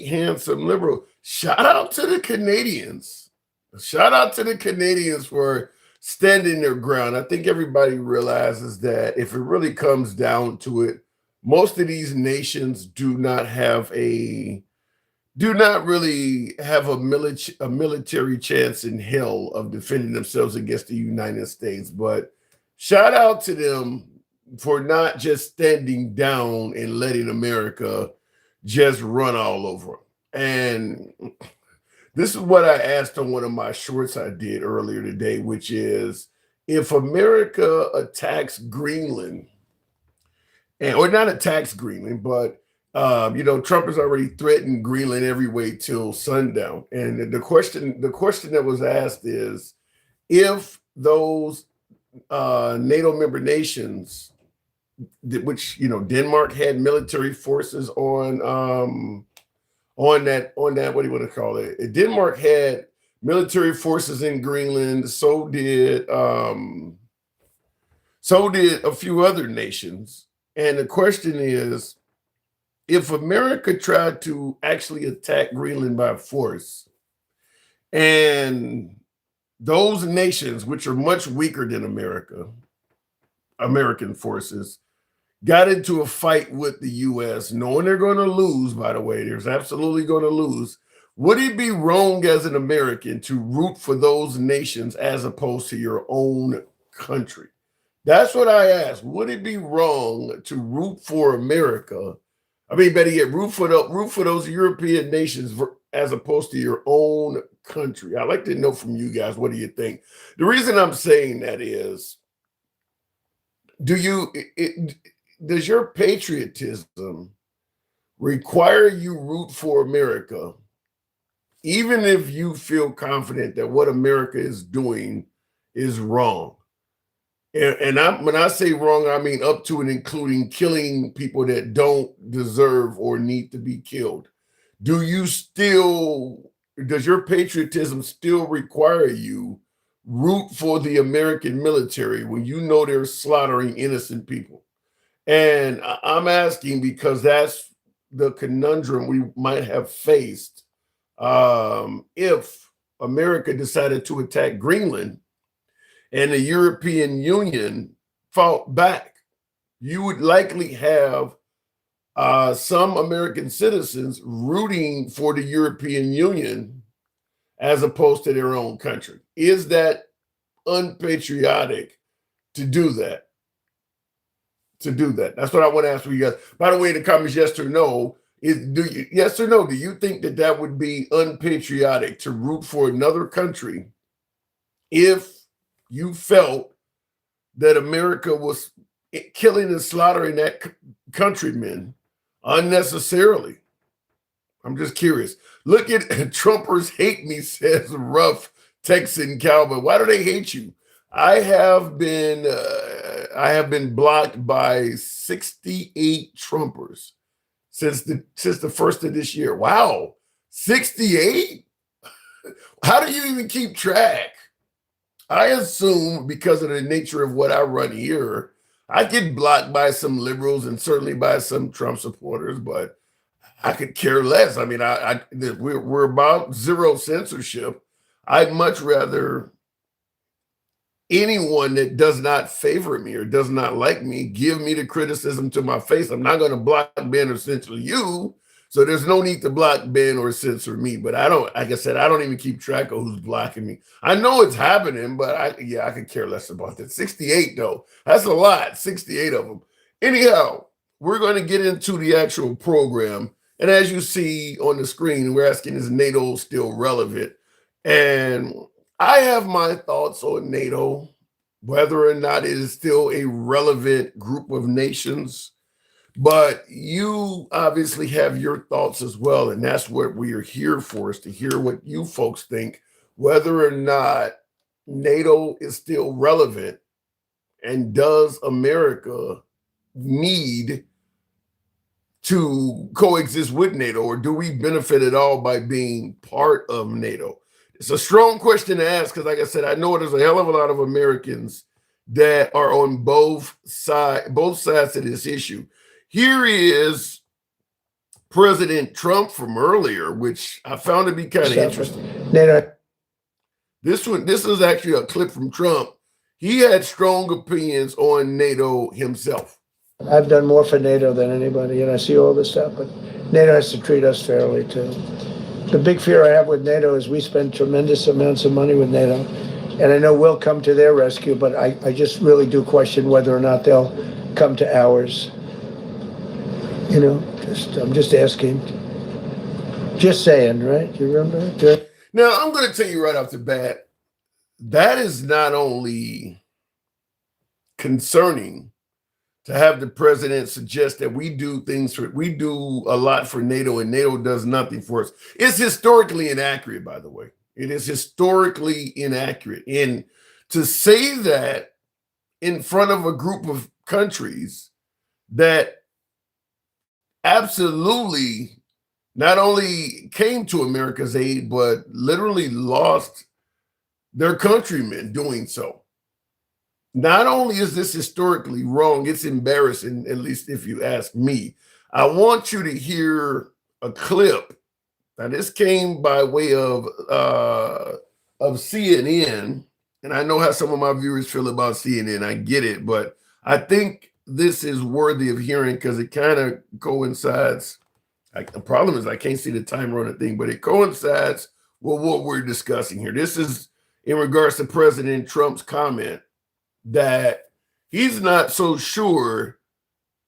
handsome liberal. Shout out to the Canadians. Shout out to the Canadians for standing their ground. I think everybody realizes that if it really comes down to it, most of these nations do not really have a military chance in hell of defending themselves against the United States. But shout out to them for not just standing down and letting America just run all over them. And this is what I asked on one of my shorts I did earlier today, which is if America attacks Greenland, or not attacks Greenland, but Trump has already threatened Greenland every way till sundown. And the question that was asked is, if those NATO member nations, which Denmark had military forces on that what do you want to call it? Denmark had military forces in Greenland. So did a few other nations. And the question is, if America tried to actually attack Greenland by force, and those nations, which are much weaker than American forces, got into a fight with the U.S., knowing they're going to lose, by the way, there's absolutely going to lose, would it be wrong as an American to root for those nations as opposed to your own country? That's what I asked. Would it be wrong to root for America? I mean, better yet, root for those European nations as opposed to your own country. I'd like to know from you guys, what do you think? The reason I'm saying that is, does your patriotism require you root for America, even if you feel confident that what America is doing is wrong? And when I say wrong, I mean up to and including killing people that don't deserve or need to be killed. Does your patriotism still require you root for the American military when you know they're slaughtering innocent people? And I'm asking because that's the conundrum we might have faced if America decided to attack Greenland and the European Union fought back. You would likely have some American citizens rooting for the European Union as opposed to their own country. Is that unpatriotic to do that? That's what I want to ask you guys. By the way, in the comments, yes or no, yes or no, do you think that would be unpatriotic to root for another country if you felt that America was killing and slaughtering that countrymen unnecessarily? I'm just curious. Look at Trumpers hate me, says rough Texan cowboy. Why do they hate you? I have been blocked by 68 Trumpers since the first of this year. Wow, 68? How do you even keep track? I assume because of the nature of what I run here, I get blocked by some liberals and certainly by some Trump supporters, but I could care less. I mean, we're about zero censorship. I'd much rather anyone that does not favor me or does not like me give me the criticism to my face. I'm not going to block, ban, or censor you. So there's no need to block, ban, or censor me. But I don't, like I said, I don't even keep track of who's blocking me. I know it's happening, but I could care less about that. 68 though, that's a lot. 68 of them. Anyhow, we're going to get into the actual program. And as you see on the screen, we're asking, is NATO still relevant? And I have my thoughts on NATO, whether or not it is still a relevant group of nations. But you obviously have your thoughts as well. And that's what we are here for, is to hear what you folks think, whether or not NATO is still relevant. And does America need to coexist with NATO, or do we benefit at all by being part of NATO? It's a strong question to ask because, like I said, I know there's a hell of a lot of Americans that are on both sides of this issue. Here is President Trump from earlier, which I found to be kind of interesting. This is actually a clip from Trump. He had strong opinions on NATO himself. I've done more for NATO than anybody, and I see all this stuff, but NATO has to treat us fairly too. The big fear I have with NATO is we spend tremendous amounts of money with NATO, and I know we'll come to their rescue, but I just really do question whether or not they'll come to ours. You know, I'm just asking. Just saying, right? You remember? Now, I'm going to tell you right off the bat, that is not only concerning to have the president suggest that we do a lot for NATO and NATO does nothing for us. It's historically inaccurate, by the way. It is historically inaccurate. And to say that in front of a group of countries that absolutely not only came to America's aid, but literally lost their countrymen doing so. Not only is this historically wrong, it's embarrassing, at least if you ask me. I want you to hear a clip. Now, this came by way of CNN, and I know how some of my viewers feel about CNN. I get it, but I think this is worthy of hearing because it kind of coincides. The problem is I can't see the timer on the thing, but it coincides with what we're discussing here. This is in regards to President Trump's comment that he's not so sure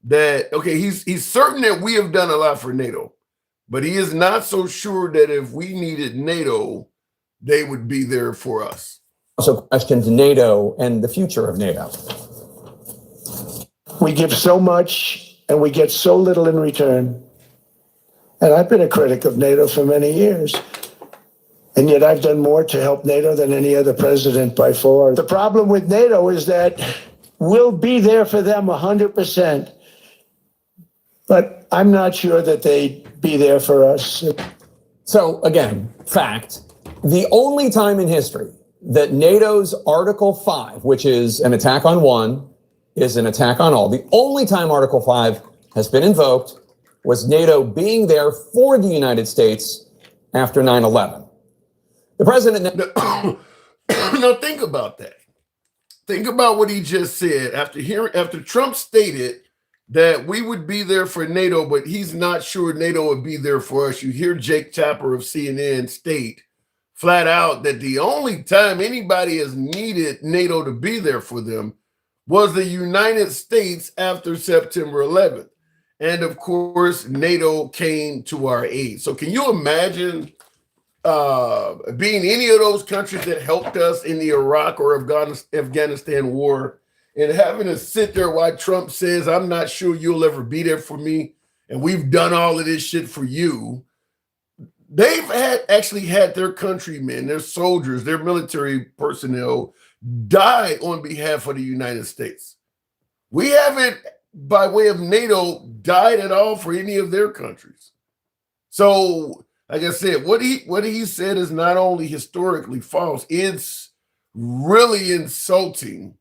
that, okay, he's certain that we have done a lot for NATO, but he is not so sure that if we needed NATO, they would be there for us. Also questions NATO and the future of NATO. We give so much and we get so little in return. And I've been a critic of NATO for many years. And yet I've done more to help NATO than any other president by far. The problem with NATO is that we'll be there for them 100%. But I'm not sure that they'd be there for us. So again, fact, the only time in history that NATO's Article 5, which is an attack on one, is an attack on all. The only time Article 5 has been invoked was NATO being there for the United States after 9/11. The president... Now think about that. Think about what he just said. After Trump stated that we would be there for NATO, but he's not sure NATO would be there for us. You hear Jake Tapper of CNN state flat out that the only time anybody has needed NATO to be there for them was the United States after September 11th. And of course, NATO came to our aid. So can you imagine being any of those countries that helped us in the Iraq or Afghanistan war and having to sit there while Trump says, I'm not sure you'll ever be there for me, and we've done all of this shit for you? They've actually had their countrymen, their soldiers, their military personnel die on behalf of the United States. We haven't, by way of NATO, died at all for any of their countries. So, like I said, what he said is not only historically false, it's really insulting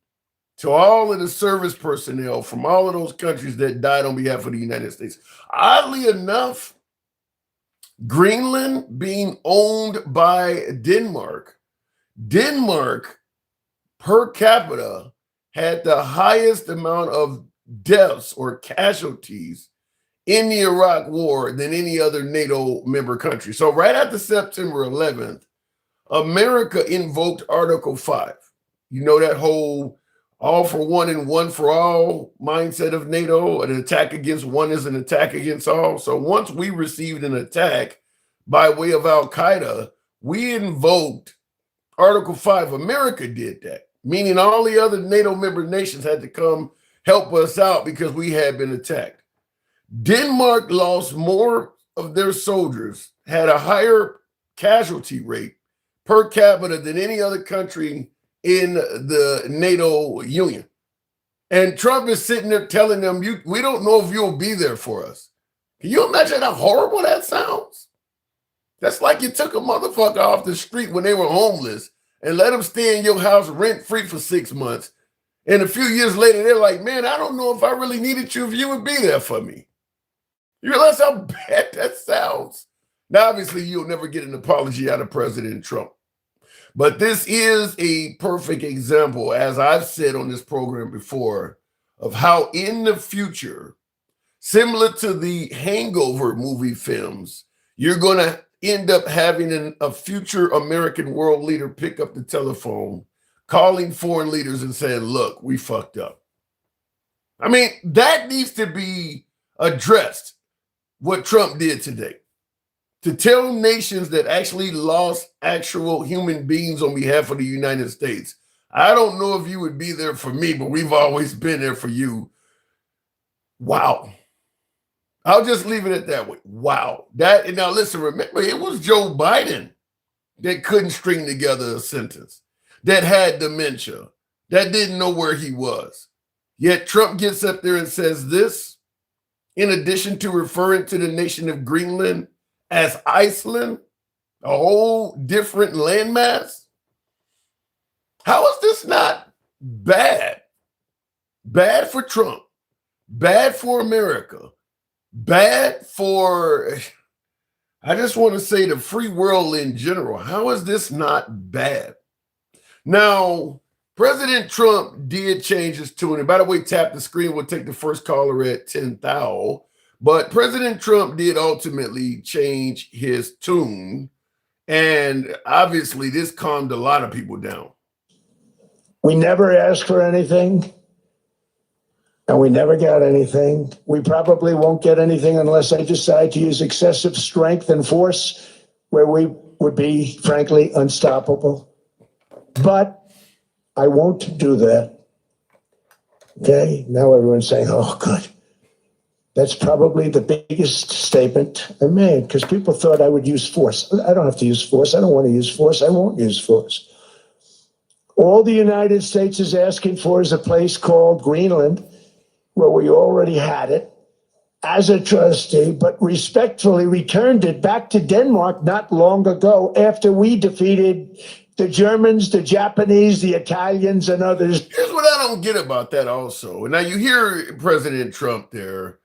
to all of the service personnel from all of those countries that died on behalf of the United States. Oddly enough, Greenland being owned by Denmark per capita had the highest amount of deaths or casualties in the Iraq war than any other NATO member country. So right after September 11th, America invoked Article 5. You know, that whole all for one and one for all mindset of NATO. An attack against one is an attack against all. So once we received an attack by way of Al-Qaeda, we invoked Article 5. America did that, meaning all the other NATO member nations had to come help us out because we had been attacked. Denmark lost more of their soldiers, had a higher casualty rate per capita than any other country in the NATO union. And Trump is sitting there telling them, we don't know if you'll be there for us. Can you imagine how horrible that sounds? That's like you took a motherfucker off the street when they were homeless and let them stay in your house rent-free for 6 months. And a few years later, they're like, man, I don't know if I really needed you if you would be there for me. You realize how bad that sounds? Now, obviously, you'll never get an apology out of President Trump. But this is a perfect example, as I've said on this program before, of how in the future, similar to the Hangover movie films, you're going to end up having a future American world leader pick up the telephone, calling foreign leaders and saying, look, we fucked up. I mean, that needs to be addressed, what Trump did today. To tell nations that actually lost actual human beings on behalf of the United States. I don't know if you would be there for me, but we've always been there for you. Wow. I'll just leave it at that way. Wow. And now listen, remember, it was Joe Biden that couldn't string together a sentence, that had dementia, that didn't know where he was. Yet Trump gets up there and says this, in addition to referring to the nation of Greenland as Iceland, a whole different landmass. How is this not bad? Bad for Trump, bad for America, bad for, I just want to say, the free world in general. How is this not bad? Now, President Trump did change his tune. And by the way, tap the screen. We'll take the first caller at 10,000. But President Trump did ultimately change his tune. And obviously, this calmed a lot of people down. We never asked for anything, and we never got anything. We probably won't get anything unless they decide to use excessive strength and force, where we would be, frankly, unstoppable. But I won't do that. Okay? Now everyone's saying, oh, good. That's probably the biggest statement I made, because people thought I would use force. I don't have to use force. I don't want to use force. I won't use force. All the United States is asking for is a place called Greenland, where we already had it as a trustee, but respectfully returned it back to Denmark not long ago after we defeated the Germans, the Japanese, the Italians, and others. Here's what I don't get about that also. Now you hear President Trump there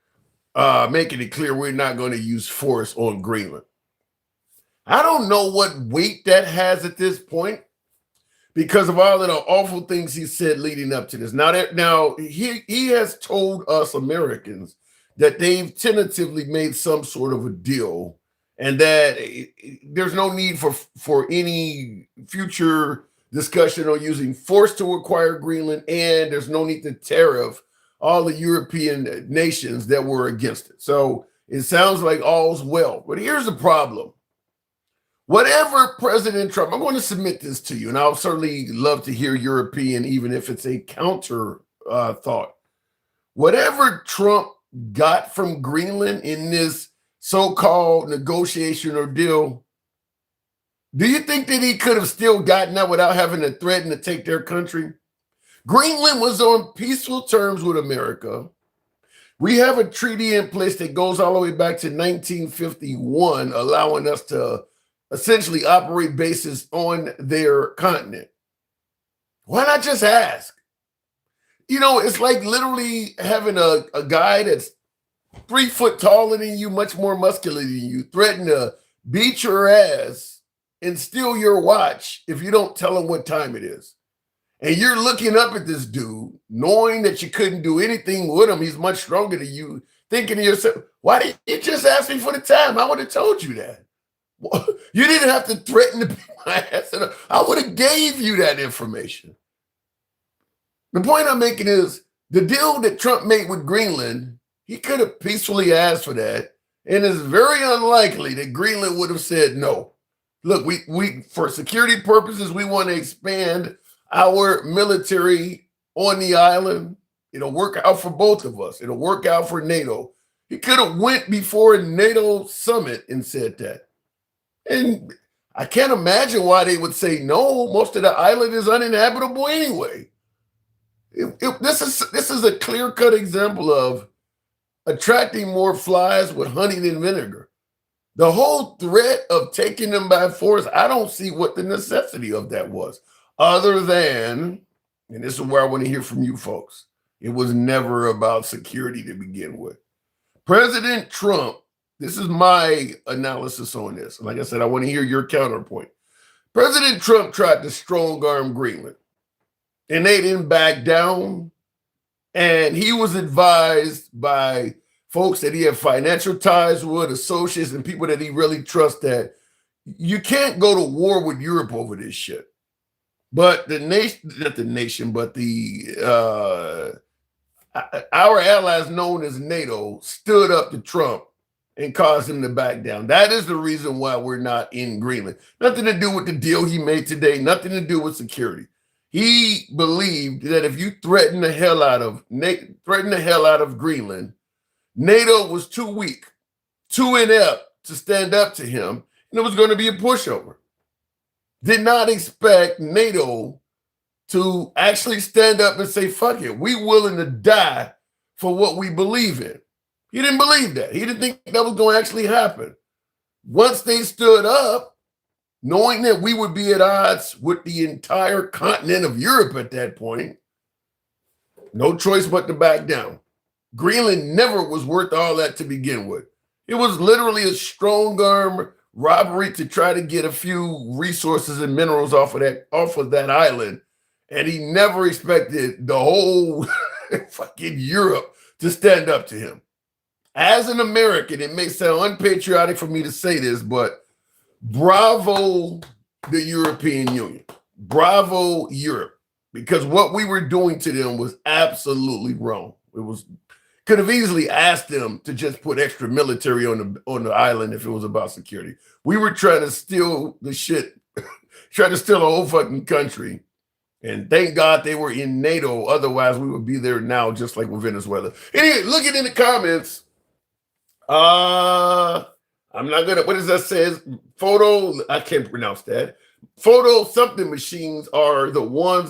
making it clear we're not going to use force on Greenland. I don't know what weight that has at this point because of all of the awful things he said leading up to this. Now he has told us Americans that they've tentatively made some sort of a deal and that there's no need for any future discussion on using force to acquire Greenland, and there's no need to tariff all the European nations that were against it. So it sounds like all's well. But here's the problem. Whatever President Trump, I'm going to submit this to you, and I'll certainly love to hear your opinion, even if it's a counter thought. Whatever Trump got from Greenland in this so-called negotiation or deal, do you think that he could have still gotten that without having to threaten to take their country? Greenland was on peaceful terms with America. We have a treaty in place that goes all the way back to 1951, allowing us to essentially operate bases on their continent. Why not just ask? You know, it's like literally having a guy that's 3 foot taller than you, much more muscular than you, threaten to beat your ass and steal your watch if you don't tell him what time it is. And you're looking up at this dude, knowing that you couldn't do anything with him. He's much stronger than you, thinking to yourself, why didn't you just ask me for the time? I would have told you that. You didn't have to threaten to beat my ass. I would have gave you that information. The point I'm making is the deal that Trump made with Greenland, he could have peacefully asked for that. And it's very unlikely that Greenland would have said no. Look, we for security purposes, we want to expand our military on the island. It'll work out for both of us. It'll work out for NATO. He could have went before a NATO summit and said that. And I can't imagine why they would say no. Most of the island is uninhabitable anyway. This is a clear-cut example of attracting more flies with honey than vinegar. The whole threat of taking them by force, I don't see what the necessity of that was, other than, and this is where I want to hear from you folks, it was never about security to begin with. President Trump, this is my analysis on this. Like I said, I want to hear your counterpoint. President Trump tried to strong arm Greenland, and they didn't back down. And he was advised by folks that he had financial ties with, associates, and people that he really trusts that you can't go to war with Europe over this shit. But the nation, not the nation, but our allies known as NATO stood up to Trump and caused him to back down. That is the reason why we're not in Greenland. Nothing to do with the deal he made today, nothing to do with security. He believed that if you threaten the hell out of Greenland, NATO was too weak, too inept to stand up to him, and it was going to be a pushover. Did not expect NATO to actually stand up and say, fuck it, we willing to die for what we believe in. He didn't believe that. He didn't think that was going to actually happen. Once they stood up, knowing that we would be at odds with the entire continent of Europe at that point, no choice but to back down. Greenland never was worth all that to begin with. It was literally a strong arm robbery to try to get a few resources and minerals off of that island. And he never expected the whole fucking Europe to stand up to him. As an American, it may sound unpatriotic for me to say this, but bravo the European Union. Bravo Europe. Because what we were doing to them was absolutely wrong. Could have easily asked them to just put extra military on the island if it was about security. We were trying to steal the shit, trying to steal a whole fucking country. And thank God they were in NATO. Otherwise, we would be there now, just like with Venezuela. Anyway, looking in the comments. I'm not gonna, what does that say? I can't pronounce that. Photo something machines are the one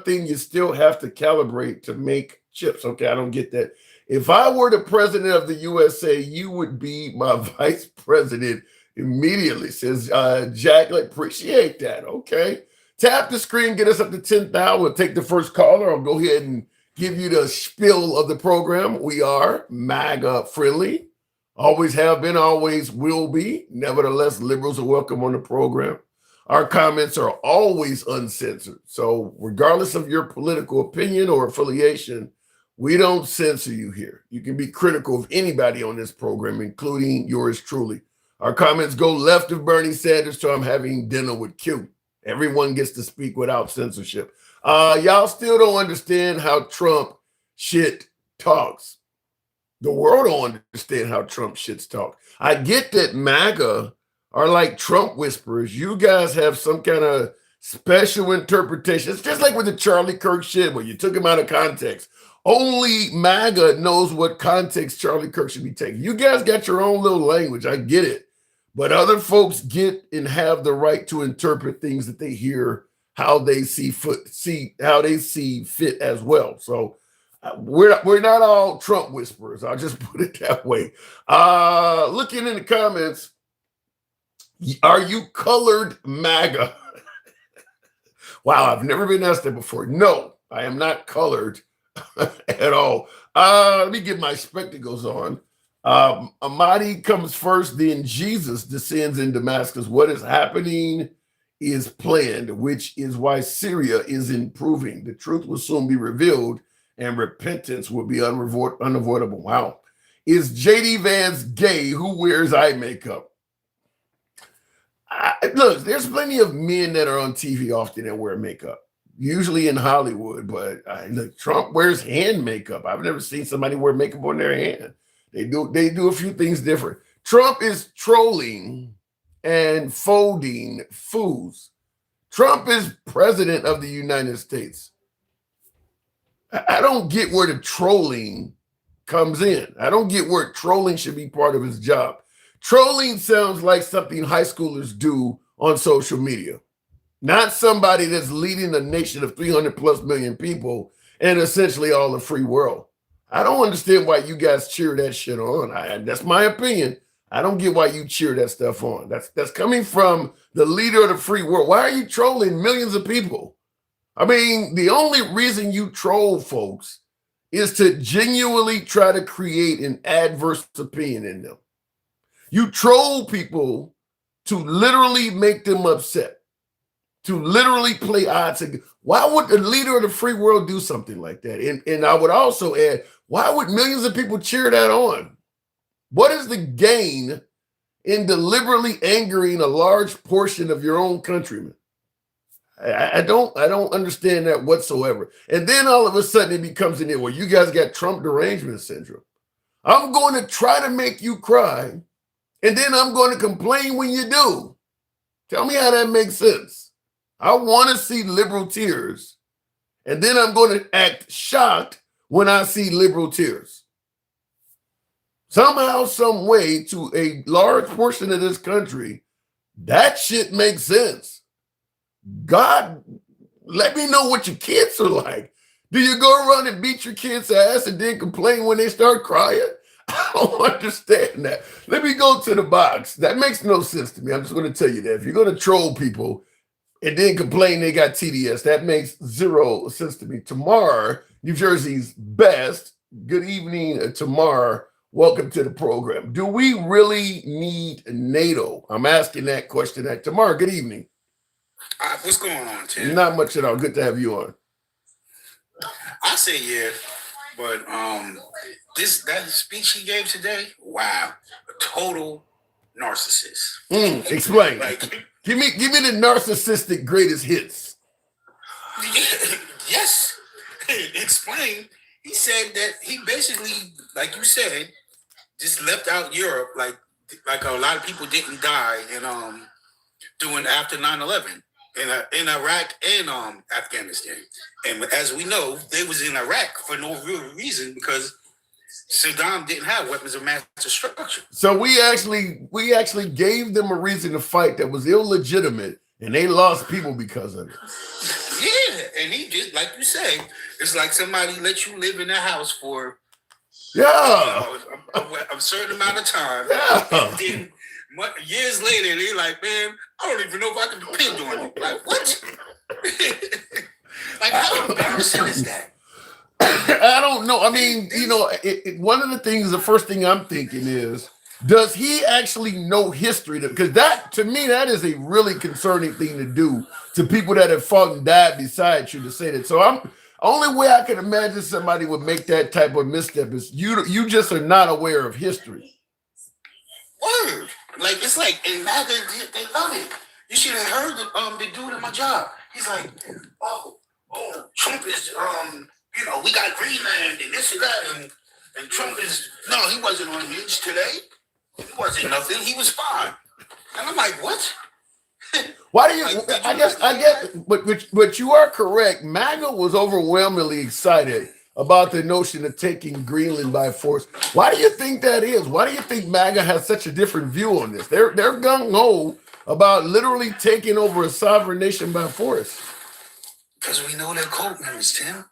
thing you still have to calibrate to make chips. Okay, I don't get that. If I were the president of the USA, you would be my vice president immediately, says Jack. Appreciate that. Okay. Tap the screen, get us up to 10,000. We'll take the first caller. I'll go ahead and give you the spiel of the program. We are MAGA friendly. Always have been, always will be. Nevertheless, liberals are welcome on the program. Our comments are always uncensored. So regardless of your political opinion or affiliation, we don't censor you here. You can be critical of anybody on this program, including yours truly. Our comments go left of Bernie Sanders to I'm having dinner with Q. Everyone gets to speak without censorship. Y'all still don't understand how Trump shit talks. The world don't understand how Trump shits talk. I get that MAGA are like Trump whisperers. You guys have some kind of special interpretation. It's just like with the Charlie Kirk shit where you took him out of context. Only MAGA knows what context Charlie Kirk should be taking. You guys got your own little language. I get it. But other folks get and have the right to interpret things that they hear, how they see fit as well. So we're not all Trump whisperers. I'll just put it that way. Looking in the comments, are you colored MAGA? Wow, I've never been asked that before. No, I am not colored at all. Let me get my spectacles on. Ahmadi comes first, then Jesus descends in Damascus. What is happening is planned, which is why Syria is improving. The truth will soon be revealed and repentance will be unavoidable. Wow. Is JD Vance gay? Who wears eye makeup? Look, there's plenty of men that are on TV often that wear makeup, usually in Hollywood, but look, Trump wears hand makeup. I've never seen somebody wear makeup on their hand. They do a few things different. Trump is trolling and folding fools. Trump is president of the United States. I don't get where the trolling comes in. I don't get where trolling should be part of his job. Trolling sounds like something high schoolers do on social media, not somebody that's leading a nation of 300 plus million people and essentially all the free world. I don't understand why you guys cheer that shit on. That's my opinion. I don't get why you cheer that stuff on. That's coming from the leader of the free world. Why are you trolling millions of people? I mean, the only reason you troll folks is to genuinely try to create an adverse opinion in them. You troll people to literally make them upset, to literally play odds. Why would the leader of the free world do something like that? And I would also add, why would millions of people cheer that on? What is the gain in deliberately angering a large portion of your own countrymen? I don't understand that whatsoever. And then all of a sudden it becomes an well, you guys got Trump derangement syndrome. I'm going to try to make you cry, and then I'm going to complain when you do. Tell me how that makes sense. I want to see liberal tears, and then I'm going to act shocked when I see liberal tears. Somehow, some way, to a large portion of this country, that shit makes sense. God, let me know what your kids are like. Do you go around and beat your kids' ass and then complain when they start crying? I don't understand that. Let me go to the box. That makes no sense to me. I'm just going to tell you that. If you're going to troll people and then complain they got TDS, that makes zero sense to me. Tamar, New Jersey's best. Good evening, Tamar. Welcome to the program. Do we really need NATO? I'm asking that question at Tamar. Good evening. What's going on, Tim? Not much at all. Good to have you on. I say yeah, but that speech he gave today, wow, a total narcissist. Explain. Like, give me the narcissistic greatest hits. Yes, explain. He said that he basically, like you said, just left out Europe, like a lot of people didn't die doing after 9/11. In Iraq and Afghanistan. And as we know, they was in Iraq for no real reason because Saddam didn't have weapons of mass destruction. So we actually gave them a reason to fight that was illegitimate, and they lost people because of it. Yeah, and he just, like you say, it's like somebody let you live in their house for a certain amount of time. Yeah. And then years later, they're like, man, I don't even know if I can depend on you. Like, what? Like, how embarrassing is that? I don't know. I mean, one of the things, the first thing I'm thinking is, does he actually know history? Because that, to me, that is a really concerning thing to do to people that have fought and died beside you, to say that. So only way I can imagine somebody would make that type of misstep is you just are not aware of history. Word. Like, it's like, in MAGA, they love it. You should have heard the dude at my job. He's like, oh, Trump is, we got Greenland and this and that, and Trump is, no, he wasn't on hinge today. He wasn't nothing. He was fine. And I'm like, what? Why do you, I guess, but you are correct. MAGA was overwhelmingly excited about the notion of taking Greenland by force. Why do you think that is? Why do you think MAGA has such a different view on this? They're gung-ho about literally taking over a sovereign nation by force. Because we know they're cult members, Tim.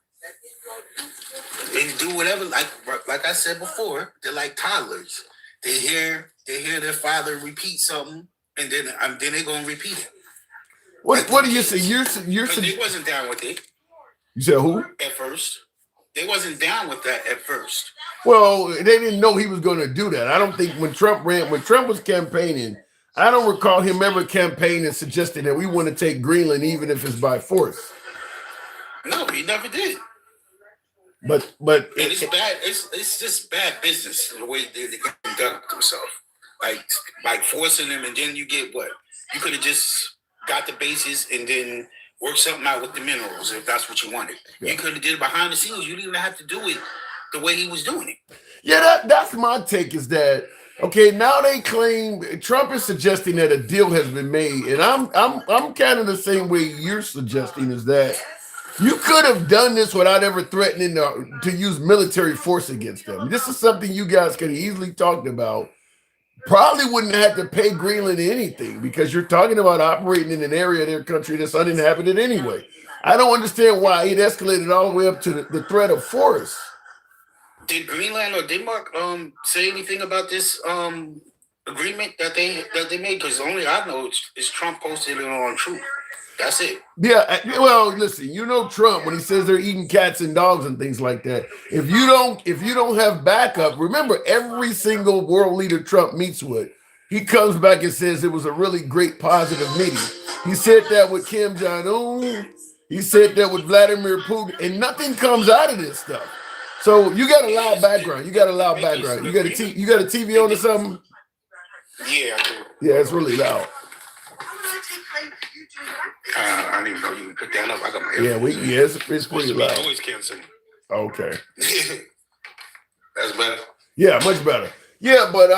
They do whatever, like I said before, they're like toddlers. They hear their father repeat something, and then they're gonna repeat it. What do you say? They wasn't down with it. You said who? At first. They wasn't down with that at first. Well, they didn't know he was going to do that. I don't think when Trump was campaigning, I don't recall him ever campaigning suggesting that we want to take Greenland even if it's by force. No, he never did. But and it's bad. It's just bad business the way they conduct themselves. Like forcing them, and then you get what? You could have just got the bases and then work something out with the minerals if that's what you wanted. Yeah. You could have did it behind the scenes. You didn't even have to do it the way he was doing it. Yeah, that's my take, is that, okay, now they claim Trump is suggesting that a deal has been made, and I'm kind of the same way you're suggesting, is that you could have done this without ever threatening to use military force against them. This is something you guys could have easily talked about. Probably wouldn't have to pay Greenland anything, because you're talking about operating in an area of their country that's uninhabited anyway. I don't understand why it escalated all the way up to the threat of force. Did Greenland or Denmark say anything about this agreement that they made? Because only I know is Trump posted it on Truth That's it. Yeah, well, listen, you know Trump when he says they're eating cats and dogs and things like that. If you don't have backup, remember every single world leader Trump meets with, he comes back and says it was a really great positive meeting. He said that with Kim Jong-un, he said that with Vladimir Putin, and nothing comes out of this stuff. So you got a loud background. You got a TV on or something? Yeah, I do. Yeah, it's really loud. I didn't even know you could put that up. I got my it's pretty loud. Noise canceling. Okay. That's better. Yeah, much better. Yeah, but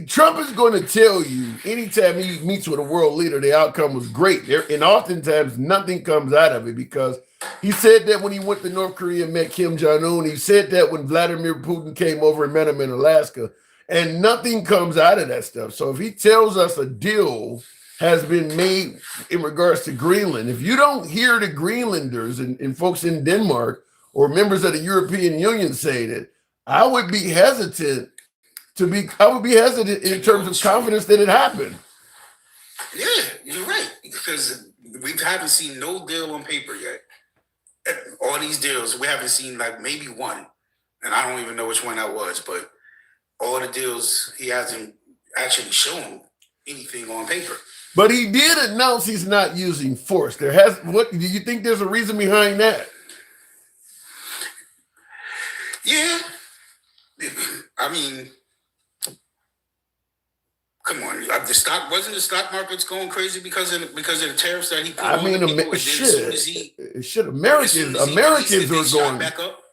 Trump is going to tell you anytime he meets with a world leader, the outcome was great. And oftentimes nothing comes out of it because he said that when he went to North Korea and met Kim Jong-un. He said that when Vladimir Putin came over and met him in Alaska. And nothing comes out of that stuff. So if he tells us a deal has been made in regards to Greenland, if you don't hear the Greenlanders and folks in Denmark or members of the European Union say that, I would be hesitant in terms of confidence that it happened. Yeah, you're right. Because we haven't seen no deal on paper yet. All these deals, we haven't seen like maybe one. And I don't even know which one that was, but all the deals, he hasn't actually shown anything on paper. But he did announce he's not using force. Do you think there's a reason behind that? Yeah. I mean, come on. Wasn't the stock market's going crazy because of the tariffs that he put on?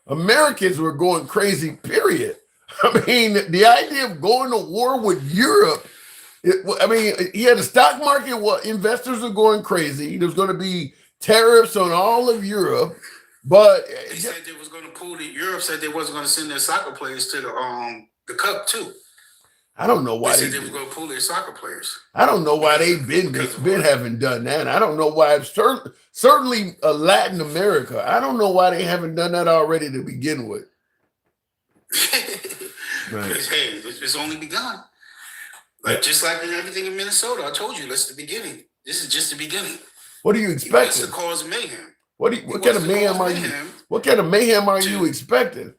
Americans were going crazy, period. I mean, the idea of going to war with Europe, he had a stock market. Investors are going crazy. There's going to be tariffs on all of Europe, but they said they was going to pull Europe said they wasn't going to send their soccer players to the cup too. I don't know why they said they was going to pull their soccer players. I don't know why they've been haven't done that. I don't know why. Certainly Latin America. I don't know why they haven't done that already to begin with. Right. Hey, it's only begun. Just like everything in Minnesota, I told you that's the beginning. This is just the beginning. What are you expecting? To cause mayhem. What kind of mayhem are you? What kind of mayhem are you expecting?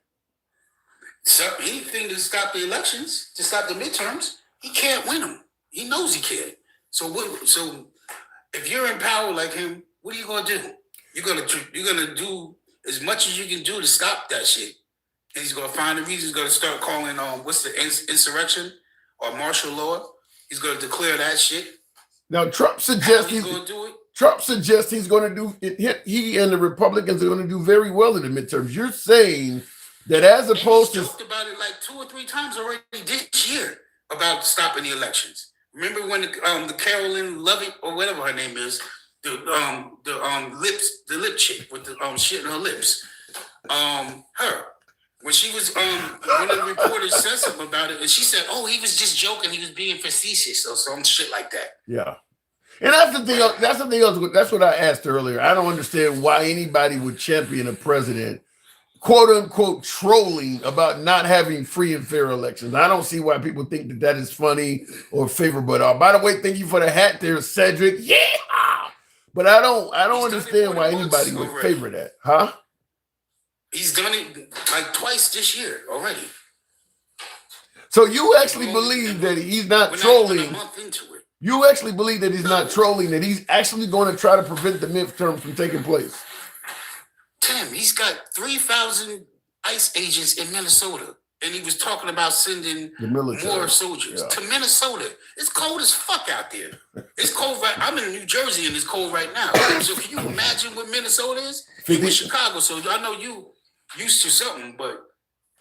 Anything to stop the elections, to stop the midterms. He can't win them. He knows he can't. So if you're in power like him, what are you gonna do? You're gonna do as much as you can do to stop that shit. And he's going to find a reason. He's going to start calling what's the insurrection or martial law. He's going to declare that shit. Now Trump suggests he's going to do it. Trump suggests he's going to do it. He and the Republicans are going to do very well in the midterms. You're saying that as opposed to talked about it like 2 or 3 times already this year about stopping the elections. Remember when the Carolyn Lovett or whatever her name is, the lip chick with the shit in her lips, her. When she was, one of the reporters said something about it, and she said, "Oh, he was just joking. He was being facetious or some shit like that." Yeah, and that's the thing. That's the thing. That's what I asked earlier. I don't understand why anybody would champion a president, quote unquote, trolling about not having free and fair elections. I don't see why people think that is funny or favorable at all. By the way, thank you for the hat, there, Cedric. Yeah, but I don't understand why anybody would favor that, huh? He's done it like twice this year already. So you actually believe that he's not trolling? A month into it. You actually believe that he's not trolling, that he's actually going to try to prevent the midterms from taking place? Tim, he's got 3,000 ICE agents in Minnesota, and he was talking about sending more soldiers to Minnesota. It's cold as fuck out there. It's cold right. I'm in New Jersey, and it's cold right now. So can you imagine what Minnesota is? You in Chicago, so I know you used to something, but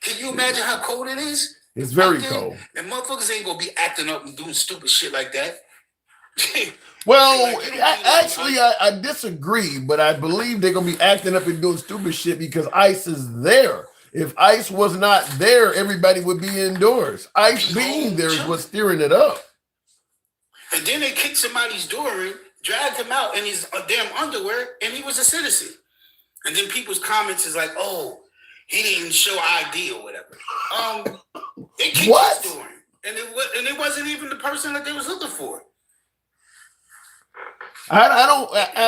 can you imagine how cold it is? It's very cold. And motherfuckers ain't gonna be acting up and doing stupid shit like that. Well, I disagree, but I believe they're gonna be acting up and doing stupid shit because ICE is there. If ICE was not there, everybody would be indoors. ICE being there is what's steering it up. And then they kicked somebody's door in, dragged him out in his damn underwear, and he was a citizen. And then people's comments is like, "Oh, he didn't show ID or whatever." They kicked his door in, and it wasn't even the person that they was looking for. I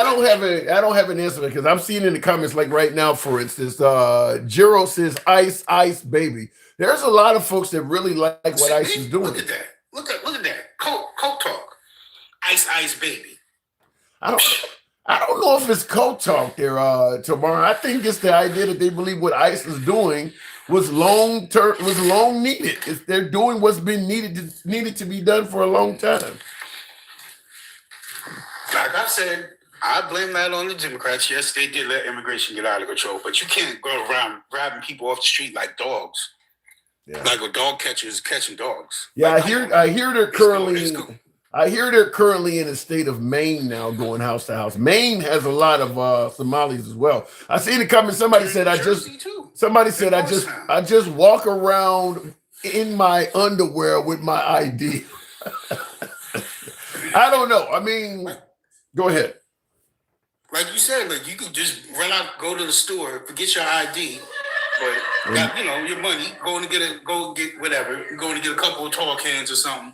don't have an answer because I'm seeing in the comments like right now, for instance, Jiro says ice baby. There's a lot of folks that really like what ICE is doing. Look at that. Look at that. Coke talk. Ice baby. I don't know if it's cult talk there, tomorrow. I think it's the idea that they believe what ICE is doing was long needed. They're doing what's been needed to be done for a long time. Like I said, I blame that on the Democrats. Yes, they did let immigration get out of control, but you can't go around grabbing people off the street like dogs. Yeah. Like a dog catcher is catching dogs. Yeah, like, I hear they're currently in the state of Maine now, going house to house. Maine has a lot of Somalis as well. I see in the comments somebody said I just walk around in my underwear with my ID. I don't know. I mean, go ahead. Like you said, like you could just run out, go to the store, forget your ID. But got, your money, go get whatever. You're going to get a couple of tall cans or something.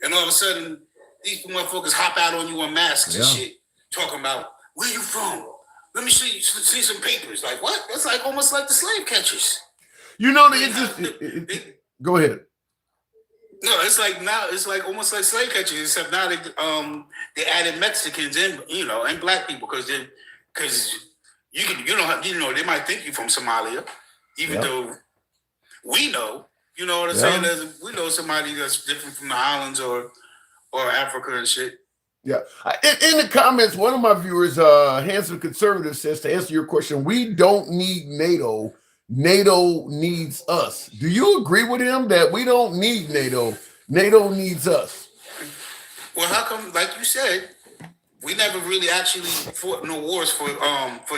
And all of a sudden, these motherfuckers hop out on you on masks and shit, talking about, where you from? Let me see some papers. Like, what? That's like almost like the slave catchers. Go ahead. No, it's like almost like slave catchers, except now they added Mexicans and and black people because they might think you're from Somalia. Even though we know, you know what I'm saying? We know somebody that's different from the islands or Africa and shit. Yeah. In the comments, one of my viewers, Handsome Conservative, says, to answer your question, we don't need NATO. NATO needs us. Do you agree with him that we don't need NATO? NATO needs us. Well, how come, like you said, we never really actually fought no wars for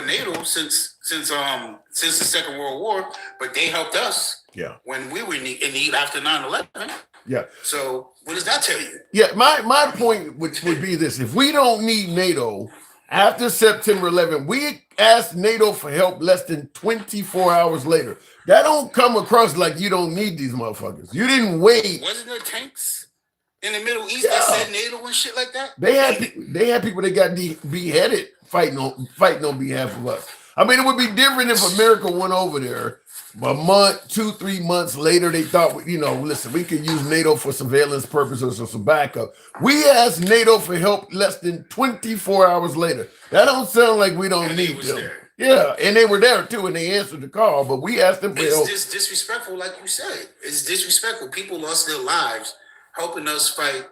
NATO since the Second World War, but they helped us when we were in need after 9/11. Yeah. So what does that tell you? Yeah, my point would be this: if we don't need NATO after September 11, we asked NATO for help less than 24 hours later. That don't come across like you don't need these motherfuckers. You didn't wait. Wasn't there tanks in the Middle East that said NATO and shit like that? They had people that got beheaded fighting on behalf of us. I mean, it would be different if America went over there a month, 2-3 months later. They thought, listen, we could use NATO for surveillance purposes or some backup. We asked NATO for help less than 24 hours later. That don't sound like we don't need them. There. Yeah, and they were there too, and they answered the call. But we asked them for help. It's just disrespectful, like you said. It's disrespectful. People lost their lives helping us fight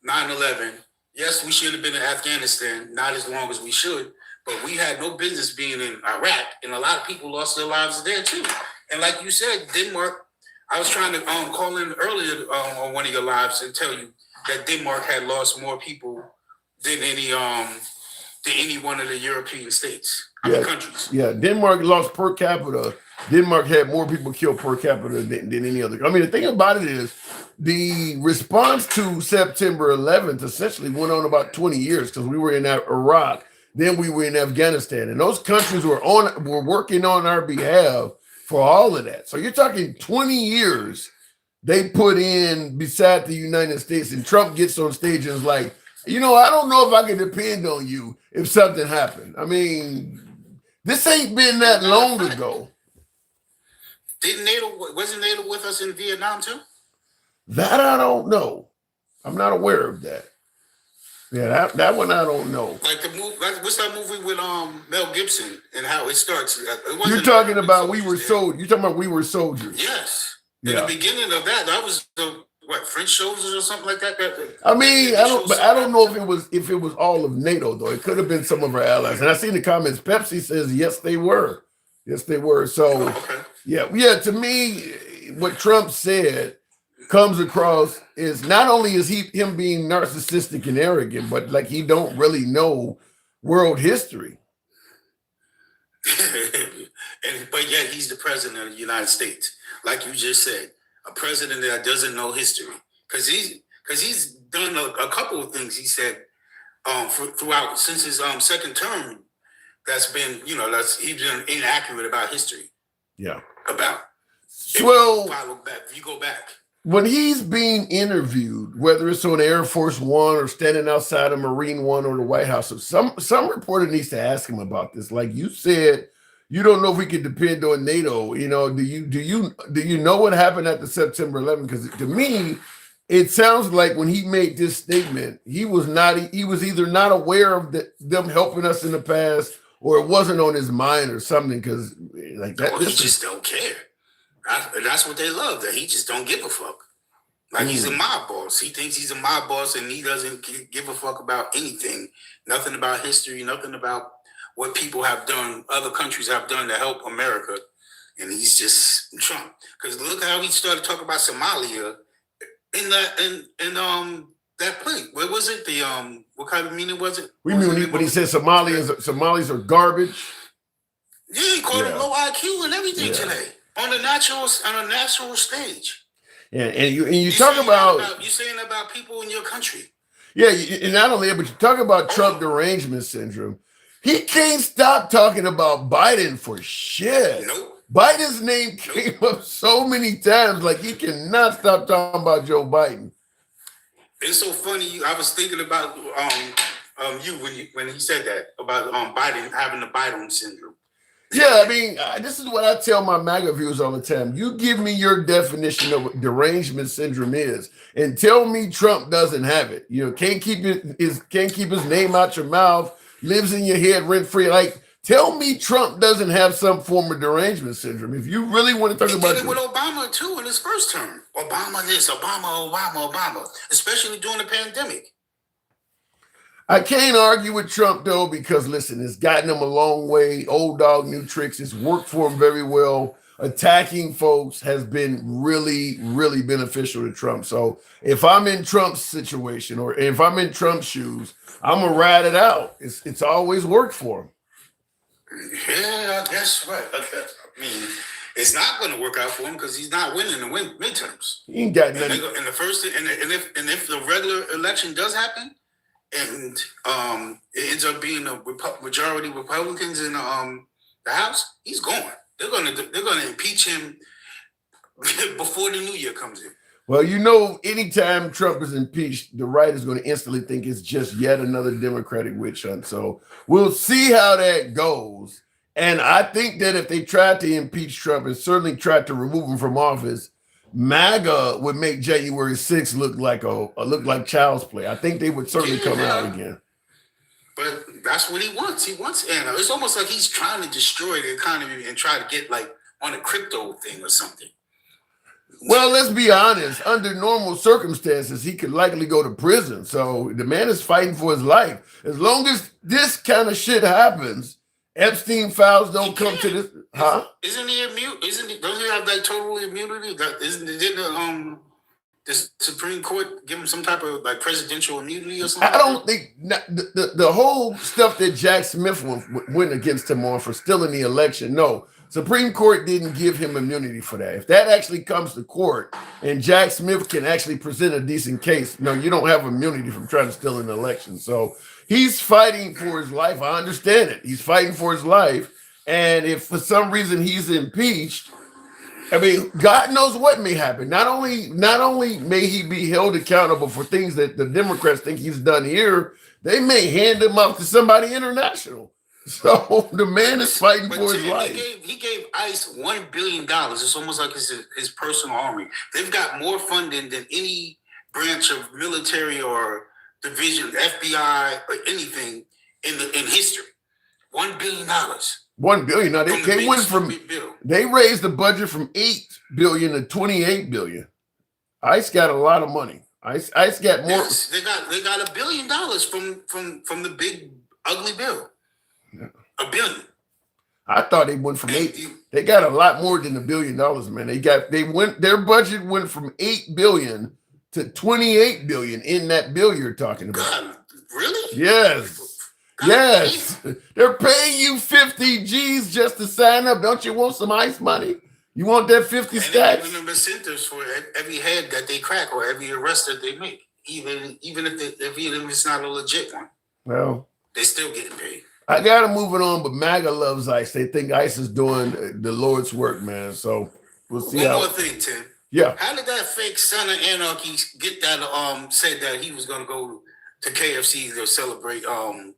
9/11. Yes, we should have been in Afghanistan, not as long as we should, but we had no business being in Iraq, and a lot of people lost their lives there too. And like you said, Denmark, I was trying to call in earlier on one of your lives and tell you that Denmark had lost more people than any one of the European states. Countries. Yeah, Denmark lost per capita. Denmark had more people killed per capita than any other. I mean, the thing about it is the response to September 11th essentially went on about 20 years because we were in Iraq, then we were in Afghanistan, and those countries were working on our behalf for all of that. So you're talking 20 years they put in beside the United States, and Trump gets on stage and is like, I don't know if I can depend on you if something happened. I mean, this ain't been that long ago. Wasn't NATO with us in Vietnam too? That I don't know. I'm not aware of that. Yeah, that one I don't know. Like the movie, what's that movie with Mel Gibson and how it starts? You're talking about we were soldiers. You're talking about We Were Soldiers. Yes. In the beginning of that was the French soldiers or something like that. I mean, I don't know if it was all of NATO though. It could have been some of our allies. And I see in the comments, Pepsi says yes, they were. Yes, they were. So yeah. To me, what Trump said comes across is not only is him being narcissistic and arrogant, but like he don't really know world history. But yet he's the president of the United States, like you just said, a president that doesn't know history, because he's done a couple of things. He said throughout since his second term, that's been he's been inaccurate about history. Yeah, about. Well, if you go back. when he's being interviewed, whether it's on Air Force One or standing outside of Marine One or the White House, so some reporter needs to ask him about this. Like you said, you don't know if we can depend on NATO. You know, do you know what happened at the September 11th? Because to me, it sounds like when he made this statement, he was either not aware of them helping us in the past, or it wasn't on his mind or something. Because like that, he just don't care. That's what they love. That he just don't give a fuck. Like he's a mob boss. He thinks he's a mob boss, and he doesn't give a fuck about anything. Nothing about history. Nothing about what people have done, other countries have done to help America. And he's just Trump. Because look how he started talking about Somalia in that play. What was it? What kind of meaning was it? We mean when he said Somalis are garbage. Yeah, he called them low IQ and everything today on a natural stage. Yeah, and you talk about you're saying about people in your country. Yeah, and not only that, but you talk about Trump derangement syndrome. He can't stop talking about Biden for shit. Nope. Biden's name came up so many times, like he cannot stop talking about Joe Biden. It's so funny. I was thinking about you when he said that about Biden having the Biden syndrome. Yeah, I mean, this is what I tell my MAGA viewers all the time. You give me your definition of what derangement syndrome is, and tell me Trump doesn't have it. You know, can't keep his name out your mouth, lives in your head rent free. Like, tell me Trump doesn't have some form of derangement syndrome. If you really want to talk about it with Obama too in his first term. Obama this, Obama, especially during the pandemic. I can't argue with Trump, though, because, listen, it's gotten him a long way. Old dog, new tricks. It's worked for him very well. Attacking folks has been really, really beneficial to Trump. So if I'm in Trump's situation or if I'm in Trump's shoes, I'm going to ride it out. It's always worked for him. Yeah, that's right. I mean, it's not going to work out for him because he's not winning the midterms. He ain't got nothing. And if the regular election does happen, and it ends up being a majority Republicans in the House, he's gone. They're gonna impeach him before the new year comes in. Well, you know, anytime Trump is impeached, the right is going to instantly think it's just yet another Democratic witch hunt. So we'll see how that goes. And I think that if they tried to impeach Trump and certainly tried to remove him from office, MAGA would make January 6th look like child's play. I think they would certainly come out again. But that's what he wants. He wants, and it's almost like he's trying to destroy the economy and try to get like on a crypto thing or something. Well, let's be honest. Under normal circumstances, he could likely go to prison. So the man is fighting for his life. As long as this kind of shit happens, Epstein files don't come to this. Huh? Isn't he immune? Don't he have like total immunity? Didn't the Supreme Court give him some type of like presidential immunity or something? I don't think the whole stuff that Jack Smith went against him on for stealing the election. No, Supreme Court didn't give him immunity for that. If that actually comes to court and Jack Smith can actually present a decent case, no, you don't have immunity from trying to steal an election. So he's fighting for his life. I understand it. He's fighting for his life. And if for some reason he's impeached, I mean, God knows what may happen. Not only may he be held accountable for things that the Democrats think he's done here, they may hand him off to somebody international. So the man is fighting for his life. He gave ICE $1 billion. It's almost like his personal army. They've got more funding than any branch of military or division, FBI, or anything in history. $1 billion. $1 billion. Now they raised the budget from $8 billion to $28 billion. ICE got a lot of money. ICE got more. Yes, they got $1 billion from the big ugly bill. Yeah. $1 billion. I thought they went from eight. They got a lot more than $1 billion, man. Their budget went from $8 billion to $28 billion in that bill you're talking about. God, really? Yes. Yes, they're paying you 50 G's just to sign up. Don't you want some ICE money? You want that 50 stacks? They're giving them incentives for every head that they crack or every arrest that they make, even if it's not a legit one. Well, they're still getting paid. I gotta move it on, but MAGA loves ICE. They think ICE is doing the Lord's work, man. So we'll see. One more thing, Tim. Yeah. How did that fake son of anarchy get that? Said that he was going to go to KFC to celebrate MLK.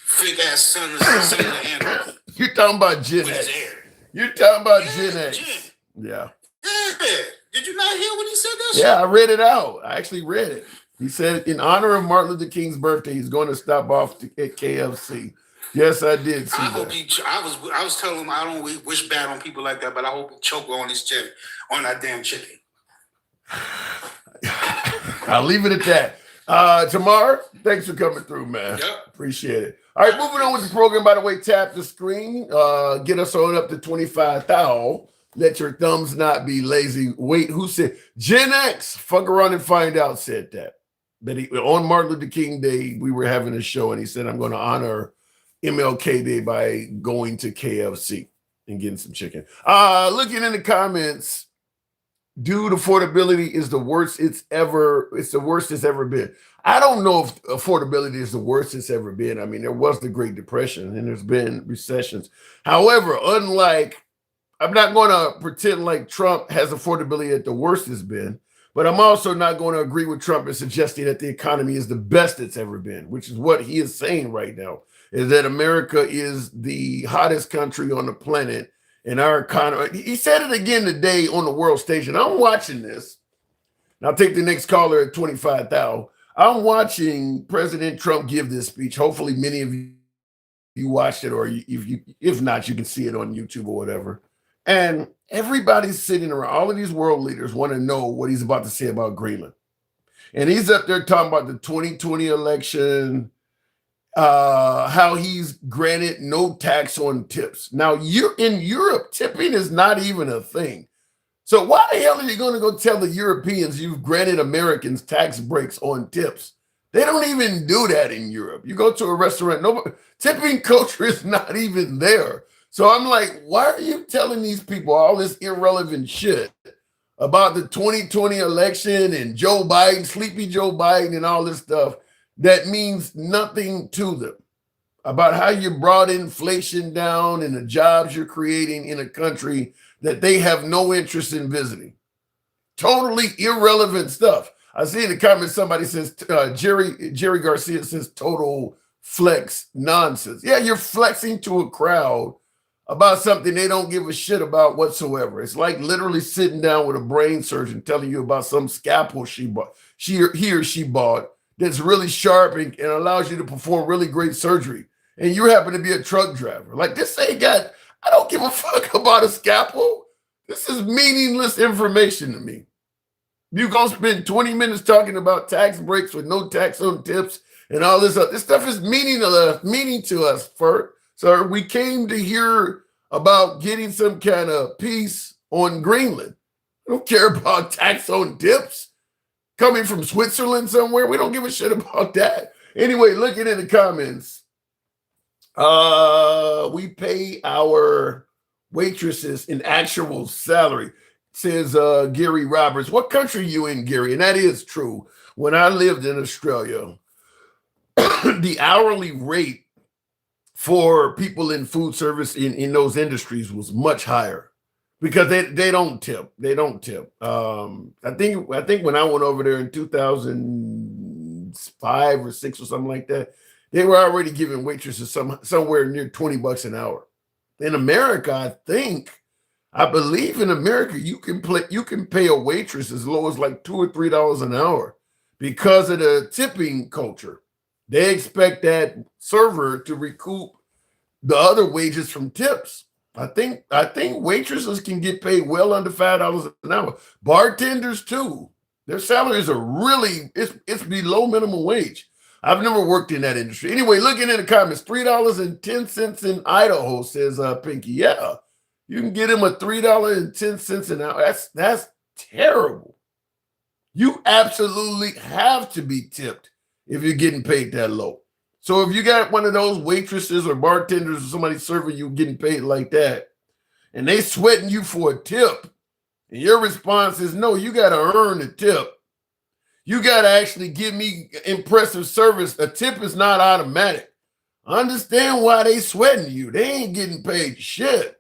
Fake ass son of anarchy. You're talking about Gen X. You're talking about Gen X. Yeah. Did you not hear when he said that? Yeah, I read it out. I actually read it. He said, in honor of Martin Luther King's birthday, he's going to stop off at KFC. Yes, I did see that. I was telling him I don't wish bad on people like that, but I hope he choke on his chicken, on that damn chicken. I'll leave it at that. Tamar, thanks for coming through, man. Yep. Appreciate it. All right, moving on with the program. By the way, tap the screen. Get us on up to 25,000. Let your thumbs not be lazy. Wait, who said? Gen X, fuck around and find out, said that. But on Martin Luther King Day, we were having a show, and he said, I'm going to honor MLK Day by going to KFC and getting some chicken. Looking in the comments, dude, affordability is the worst it's the worst it's ever been. I don't know if affordability is the worst it's ever been. I mean, there was the Great Depression and there's been recessions. However, I'm not going to pretend like Trump has affordability at the worst it's been, but I'm also not going to agree with Trump in suggesting that the economy is the best it's ever been, which is what he is saying right now, is that America is the hottest country on the planet and our economy. He said it again today on the world stage, and I'm watching this. And I'll take the next caller at 25,000. I'm watching President Trump give this speech. Hopefully many of you watched it, or if not, you can see it on YouTube or whatever. And everybody's sitting around. All of these world leaders want to know what he's about to say about Greenland. And he's up there talking about the 2020 election, how he's granted no tax on tips. Now, you're in Europe, tipping is not even a thing. So why the hell are you going to go tell the Europeans you've granted Americans tax breaks on tips? They don't even do that in Europe. You go to a restaurant, tipping culture is not even there. So I'm like, why are you telling these people all this irrelevant shit about the 2020 election and Joe Biden, sleepy Joe Biden, and all this stuff that means nothing to them, about how you brought inflation down and the jobs you're creating in a country that they have no interest in visiting? Totally irrelevant stuff. I see in the comments somebody says, Jerry Garcia says total flex nonsense. Yeah, you're flexing to a crowd about something they don't give a shit about whatsoever. It's like literally sitting down with a brain surgeon telling you about some scalpel he or she bought that's really sharp and allows you to perform really great surgery. And you happen to be a truck driver. Like, this ain't got, I don't give a fuck about a scalpel. This is meaningless information to me. You gonna spend 20 minutes talking about tax breaks with no tax on tips and all this other. This stuff is meaning to us, So we came to hear about getting some kind of peace on Greenland. I don't care about tax on tips coming from Switzerland somewhere. We don't give a shit about that. Anyway, looking in the comments, we pay our waitresses in actual salary, says Gary Roberts. What country are you in, Gary? And that is true. When I lived in Australia, the hourly rate for people in food service in those industries was much higher because they don't tip. They don't tip. I think when I went over there in 2005 or 6 or something like that, they were already giving waitresses somewhere near $20 an hour. In America, I believe in America, you can pay a waitress as low as like $2 or $3 an hour because of the tipping culture. They expect that server to recoup the other wages from tips. I think waitresses can get paid well under $5 an hour. Bartenders too. Their salaries are really, it's below minimum wage. I've never worked in that industry. Anyway, looking in the comments, $3.10 in Idaho, says Pinky. Yeah, you can get him a $3.10 an hour. That's terrible. You absolutely have to be tipped if you're getting paid that low. So if you got one of those waitresses or bartenders or somebody serving you getting paid like that, and they sweating you for a tip, and your response is, no, you got to earn a tip. You got to actually give me impressive service. A tip is not automatic. Understand why they sweating you. They ain't getting paid shit.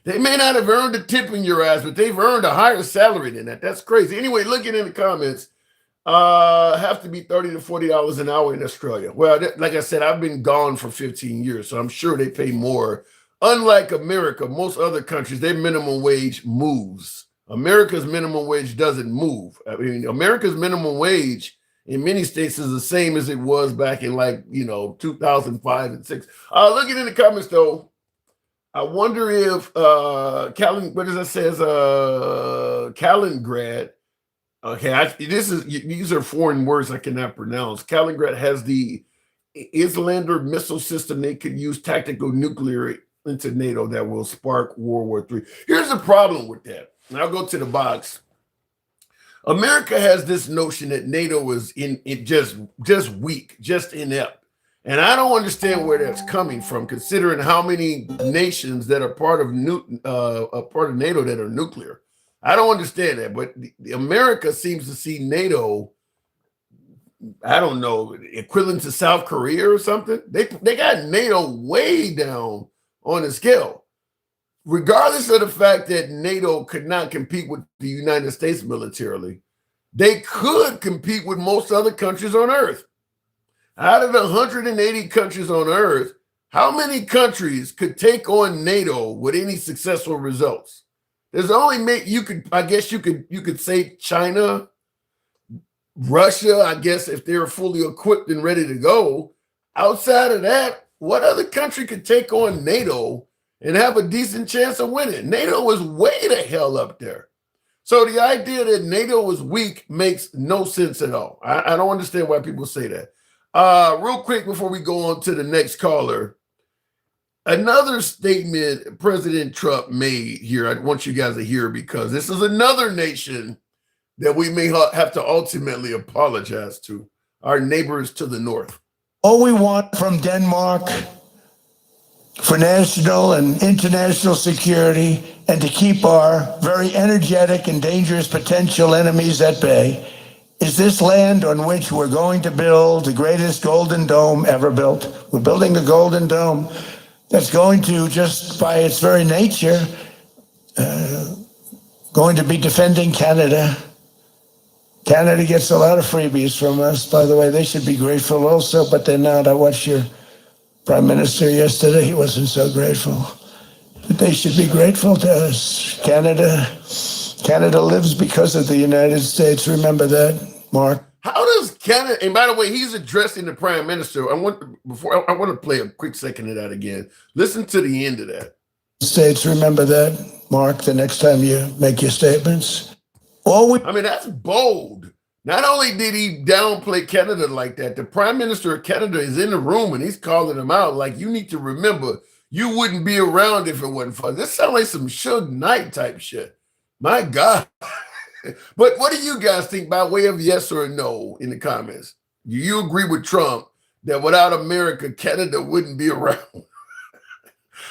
They may not have earned a tip in your ass, but they've earned a higher salary than that. That's crazy. Anyway, looking in the comments, have to be $30 to $40 an hour in Australia. Well, like I said, I've been gone for 15 years, so I'm sure they pay more. Unlike America, most other countries, their minimum wage moves. America's minimum wage doesn't move. I mean, America's minimum wage in many states is the same as it was back in 2005 and 6. Looking in the comments though, I wonder if Kaliningrad. Okay, these are foreign words I cannot pronounce. Kaliningrad has the Islander missile system. They could use tactical nuclear into NATO that will spark World War III. Here's the problem with that. And I'll go to the box. America has this notion that NATO is just weak, just inept. And I don't understand where that's coming from, considering how many nations that are part of NATO that are nuclear. I don't understand that, but America seems to see NATO, I don't know, equivalent to South Korea or something. They got NATO way down on the scale, regardless of the fact that NATO could not compete with the United States militarily. They could compete with most other countries on Earth. Out of the 180 countries on Earth, how many countries could take on NATO with any successful results? There's only you could say China, Russia, I guess, if they're fully equipped and ready to go. Outside of that, what other country could take on NATO and have a decent chance of winning? NATO is way the hell up there. So the idea that NATO is weak makes no sense at all. I don't understand why people say that. Real quick before we go on to the next caller, another statement President Trump made here, I want you guys to hear, because this is another nation that we may have to ultimately apologize to, our neighbors to the north. All we want from Denmark for national and international security and to keep our very energetic and dangerous potential enemies at bay is this land on which we're going to build the greatest golden dome ever built. We're building a golden dome that's going to, just by its very nature, going to be defending Canada. Canada gets a lot of freebies from us, by the way. They should be grateful also, but they're not. I watched your Prime Minister yesterday. He wasn't so grateful. But they should be grateful to us. Canada lives because of the United States. Remember that, Mark. How does Canada, and by the way, he's addressing the Prime Minister. I want to play a quick second of that again. Listen to the end of that. States, remember that, Mark, the next time you make your statements. That's bold. Not only did he downplay Canada like that, the Prime Minister of Canada is in the room and he's calling him out like, you need to remember, you wouldn't be around if it wasn't for this. Sounds like some Suge Knight type shit. My God. But what do you guys think by way of yes or no in the comments? Do you agree with Trump that without America, Canada wouldn't be around?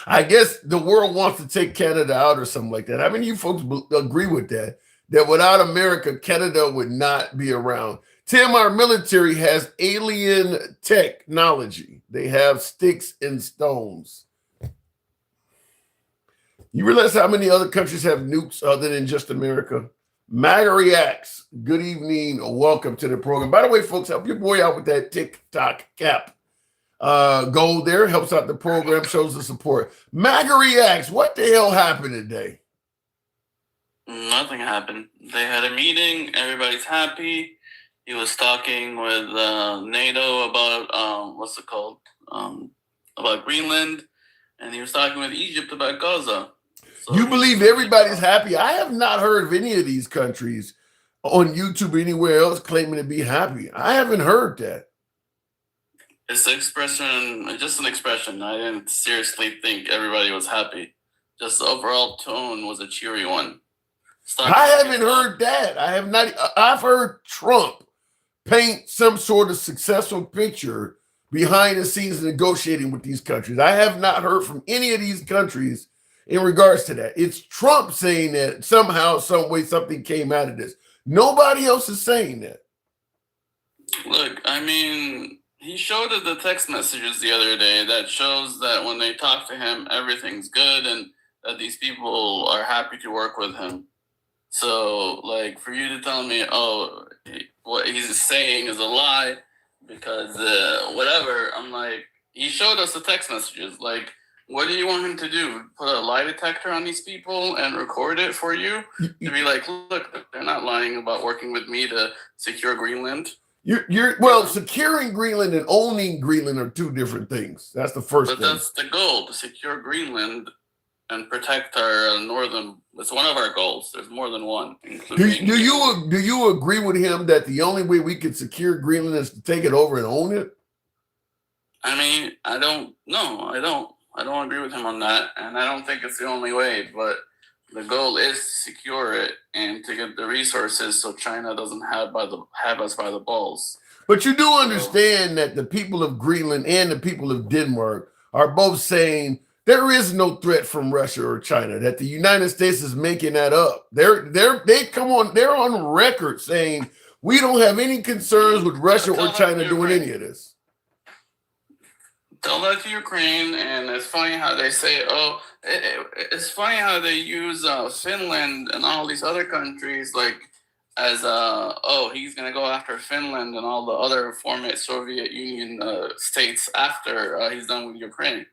I guess the world wants to take Canada out or something like that. How many of you folks agree with that? That without America, Canada would not be around. Tim, our military has alien technology. They have sticks and stones. You realize how many other countries have nukes other than just America? MAGA reacts. Good evening. Welcome to the program. By the way, folks, help your boy out with that TikTok cap. Gold there helps out the program, shows the support. MAGA reacts. What the hell happened today? Nothing happened. They had a meeting. Everybody's happy. He was talking with NATO about what's it called? About Greenland, and he was talking with Egypt about Gaza. So you believe everybody's happy? I have not heard of any of these countries on YouTube or anywhere else claiming to be happy. I haven't heard that. It's an expression, just an expression. I didn't seriously think everybody was happy. Just the overall tone was a cheery one. I haven't heard that. I have not. I've heard Trump paint some sort of successful picture behind the scenes negotiating with these countries. I have not heard from any of these countries in regards to that. It's Trump saying that somehow, some way, something came out of this. Nobody else is saying that. Look, I mean, he showed us the text messages the other day that shows that when they talk to him, everything's good and that these people are happy to work with him. So, like, for you to tell me, oh, what he's saying is a lie because whatever, I'm like, he showed us the text messages. Like, what do you want him to do? Put a lie detector on these people and record it for you? To be like, look, they're not lying about working with me to secure Greenland. Well, securing Greenland and owning Greenland are two different things. That's the first thing. But that's the goal, to secure Greenland and protect our northern. It's one of our goals. There's more than one. Do you agree with him that the only way we can secure Greenland is to take it over and own it? I mean, I don't agree with him on that, and I don't think it's the only way. But the goal is to secure it and to get the resources so China doesn't have us by the balls. But you do understand that the people of Greenland and the people of Denmark are both saying there is no threat from Russia or China, that the United States is making that up. They're on record saying we don't have any concerns with Russia or China doing any of this. Tell that to Ukraine, and it's funny how they say, it's funny how they use Finland and all these other countries like as he's gonna go after Finland and all the other former Soviet Union states after he's done with Ukraine.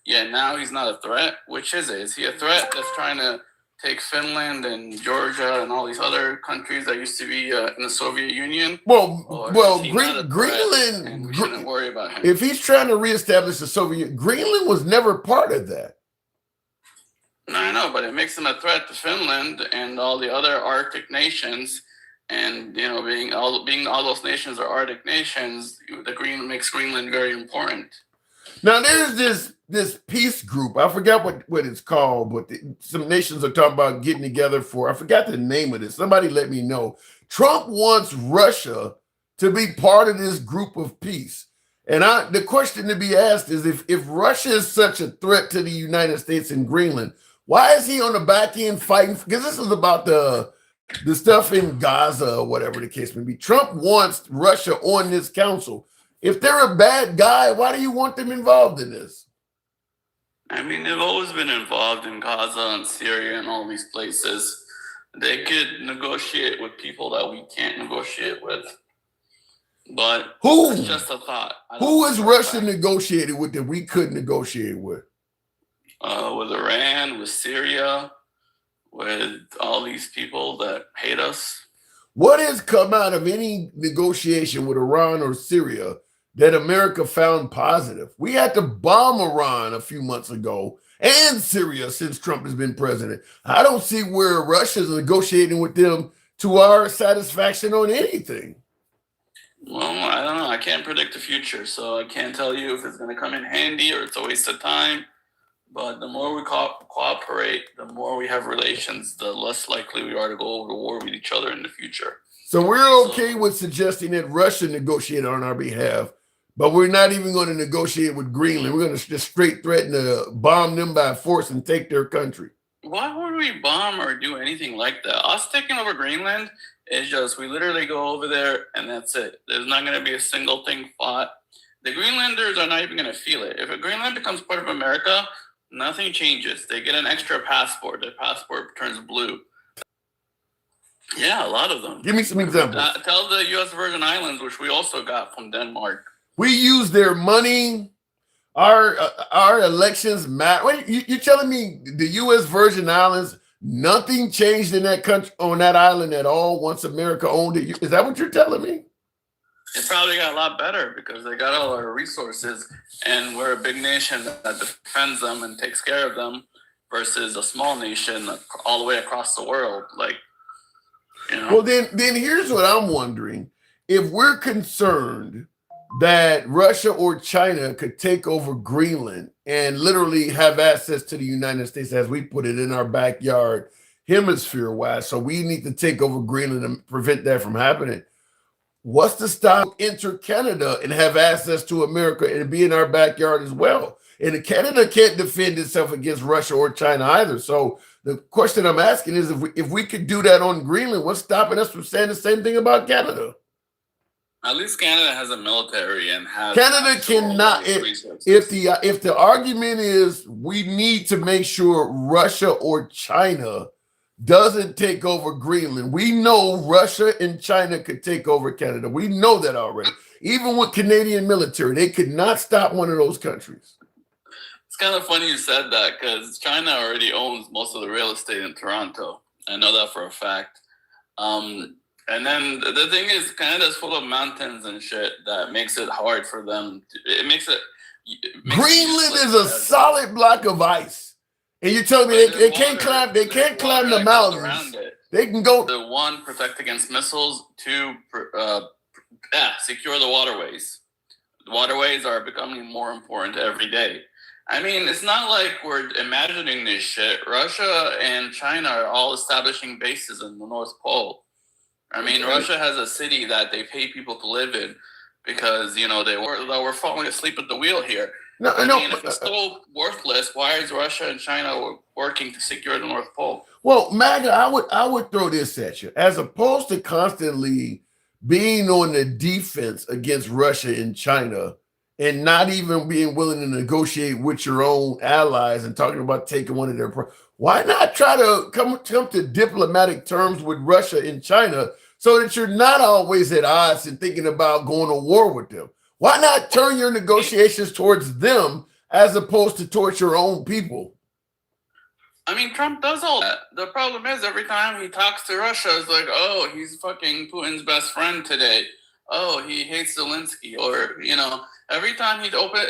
Yeah, now he's not a threat. Which is it? Is he a threat that's trying to take Finland and Georgia and all these other countries that used to be in the Soviet Union? Greenland, and we shouldn't worry about him. If he's trying to reestablish the Soviet, Greenland was never part of that. No, I know, but it makes him a threat to Finland and all the other Arctic nations. And being all those nations are Arctic nations, makes Greenland very important. Now there's this peace group. I forgot what it's called, but some nations are talking about getting together for. I forgot the name of it. Somebody let me know. Trump wants Russia to be part of this group of peace. And the question to be asked is if Russia is such a threat to the United States and Greenland, why is he on the back end fighting? Because this is about the stuff in Gaza or whatever the case may be. Trump wants Russia on this council. If they're a bad guy, why do you want them involved in this? I mean, they've always been involved in Gaza and Syria and all these places. They could negotiate with people that we can't negotiate with. But it's just a thought. Who is Russia negotiated with that we couldn't negotiate with? With Iran, with Syria, with all these people that hate us. What has come out of any negotiation with Iran or Syria that America found positive? We had to bomb Iran a few months ago and Syria since Trump has been president. I don't see where Russia's negotiating with them to our satisfaction on anything. Well, I don't know. I can't predict the future, so I can't tell you if it's going to come in handy or it's a waste of time. But the more we cooperate, the more we have relations, the less likely we are to go over war with each other in the future. So we're okay with suggesting that Russia negotiate on our behalf, but we're not even going to negotiate with Greenland. We're going to just straight threaten to bomb them by force and take their country. Why would we bomb or do anything like that? Us taking over Greenland is just, we literally go over there and that's it. There's not going to be a single thing fought. The Greenlanders are not even going to feel it. If Greenland becomes part of America, nothing changes. They get an extra passport. Their passport turns blue. Yeah, a lot of them. Give me some examples. Tell the U.S. Virgin Islands, which we also got from Denmark. We use their money. Our elections matter. Wait, you're telling me the U.S. Virgin Islands, nothing changed in that country, on that island at all once America owned it? Is that what you're telling me? It probably got a lot better because they got all our resources, and we're a big nation that defends them and takes care of them versus a small nation all the way across the world. Well, then here's what I'm wondering. If we're concerned that Russia or China could take over Greenland and literally have access to the United States, as we put it, in our backyard, hemisphere-wise, so we need to take over Greenland and prevent that from happening. What's to stop enter Canada and have access to America and be in our backyard as well? And Canada can't defend itself against Russia or China either. So the question I'm asking is, if we could do that on Greenland, what's stopping us from saying the same thing about Canada? At least Canada has a military and has Canada actual cannot. resources. If the argument is we need to make sure Russia or China doesn't take over Greenland, we know Russia and China could take over Canada. We know that already. Even with Canadian military, they could not stop one of those countries. It's kind of funny you said that because China already owns most of the real estate in Toronto. I know that for a fact. And then the thing is, Canada's full of mountains and shit that makes it hard for them. It makes it Greenland is a solid block of ice, and you're telling me they can't climb. They can't climb the mountains. They can go. The one, protect against missiles. Two, secure the waterways. The waterways are becoming more important every day. I mean, it's not like we're imagining this shit. Russia and China are all establishing bases in the North Pole. I mean, Russia has a city that they pay people to live in because, they were falling asleep at the wheel here. If it's so worthless, why is Russia and China working to secure the North Pole? Well, MAGA, I would throw this at you. As opposed to constantly being on the defense against Russia and China and not even being willing to negotiate with your own allies and talking about taking one of their why not try to come to diplomatic terms with Russia and China so that you're not always at odds and thinking about going to war with them? Why not turn your negotiations towards them as opposed to towards your own people? I mean, Trump does all that. The problem is every time he talks to Russia, it's like, oh, he's fucking Putin's best friend today. Oh, he hates Zelensky. Or, every time he'd open,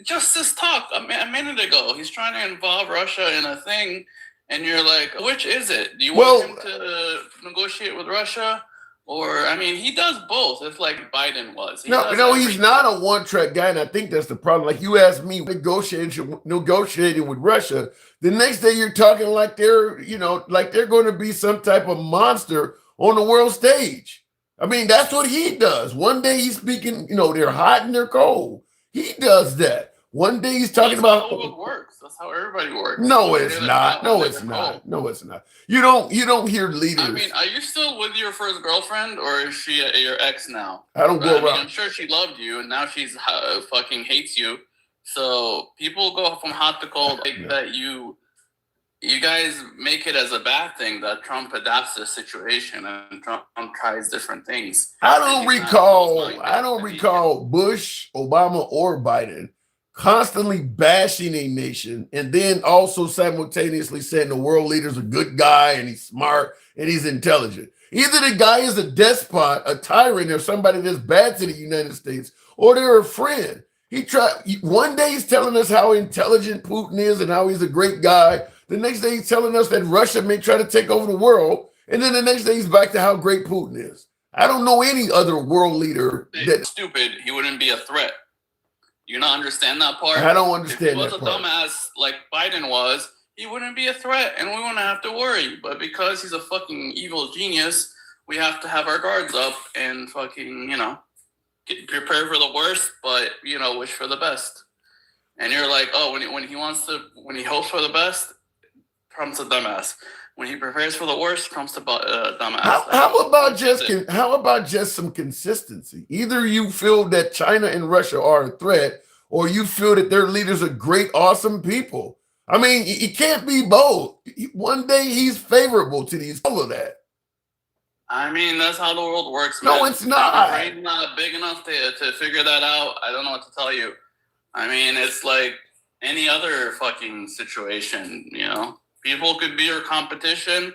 just this talk a minute ago, he's trying to involve Russia in a thing, and you're like, which is it? Do you want him to negotiate with Russia? Or, he does both. It's like Biden was. He's not a one-track guy, and I think that's the problem. Like you asked me, negotiating with Russia, the next day you're talking like they're going to be some type of monster on the world stage. That's what he does. One day he's speaking, they're hot and they're cold. He does that. One day he's talking about how it works. That's how everybody works. No, it's not. No, it's not. No, it's not. You don't hear leaders. Are you still with your first girlfriend, or is she your ex now? I don't go around. I'm sure she loved you, and now she's fucking hates you. So people go from hot to cold like that. You guys make it as a bad thing that Trump adapts to the situation and Trump tries different things. I don't recall Bush, Obama, or Biden constantly bashing a nation and then also simultaneously saying the world leader's a good guy and he's smart and he's intelligent. Either the guy is a despot, a tyrant, or somebody that's bad to the United States, or they're a friend. One day he's telling us how intelligent Putin is and how he's a great guy. The next day he's telling us that Russia may try to take over the world. And then the next day he's back to how great Putin is. I don't know any other world leader that's stupid. He wouldn't be a threat. You not understand that part? I don't understand that part. If he was a dumbass like Biden was, he wouldn't be a threat and we wouldn't have to worry. But because he's a fucking evil genius, we have to have our guards up and fucking, prepare for the worst, but, wish for the best. And you're like, oh, when he hopes for the best, Trump's a dumbass. When he prepares for the worst, Trump's a dumbass. How about just some consistency? Either you feel that China and Russia are a threat, or you feel that their leaders are great, awesome people. It can't be both. One day he's favorable to all of that. That's how the world works, man. No, it's not. My brain's not big enough to figure that out. I don't know what to tell you. It's like any other fucking situation, People could be your competition,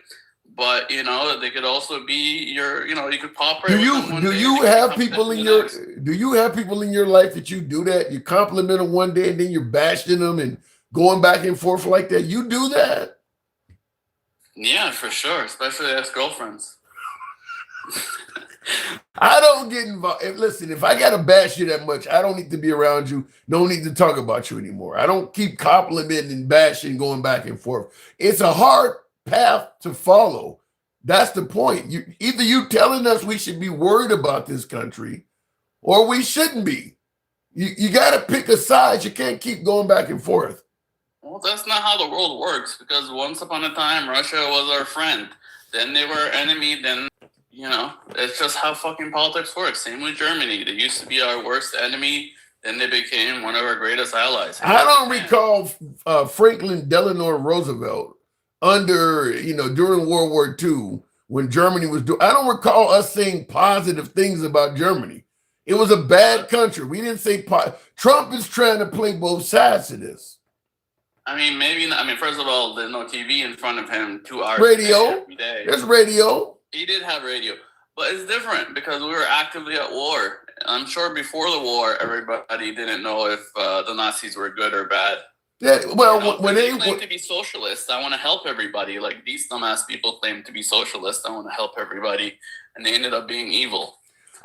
but they could also be your. You could cooperate. Do you have people in your life that you do that? You compliment them one day and then you're bashing them and going back and forth like that. You do that? Yeah, for sure. Especially ex-girlfriends. I don't get involved. Listen, if I gotta bash you that much, I don't need to be around you. Don't need to talk about you anymore. I don't keep complimenting and bashing, going back and forth. It's a hard path to follow. That's the point. Either you telling us we should be worried about this country, or we shouldn't be. You got to pick a side. You can't keep going back and forth. Well, that's not how the world works. Because once upon a time, Russia was our friend. Then they were enemy. Then you know, it's just how fucking politics works. Same with Germany. They used to be our worst enemy. Then they became one of our greatest allies. I don't recall Franklin Delano Roosevelt under, during World War II when Germany was doing. I don't recall us saying positive things about Germany. It was a bad country. We didn't say Trump is trying to play both sides of this. I mean, maybe not. I mean, first of all, there's no TV in front of him 2 hours Radio. every day. There's radio. He did have radio, but it's different because we were actively at war. I'm sure before the war, everybody didn't know if the Nazis were good or bad. Yeah, well, you know, when they claim to be socialists, I want to help everybody. Like these dumbass people claim to be socialists, I want to help everybody, and they ended up being evil.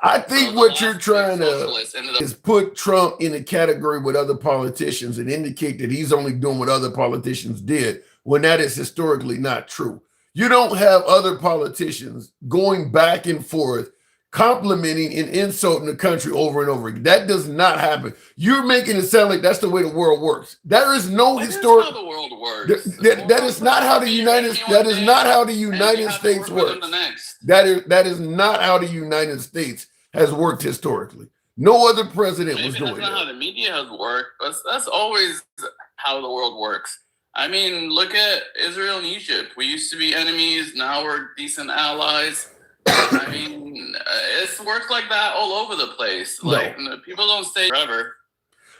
I think what you're trying to is put Trump in a category with other politicians and indicate that he's only doing what other politicians did, when that is historically not true. You don't have other politicians going back and forth, complimenting and insulting the country over and over again. That does not happen. You're making it sound like that's the way the world works. There is no historic. How the world works. That is not how the United States works. That is not how the United States has worked historically. No other president was doing that. That's not how the media has worked, but that's always how the world works. I mean, look at Israel and Egypt. We used to be enemies. Now we're decent allies. I mean, it's worked like that all over the place. Like people don't stay forever.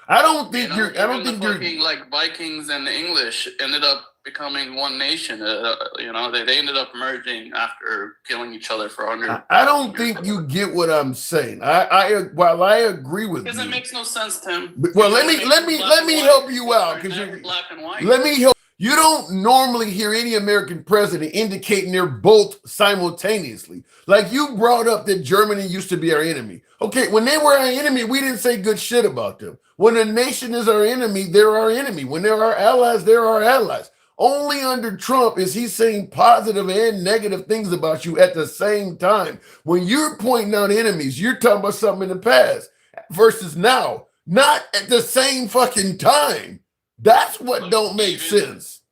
I don't think like Vikings and the English ended up becoming one nation. They ended up merging after killing each other for 100. I don't think you get what I'm saying. While I agree with you, because it makes no sense, Tim. Well, let me help you out, because you're black and white. Let me help. You don't normally hear any American president indicating they're both simultaneously. Like you brought up that Germany used to be our enemy. Okay, when they were our enemy, we didn't say good shit about them. When a nation is our enemy, they're our enemy. When they're our allies, they're our allies. Only under Trump is he saying positive and negative things about you at the same time. When you're pointing out enemies, you're talking about something in the past versus now, not at the same fucking time. That's what don't make sense.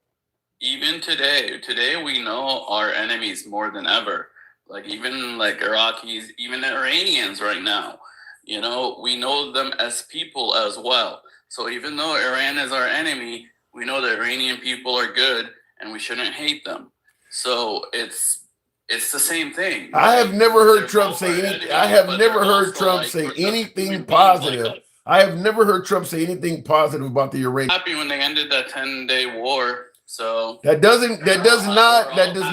Even today we know our enemies more than ever. Like even like Iraqis, even the Iranians right now, we know them as people as well. So even though Iran is our enemy, we know the Iranian people are good and we shouldn't hate them. So it's the same thing. I have never heard Trump say anything. I have never heard Trump say anything positive. I have never heard Trump say anything positive about the Iranians. Happy when they ended that 10-day war. So that does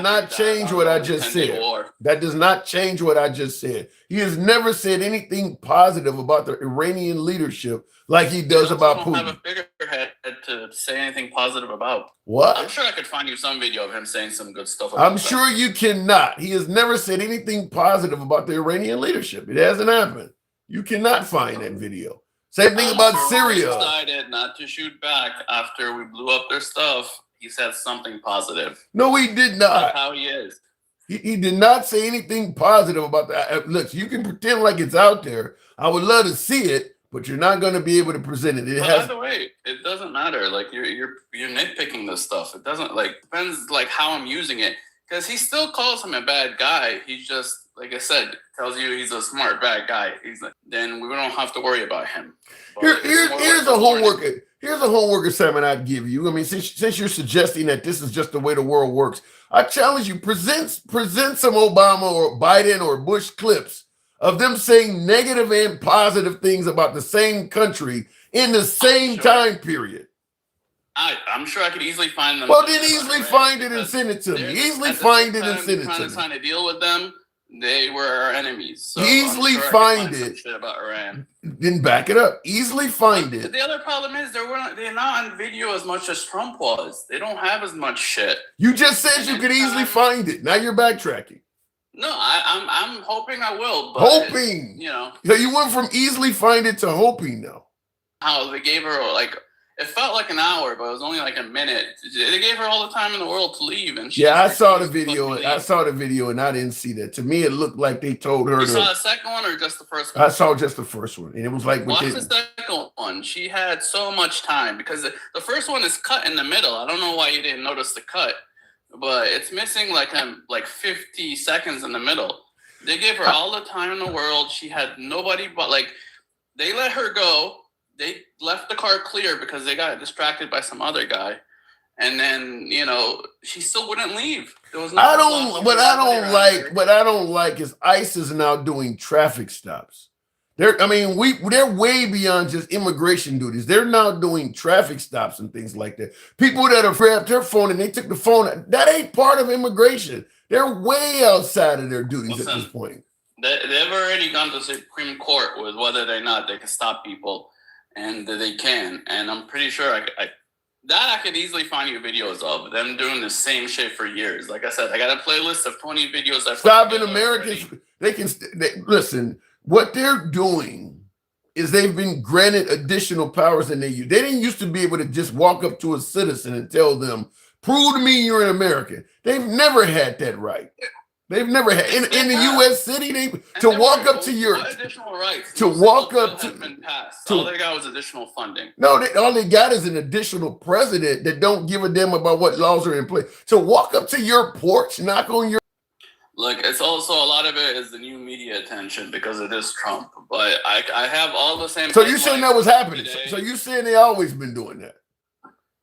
not change what I just said. That does not change what I just said. He has never said anything positive about the Iranian leadership like he does about Putin. I don't have a bigger head to say anything positive about. What? I'm sure I could find you some video of him saying some good stuff. I'm sure you cannot. He has never said anything positive about the Iranian leadership. It hasn't happened. You cannot find that video. Same thing about Syria. He decided not to shoot back after we blew up their stuff. He said something positive. No, he did not. That's how he is. He did not say anything positive about that. Look, you can pretend like it's out there. I would love to see it, but you're not going to be able to present it. By the way, it doesn't matter. Like you're nitpicking this stuff. It doesn't depends like how I'm using it. Because he still calls him a bad guy. He's just, like I said, tells you he's a smart bad guy. Then we don't have to worry about him. Here's a homework assignment I'd give you. I mean, since you're suggesting that this is just the way the world works, I challenge you, present some Obama or Biden or Bush clips of them saying negative and positive things about the same country in the same time period. I'm sure I could easily find them. Well, then easily find it and send it to me. Easily find it and send it to me. Trying to deal with them, they were our enemies. So easily find it. Shit about Iran. Then back it up. Easily find it. The other problem is they're not on video as much as Trump was. They don't have as much shit. You just said you could easily find it. Now you're backtracking. No, I'm hoping I will. But hoping. So you went from easily find it to hoping now. How they gave her it felt like an hour, but it was only like a minute. They gave her all the time in the world to leave, and I saw the video. I saw the video, and I didn't see that. To me, it looked like they told her. You saw the second one, or just the first one? I saw just the first one, and it was like. Watch the second one. She had so much time because the first one is cut in the middle. I don't know why you didn't notice the cut, but it's missing like 50 seconds in the middle. They gave her all the time in the world. She had nobody but they let her go. They left the car clear because they got distracted by some other guy. And then, she still wouldn't leave. There was what I don't like is ICE is now doing traffic stops. They're way beyond just immigration duties. They're now doing traffic stops and things like that. People that have grabbed their phone and they took the phone, that ain't part of immigration. They're way outside of their duties at this point. They've already gone to the Supreme Court with whether or not they can stop people, and they can. And I'm pretty sure I could easily find you videos of them doing the same shit for years. Like I said, I got a playlist of 20 videos. Stopping Americans. Listen. What they're doing is they've been granted additional powers than they use. They didn't used to be able to just walk up to a citizen and tell them, "Prove to me you're an American." They've never had that right. They've never had in the U.S. city. To walk up to your additional rights to walk up to been passed. All they got was additional funding. No, all they got is an additional president that don't give a damn about what laws are in place. To walk up to your porch, knock on your Look, it's also a lot of it is the new media attention because it is Trump. But I have all the same. So you saying that was happening? So you saying they always been doing that?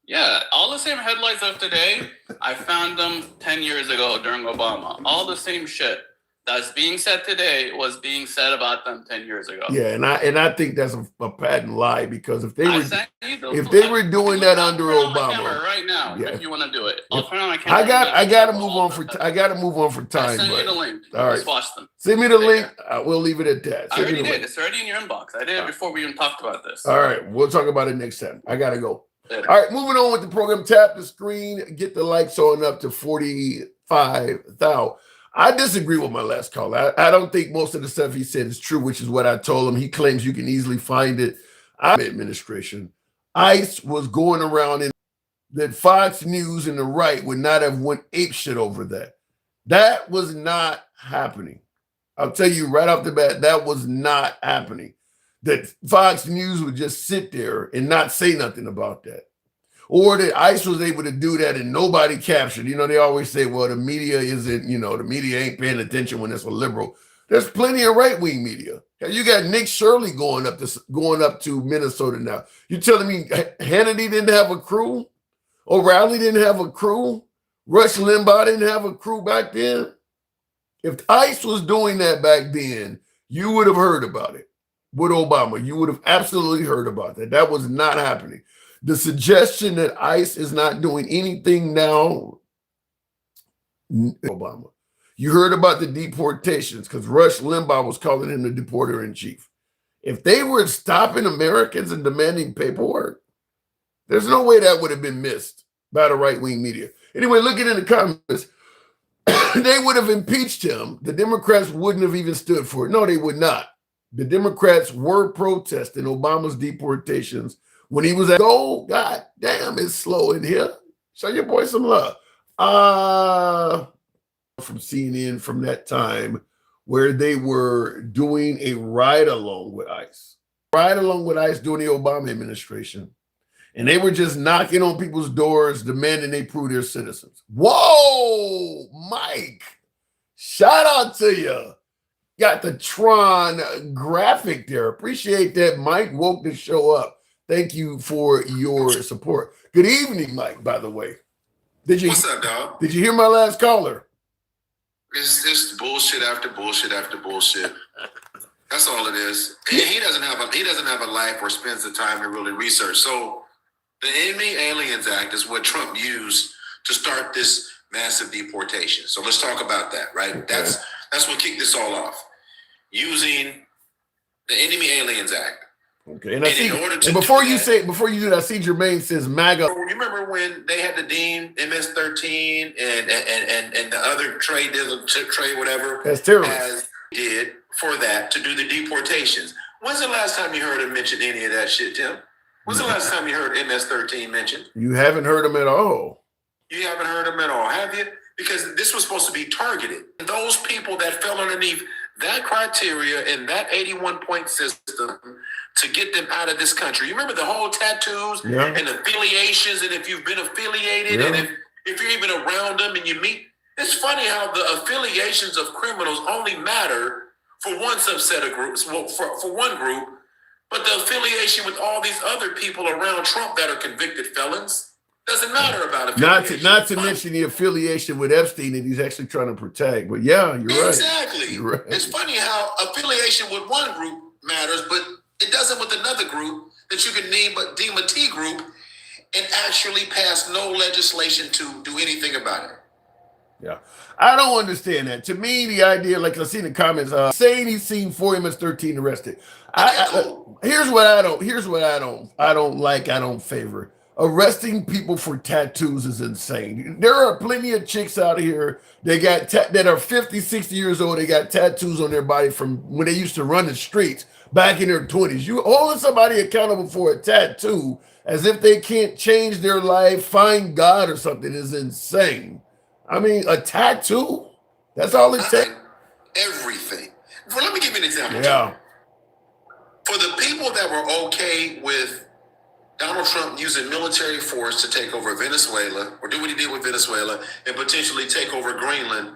Yeah, all the same headlines of today, I found them 10 years ago during Obama. All the same shit that's being said today was being said about them 10 years ago. Yeah, and I think that's a patent lie, because if they were doing that under Obama right now, if you want to do it, I'll turn on my camera. I gotta move on for time. I'll send you the link. All right, just watch them. Send me the link. We'll leave it at that. I already did. It's already in your inbox. I did it before we even talked about this. All right, we'll talk about it next time. I gotta go. Later. All right, moving on with the program. Tap the screen, get the likes on up to 45,000. I disagree with my last call. I don't think most of the stuff he said is true, which is what I told him. He claims you can easily find it. Administration. ICE was going around in that Fox News and the right would not have went apeshit over that. That was not happening. I'll tell you right off the bat, that was not happening. That Fox News would just sit there and not say nothing about that. Or that ICE was able to do that and nobody captured. They always say, well, the media isn't, the media ain't paying attention when it's a liberal. There's plenty of right-wing media. You got Nick Shirley going up to Minnesota now. You telling me Hannity didn't have a crew? O'Reilly didn't have a crew? Rush Limbaugh didn't have a crew back then? If ICE was doing that back then, you would have heard about it. With Obama, you would have absolutely heard about that. That was not happening. The suggestion that ICE is not doing anything now, Obama. You heard about the deportations because Rush Limbaugh was calling him the deporter in chief. If they were stopping Americans and demanding paperwork, there's no way that would have been missed by the right-wing media. Anyway, looking in the comments, they would have impeached him. The Democrats wouldn't have even stood for it. No, they would not. The Democrats were protesting Obama's deportations when he was at God damn, it's slow in here. Show your boy some love. From CNN from that time where they were doing a ride along with ICE. During the Obama administration. And they were just knocking on people's doors, demanding they prove they're citizens. Whoa, Mike. Shout out to you. Got the Tron graphic there. Appreciate that. Mike woke the show up. Thank you for your support. Good evening, Mike, by the way. What's up, dog? Did you hear my last caller? It's just bullshit after bullshit after bullshit. That's all it is. He doesn't have a life or spends the time to really research. So the Enemy Aliens Act is what Trump used to start this massive deportation. So let's talk about that, right? Okay. That's what kicked this all off. Using the Enemy Aliens Act. Okay, and before you do that, I see Jermaine says MAGA. Remember when they had to deem MS-13 and the other trade whatever as terrorists as did for that to do the deportations? When's the last time you heard him mention any of that shit, Tim? When's the last time you heard MS-13 mentioned? You haven't heard him at all. You haven't heard him at all, have you? Because this was supposed to be targeted. Those people that fell underneath that criteria and that 81-point system to get them out of this country. You remember the whole tattoos and affiliations, and if you've been affiliated and if you're even around them and you meet It's funny how the affiliations of criminals only matter for one subset of groups, well, for one group, but the affiliation with all these other people around Trump that are convicted felons doesn't matter about affiliation. Not to mention the affiliation with Epstein that he's actually trying to protect. But yeah, you're right. Exactly. You're right. It's funny how affiliation with one group matters, but it doesn't with another group that you can deem a T group and actually pass no legislation to do anything about it. Yeah, I don't understand that. To me, the idea, like I see in the comments, saying he's seen 4 MS-13 arrested. Here's what I don't like. I don't favor. Arresting people for tattoos is insane. There are plenty of chicks out here that are 50, 60 years old. They got tattoos on their body from when they used to run the streets back in their 20s. You holding somebody accountable for a tattoo as if they can't change their life, find God or something is insane. I mean, a tattoo? That's all it takes? Everything. Well, let me give you an example. Yeah. For the people that were okay with Donald Trump using military force to take over Venezuela or do what he did with Venezuela and potentially take over Greenland,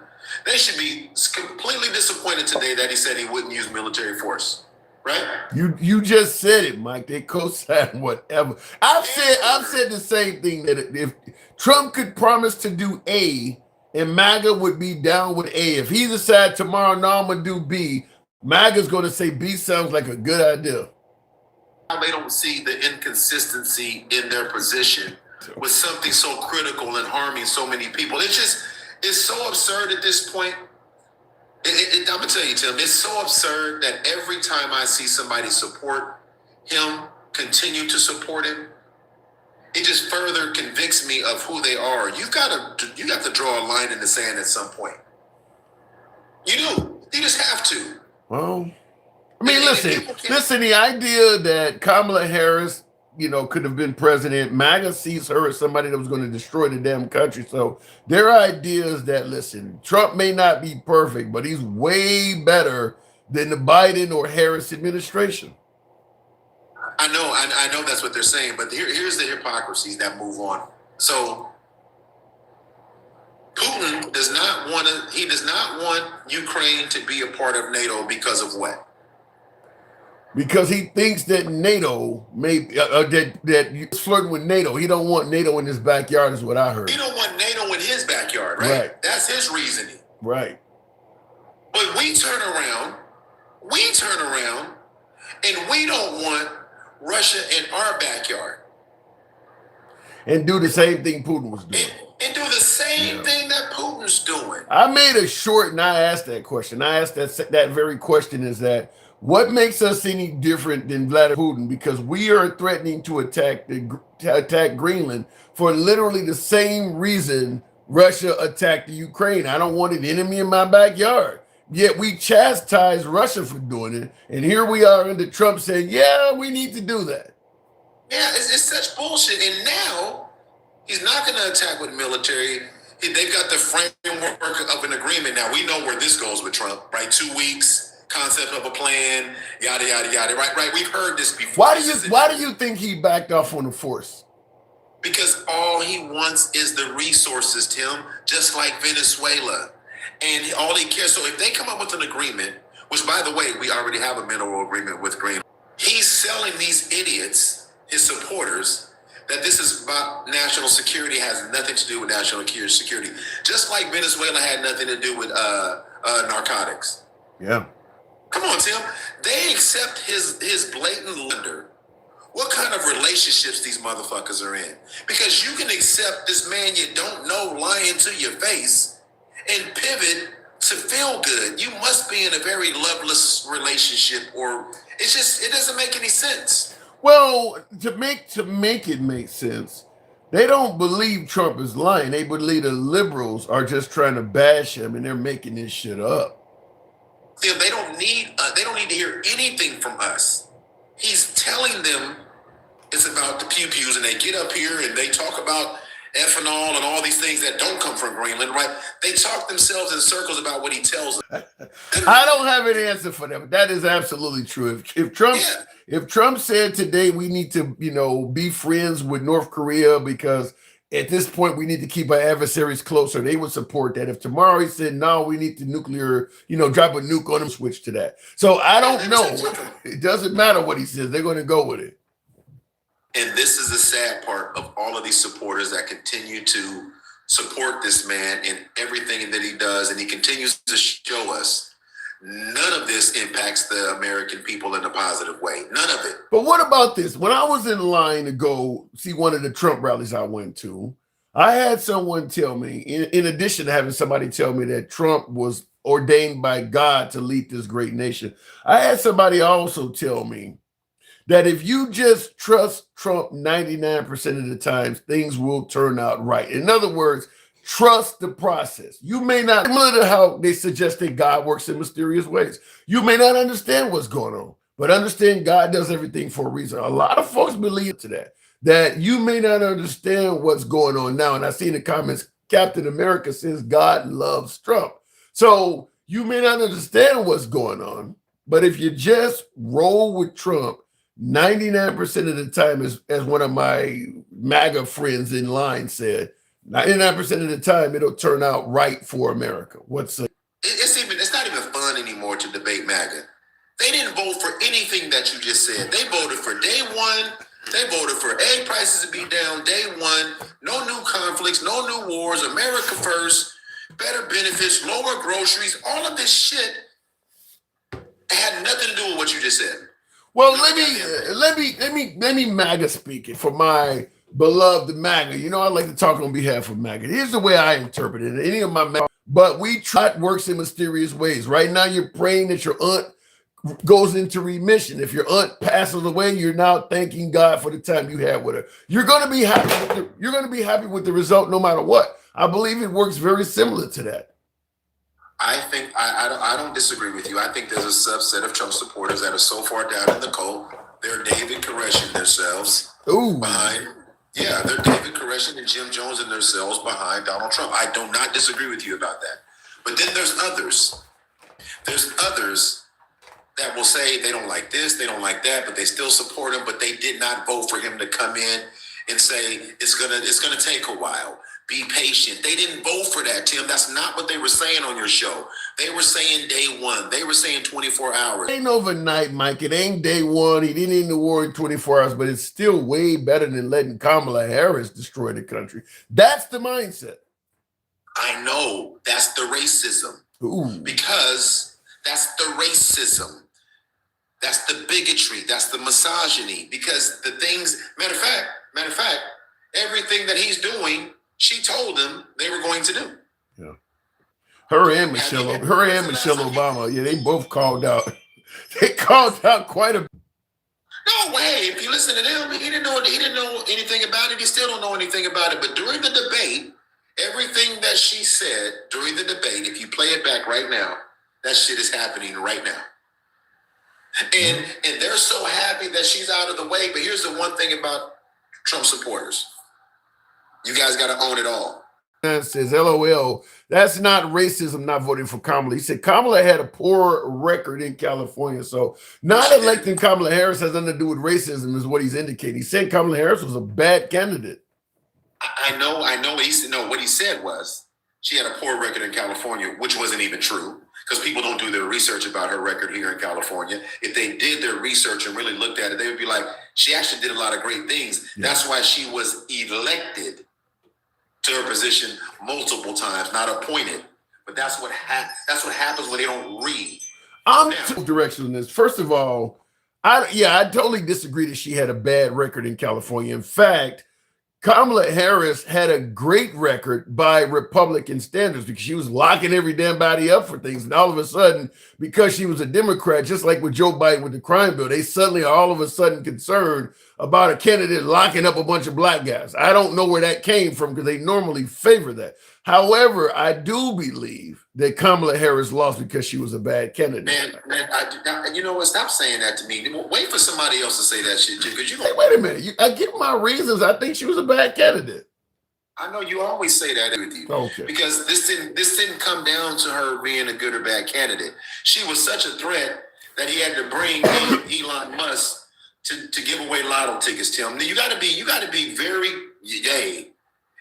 they should be completely disappointed today that he said he wouldn't use military force. Right? You just said it, Mike. They co-sign whatever. I've said the same thing, that if Trump could promise to do A and MAGA would be down with A. If he decides tomorrow, no, I'm gonna do B, MAGA's gonna say B sounds like a good idea. They don't see the inconsistency in their position with something so critical and harming so many people. It's so absurd at this point. I'm gonna tell you, Tim, it's so absurd that every time I see somebody support him, continue to support him, it just further convicts me of who they are. You got to draw a line in the sand at some point. You do. You just have to. Well, I mean, listen. The idea that Kamala Harris, could have been president, MAGA sees her as somebody that was going to destroy the damn country. So their idea is that, listen, Trump may not be perfect, but he's way better than the Biden or Harris administration. I know that's what they're saying, but here's the hypocrisies that move on. So Putin does not want Ukraine to be a part of NATO because of what? Because he thinks that NATO that he's flirting with NATO. He don't want NATO in his backyard, is what I heard. He don't want NATO in his backyard, right? That's his reasoning. Right. But we turn around, and we don't want Russia in our backyard. And do the same thing Putin was doing. And do the same thing that Putin's doing. I made a short and I asked that question. I asked that very question, is that what makes us any different than Vladimir Putin? Because we are threatening to attack Greenland for literally the same reason Russia attacked the Ukraine. I don't want an enemy in my backyard. Yet we chastise Russia for doing it. And here we are under Trump saying, yeah, we need to do that. Yeah, it's such bullshit. And now he's not going to attack with military. They've got the framework of an agreement. Now we know where this goes with Trump, right? 2 weeks. Concept of a plan, yada yada yada. Right. We've heard this before. Why do you think he backed off on the force? Because all he wants is the resources, Tim. Just like Venezuela, and all he cares. So if they come up with an agreement, which by the way, we already have a mineral agreement with Greenland, he's selling these idiots, his supporters, that this is about national security, has nothing to do with national security. Just like Venezuela had nothing to do with narcotics. Yeah. Come on, Tim. They accept his blatant blunder. What kind of relationships these motherfuckers are in? Because you can accept this man you don't know lying to your face and pivot to feel good. You must be in a very loveless relationship, or it doesn't make any sense. Well, to make it make sense, they don't believe Trump is lying. They believe the liberals are just trying to bash him and they're making this shit up. They don't need to hear anything from us. He's telling them it's about the pew-pews, and they get up here and they talk about ethanol and all these things that don't come from Greenland, right? They talk themselves in circles about what he tells them. I don't have an answer for that, but that is absolutely true. If Trump said today we need to, be friends with North Korea because at this point, we need to keep our adversaries closer. They would support that. If tomorrow he said, no, we need to nuclear, drop a nuke on them, switch to that. So I don't know. It doesn't matter what he says. They're going to go with it. And this is the sad part of all of these supporters that continue to support this man in everything that he does. And he continues to show us none of this impacts the American people in a positive way. None of it. But what about this? When I was in line to go see one of the Trump rallies I went to, I had someone tell me, in addition to having somebody tell me that Trump was ordained by God to lead this great nation, I had somebody also tell me that if you just trust Trump 99% of the time, things will turn out right. In other words, trust the process. You may not, similar to how they suggest that God works in mysterious ways. You may not understand what's going on, but understand God does everything for a reason. A lot of folks believe to that you may not understand what's going on now. And I see in the comments, Captain America says God loves Trump. So you may not understand what's going on, but if you just roll with Trump, 99% of the time, as one of my MAGA friends in line said, 99% of the time, it'll turn out right for America. It's not even fun anymore to debate MAGA. They didn't vote for anything that you just said. They voted for day one. They voted for egg prices to be down day one. No new conflicts, no new wars. America first. Better benefits, lower groceries. All of this shit had nothing to do with what you just said. Well, let me MAGA speak it for my beloved MAGA. I like to talk on behalf of MAGA. Here's the way I interpret it. Any of my MAGA, but we try works in mysterious ways. Right now, you're praying that your aunt goes into remission. If your aunt passes away, you're now thanking God for the time you had with her. You're going to be happy with the result no matter what. I believe it works very similar to that. I think I don't disagree with you. I think there's a subset of Trump supporters that are so far down in the cold, they're David Koresh themselves behind. Yeah, they're David Koresh and Jim Jones and themselves behind Donald Trump. I do not disagree with you about that. But then there's others. There's others that will say they don't like this, they don't like that, but they still support him. But they did not vote for him to come in and say it's gonna take a while. Be patient. They didn't vote for that, Tim. That's not what they were saying on your show. They were saying day one. They were saying 24 hours. It ain't overnight, Mike. It ain't day one. He didn't end the war in 24 hours, but it's still way better than letting Kamala Harris destroy the country. That's the mindset. I know. That's the racism. Because that's the racism. That's the bigotry. That's the misogyny. Because the things, matter of fact, everything that he's doing, she told them they were going to do. Yeah. Her and Michelle Obama, yeah, they both called out. They called out quite a. No way. If you listen to them, he didn't know anything about it. He still don't know anything about it. But during the debate, everything that she said during the debate, if you play it back right now, that shit is happening right now. And they're so happy that she's out of the way. But here's the one thing about Trump supporters. You guys got to own it all. That says, LOL, that's not racism, not voting for Kamala. He said Kamala had a poor record in California. So not electing Kamala Harris has nothing to do with racism is what he's indicating. He said Kamala Harris was a bad candidate. I know what he said. No, what he said was she had a poor record in California, which wasn't even true because people don't do their research about her record here in California. If they did their research and really looked at it, they would be like, she actually did a lot of great things. Yeah. That's why she was elected to her position multiple times, not appointed. But that's what happens when they don't read. I'm two directions in this. First of all, I totally disagree that she had a bad record in California. In fact, Kamala Harris had a great record by Republican standards because she was locking every damn body up for things. And all of a sudden, because she was a Democrat, just like with Joe Biden with the crime bill, they suddenly are all of a sudden concerned about a candidate locking up a bunch of black guys. I don't know where that came from because they normally favor that. However, I do believe that Kamala Harris lost because she was a bad candidate. Man, you know what? Stop saying that to me. Wait for somebody else to say that shit too. Because hey, wait a minute. I give my reasons. I think she was a bad candidate. I know you always say that with you. Okay. Because this didn't come down to her being a good or bad candidate. She was such a threat that he had to bring Elon Musk to give away lotto tickets. Tim, you got to be very yay.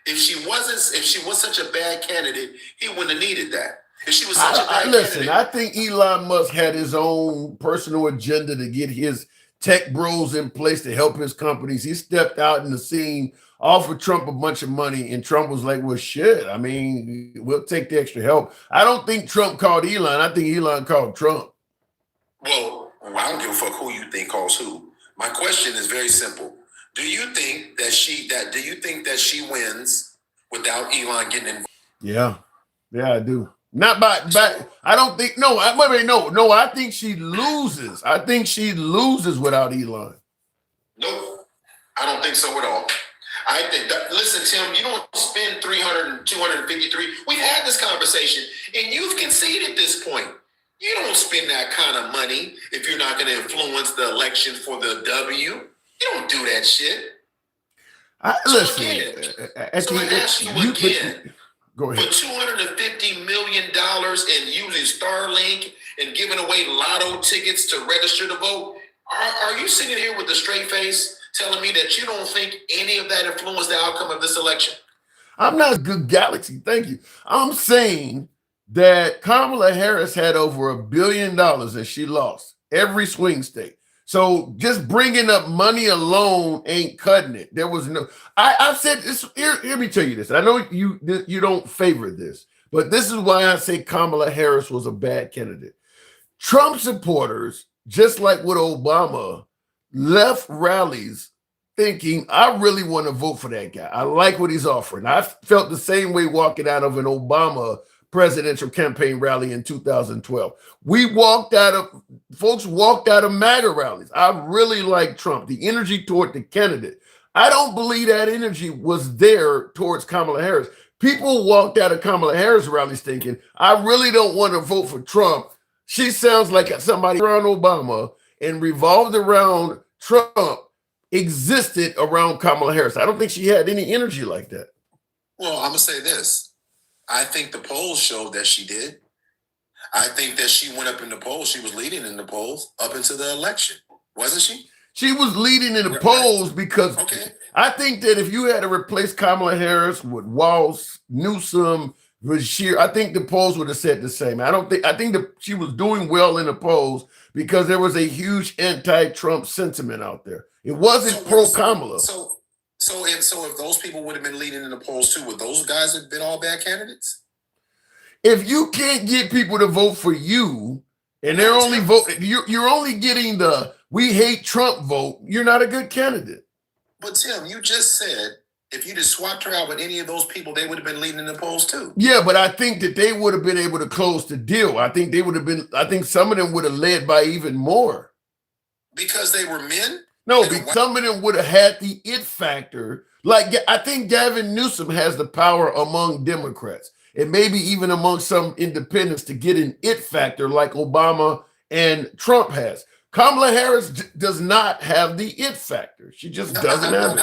If she was such a bad candidate, he wouldn't have needed that. If she was such a bad candidate, I think Elon Musk had his own personal agenda to get his tech bros in place to help his companies. He stepped out in the scene, offered Trump a bunch of money, and Trump was like, well, shit, I mean, we'll take the extra help. I don't think Trump called Elon. I think Elon called Trump. Well, I don't give a fuck who you think calls who. My question is very simple. Do you think that she wins without Elon getting involved? Yeah, I do. Not by I don't think no. I think she loses. I think she loses without Elon. Nope, I don't think so at all. I think that, listen, Tim, you don't spend 253. We've had this conversation, and you've conceded this point. You don't spend that kind of money if you're not going to influence the election for the W. You don't do that shit. Go ahead. For $250 million and using Starlink and giving away lotto tickets to register to vote, are you sitting here with a straight face telling me that you don't think any of that influenced the outcome of this election? I'm not good galaxy. Thank you. I'm saying that Kamala Harris had over $1 billion and she lost every swing state. So just bringing up money alone ain't cutting it. There was no. I've said this. Here, let me tell you this. I know you don't favor this, but this is why I say Kamala Harris was a bad candidate. Trump supporters, just like with Obama, left rallies thinking, I really want to vote for that guy. I like what he's offering. I felt the same way walking out of an Obama presidential campaign rally in 2012. Folks walked out of MAGA rallies. I really like Trump, the energy toward the candidate. I don't believe that energy was there towards Kamala Harris. People walked out of Kamala Harris rallies thinking, I really don't want to vote for Trump. She sounds like somebody around Obama and revolved around Trump existed around Kamala Harris. I don't think she had any energy like that. Well, I'm going to say this. I think the polls showed that she did. I think that she went up in the polls. She was leading in the polls up into the election, wasn't she? She was leading in the polls because I think that if you had to replace Kamala Harris with Walz, Newsom, Bashir, I think the polls would have said the same. I think that she was doing well in the polls because there was a huge anti-Trump sentiment out there. It wasn't pro-Kamala. So if those people would have been leading in the polls too, would those guys have been all bad candidates? If you can't get people to vote for you and they're only voting, you're only getting the we hate Trump vote, you're not a good candidate. But Tim, you just said if you just swapped her out with any of those people, they would have been leading in the polls too. Yeah, but I think that they would have been able to close the deal. I think some of them would have led by even more. Because they were men? No, some of them would have had the it factor. Like, I think Gavin Newsom has the power among Democrats and maybe even among some independents to get an it factor like Obama and Trump has. Kamala Harris does not have the it factor. She just doesn't have it.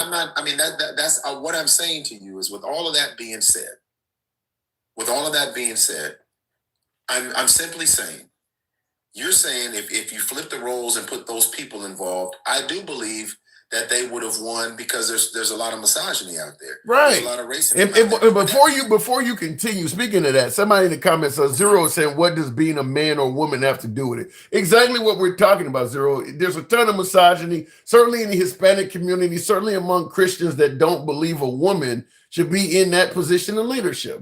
That's what I'm saying to you is with all of that being said, I'm simply saying, you're saying if you flip the roles and put those people involved, I do believe that they would have won because there's a lot of misogyny out there. Right. There's a lot of racism. And before you continue, speaking of that, somebody in the comments Zero is saying, what does being a man or woman have to do with it? Exactly what we're talking about, Zero. There's a ton of misogyny, certainly in the Hispanic community, certainly among Christians that don't believe a woman should be in that position of leadership.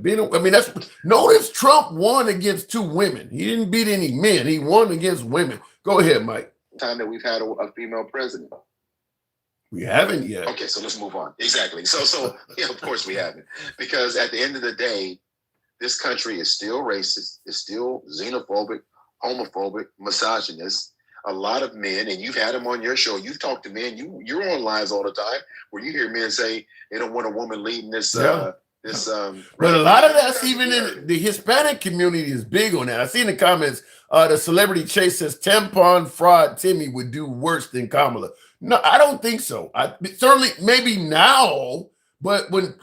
Notice Trump won against two women. He didn't beat any men. He won against women. Go ahead, Mike. Time that we've had a female president. We haven't yet. Okay, so let's move on. Exactly. So yeah, of course we haven't. Because at the end of the day, this country is still racist, is still xenophobic, homophobic, misogynist. A lot of men, and you've had them on your show, you've talked to men, you're on lives all the time where you hear men say they don't want a woman leading this. But a lot of that's even in the Hispanic community is big on that. I see in the comments, the celebrity Chase says tampon fraud Timmy would do worse than Kamala. No, I don't think so. Certainly, maybe now, but when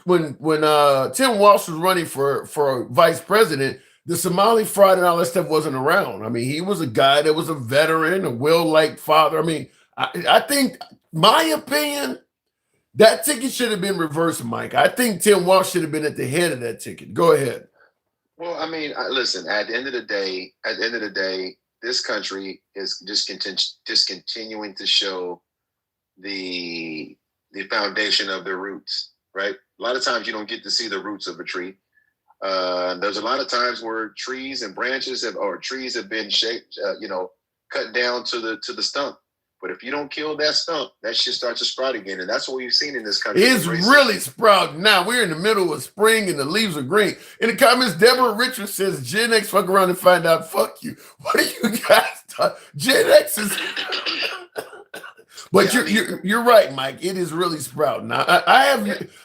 Tim Walsh was running for vice president, the Somali fraud and all that stuff wasn't around. I mean, he was a guy that was a veteran, a well-liked father. I mean, I think my opinion, That ticket should have been reversed, Mike. I think Tim Walsh should have been at the head of that ticket. Go ahead. Well, I mean, listen. At the end of the day, this country is just continuing to show the foundation of their roots. Right. A lot of times you don't get to see the roots of a tree. There's a lot of times where trees and branches trees have been shaped, cut down to the stump. But if you don't kill that stump, that shit starts to sprout again. And that's what we've seen in this country. It's really sprouting now. We're in the middle of spring and the leaves are green. In the comments, Deborah Richards says, Gen X, fuck around and find out. Fuck you. What are you guys talking? Gen X is... But you're right, Mike. It is really sprouting. Now,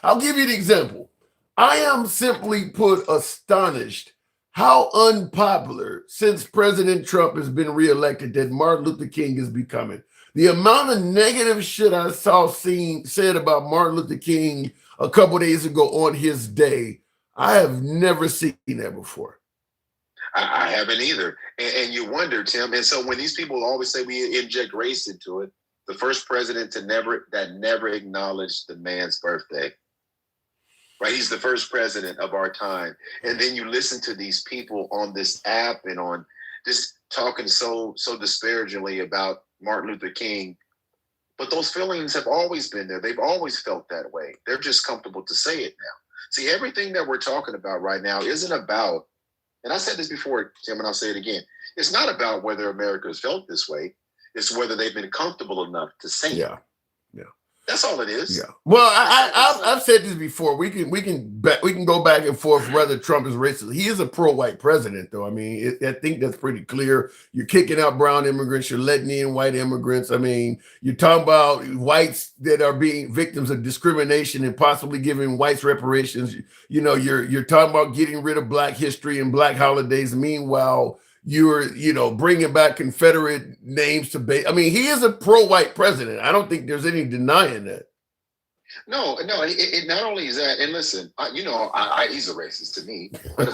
I'll give you an example. I am simply put astonished how unpopular since President Trump has been reelected that Martin Luther King is becoming. The amount of negative shit I said about Martin Luther King a couple days ago on his day, I have never seen that before. I haven't either. And you wonder, Tim. And so when these people always say we inject race into it, the first president that never acknowledged the man's birthday. Right, he's the first president of our time, and then you listen to these people on this app and on just talking so disparagingly about Martin Luther King, but those feelings have always been there. They've always felt that way. They're just comfortable to say it now. See, everything that we're talking about right now isn't about, and I said this before, Tim, and I'll say it again. It's not about whether America has felt this way. It's whether they've been comfortable enough to say it. Yeah. That's all it is. Yeah. Well, I've said this before. We can go back and forth whether Trump is racist. He is a pro-white president, though. I mean, I think that's pretty clear. You're kicking out brown immigrants. You're letting in white immigrants. I mean, you're talking about whites that are being victims of discrimination and possibly giving whites reparations. You know, you're talking about getting rid of Black history and Black holidays. Meanwhile, you're, bringing back Confederate names to base. I mean, he is a pro-white president. I don't think there's any denying that. No. It not only is that, and listen, he's a racist to me. But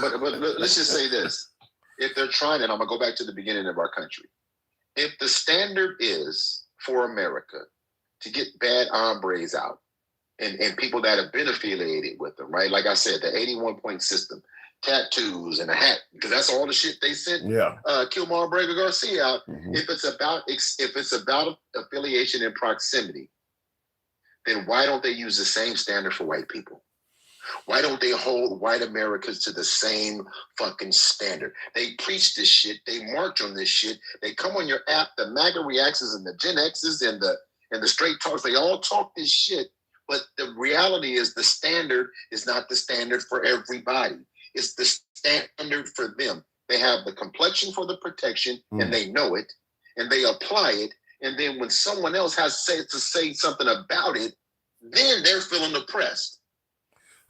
let's just say this: if they're trying, and I'm gonna go back to the beginning of our country, if the standard is for America to get bad hombres out and people that have been affiliated with them, right? Like I said, the 81-point system. Tattoos and a hat, because that's all the shit they sent Kilmar Brega Garcia out. Mm-hmm. If it's about affiliation and proximity, then why don't they use the same standard for white people? Why don't they hold white Americans to the same fucking standard? They preach this shit, they march on this shit, they come on your app, the MAGA reactions and the Gen X's and the straight talks, they all talk this shit, but the reality is the standard is not the standard for everybody. It's the standard for them. They have the complexion for the protection, and they know it, and they apply it. And then when someone else has to say something about it, then they're feeling oppressed.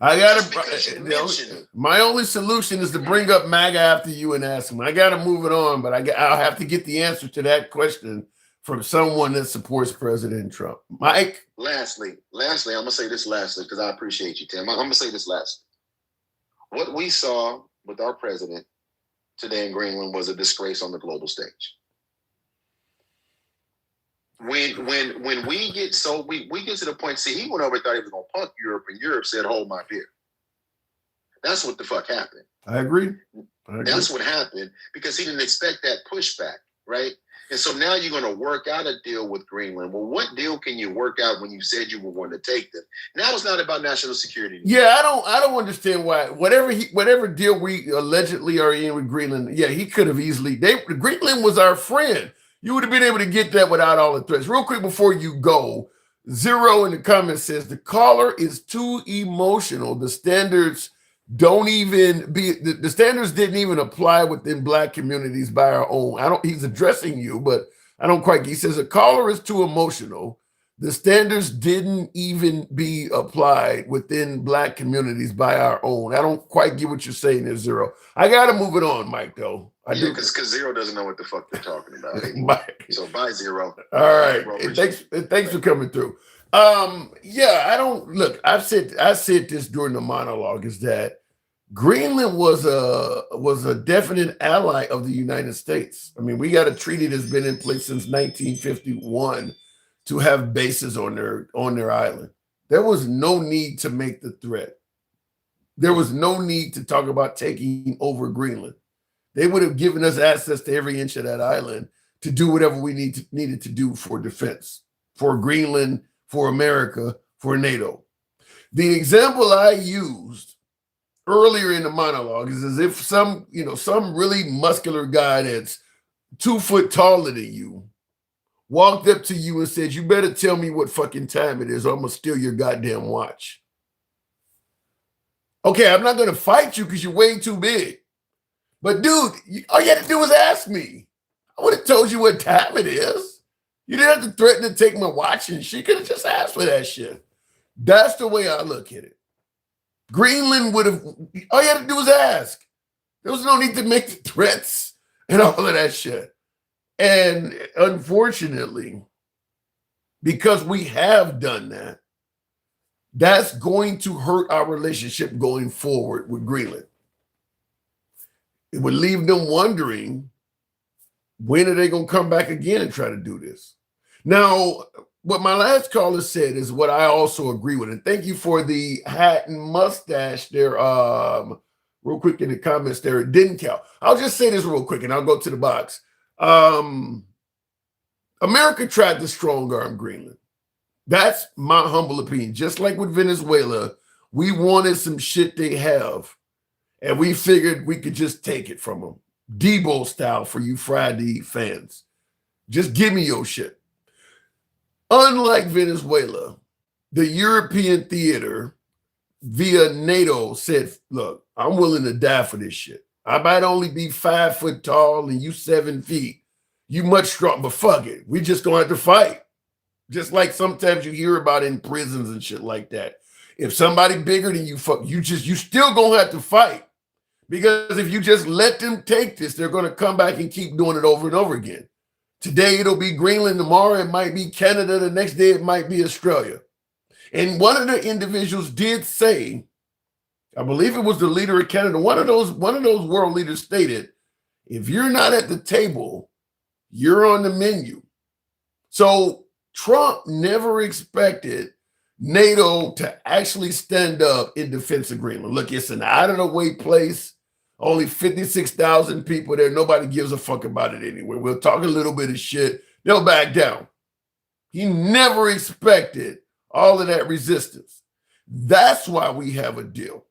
My only solution is to bring up MAGA after you and ask him. I got to move it on, but I'll have to get the answer to that question from someone that supports President Trump. Mike? Lastly, I'm going to say this lastly, because I appreciate you, Tim. I'm going to say this lastly. What we saw with our president today in Greenland was a disgrace on the global stage. When we get to the point, see, he went over and thought he was going to punk Europe, and Europe said, hold my beer. That's what the fuck happened. I agree. That's what happened, because he didn't expect that pushback, right? And so now you're going to work out a deal with Greenland. Well, what deal can you work out when you said you were going to take them? Now it's not about national security. Yeah, I don't understand why. Whatever deal we allegedly are in with Greenland, yeah, he could have easily. Greenland was our friend. You would have been able to get that without all the threats. Real quick before you go, Zero in the comments says the caller is too emotional. The standards the standards didn't even apply within Black communities by our own. He's addressing you, but I don't quite. He says a caller is too emotional. The standards didn't even be applied within Black communities by our own. I don't quite get what you're saying there, Zero. I got to move it on, Mike, though. Because Zero doesn't know what the fuck they're talking about. Mike. So bye, Zero. All right. Thanks for coming through. I said this during the monologue, is that Greenland was a definite ally of the United States. I mean, we got a treaty that's been in place since 1951 to have bases on their island. there was no need to make the threat. There was no need to talk about taking over Greenland. They would have given us access to every inch of that island to do whatever we needed to do for defense, for Greenland, for America, for NATO. The example I used earlier in the monologue is as if some really muscular guy that's 2 foot taller than you walked up to you and said, "You better tell me what fucking time it is, or I'm gonna steal your goddamn watch." Okay, I'm not gonna fight you because you're way too big. But dude, all you had to do was ask me. I would have told you what time it is. You didn't have to threaten to take my watch and shit. You could have just asked for that shit. That's the way I look at it. Greenland would have, all you had to do was ask. There was no need to make the threats and all of that shit. And unfortunately, because we have done that, that's going to hurt our relationship going forward with Greenland. It would leave them wondering, when are they going to come back again and try to do this? Now, what my last caller said is what I also agree with. And thank you for the hat and mustache there. Real quick in the comments there, it didn't count. I'll just say this real quick and I'll go to the box. America tried to strong arm Greenland. That's my humble opinion. Just like with Venezuela, we wanted some shit they have. And we figured we could just take it from them. Debo style for you Friday fans. Just give me your shit. Unlike Venezuela, the European theater via NATO said, look, I'm willing to die for this shit. I might only be 5 foot tall and you 7 feet. You much strong, but fuck it. We just gonna have to fight. Just like sometimes you hear about in prisons and shit like that. If somebody bigger than you, you still gonna have to fight. Because if you just let them take this, they're going to come back and keep doing it over and over again. Today, it'll be Greenland. Tomorrow, it might be Canada. The next day, it might be Australia. And one of the individuals did say, I believe it was the leader of Canada, one of those world leaders stated, if you're not at the table, you're on the menu. So Trump never expected NATO to actually stand up in defense of Greenland. Look, it's an out-of-the-way place. Only 56,000 people there. Nobody gives a fuck about it anyway. We'll talk a little bit of shit. They'll back down. He never expected all of that resistance. That's why we have a deal.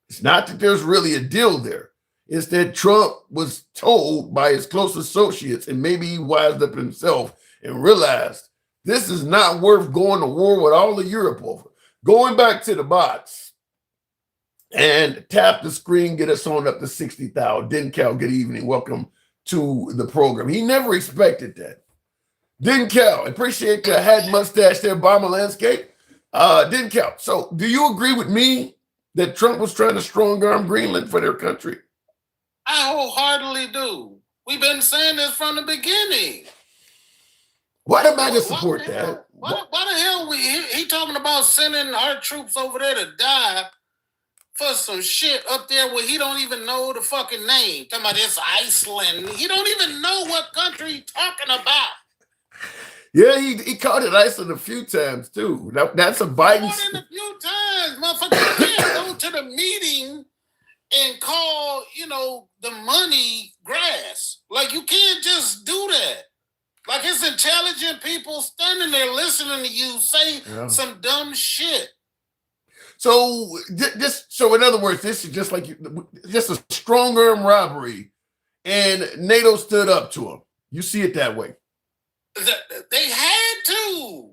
It's not that there's really a deal there. It's that Trump was told by his close associates, and maybe he wised up himself and realized this is not worth going to war with all of Europe over. Going back to the box and tap the screen, get us on up to 60,000. Dencal, good evening. Welcome to the program. He never expected that. Dencal, appreciate the hat mustache there, Bomber Landscape. Dencal, so do you agree with me that Trump was trying to strong arm Greenland for their country? I wholeheartedly do. We've been saying this from the beginning. Why do MAGA support that? Why the hell he talking about sending our troops over there to die for some shit up there where he don't even know the fucking name? Talking about this Iceland. He don't even know what country he's talking about. Yeah, he called it Iceland a few times too. That's a Biden. More than a few times, motherfucker. You can't go to the meeting and call, the money grass. Like, you can't just do that. Like, it's intelligent people standing there listening to you say some dumb shit. So in other words, this is just just a strong arm robbery, and NATO stood up to him. You see it that way? They had to.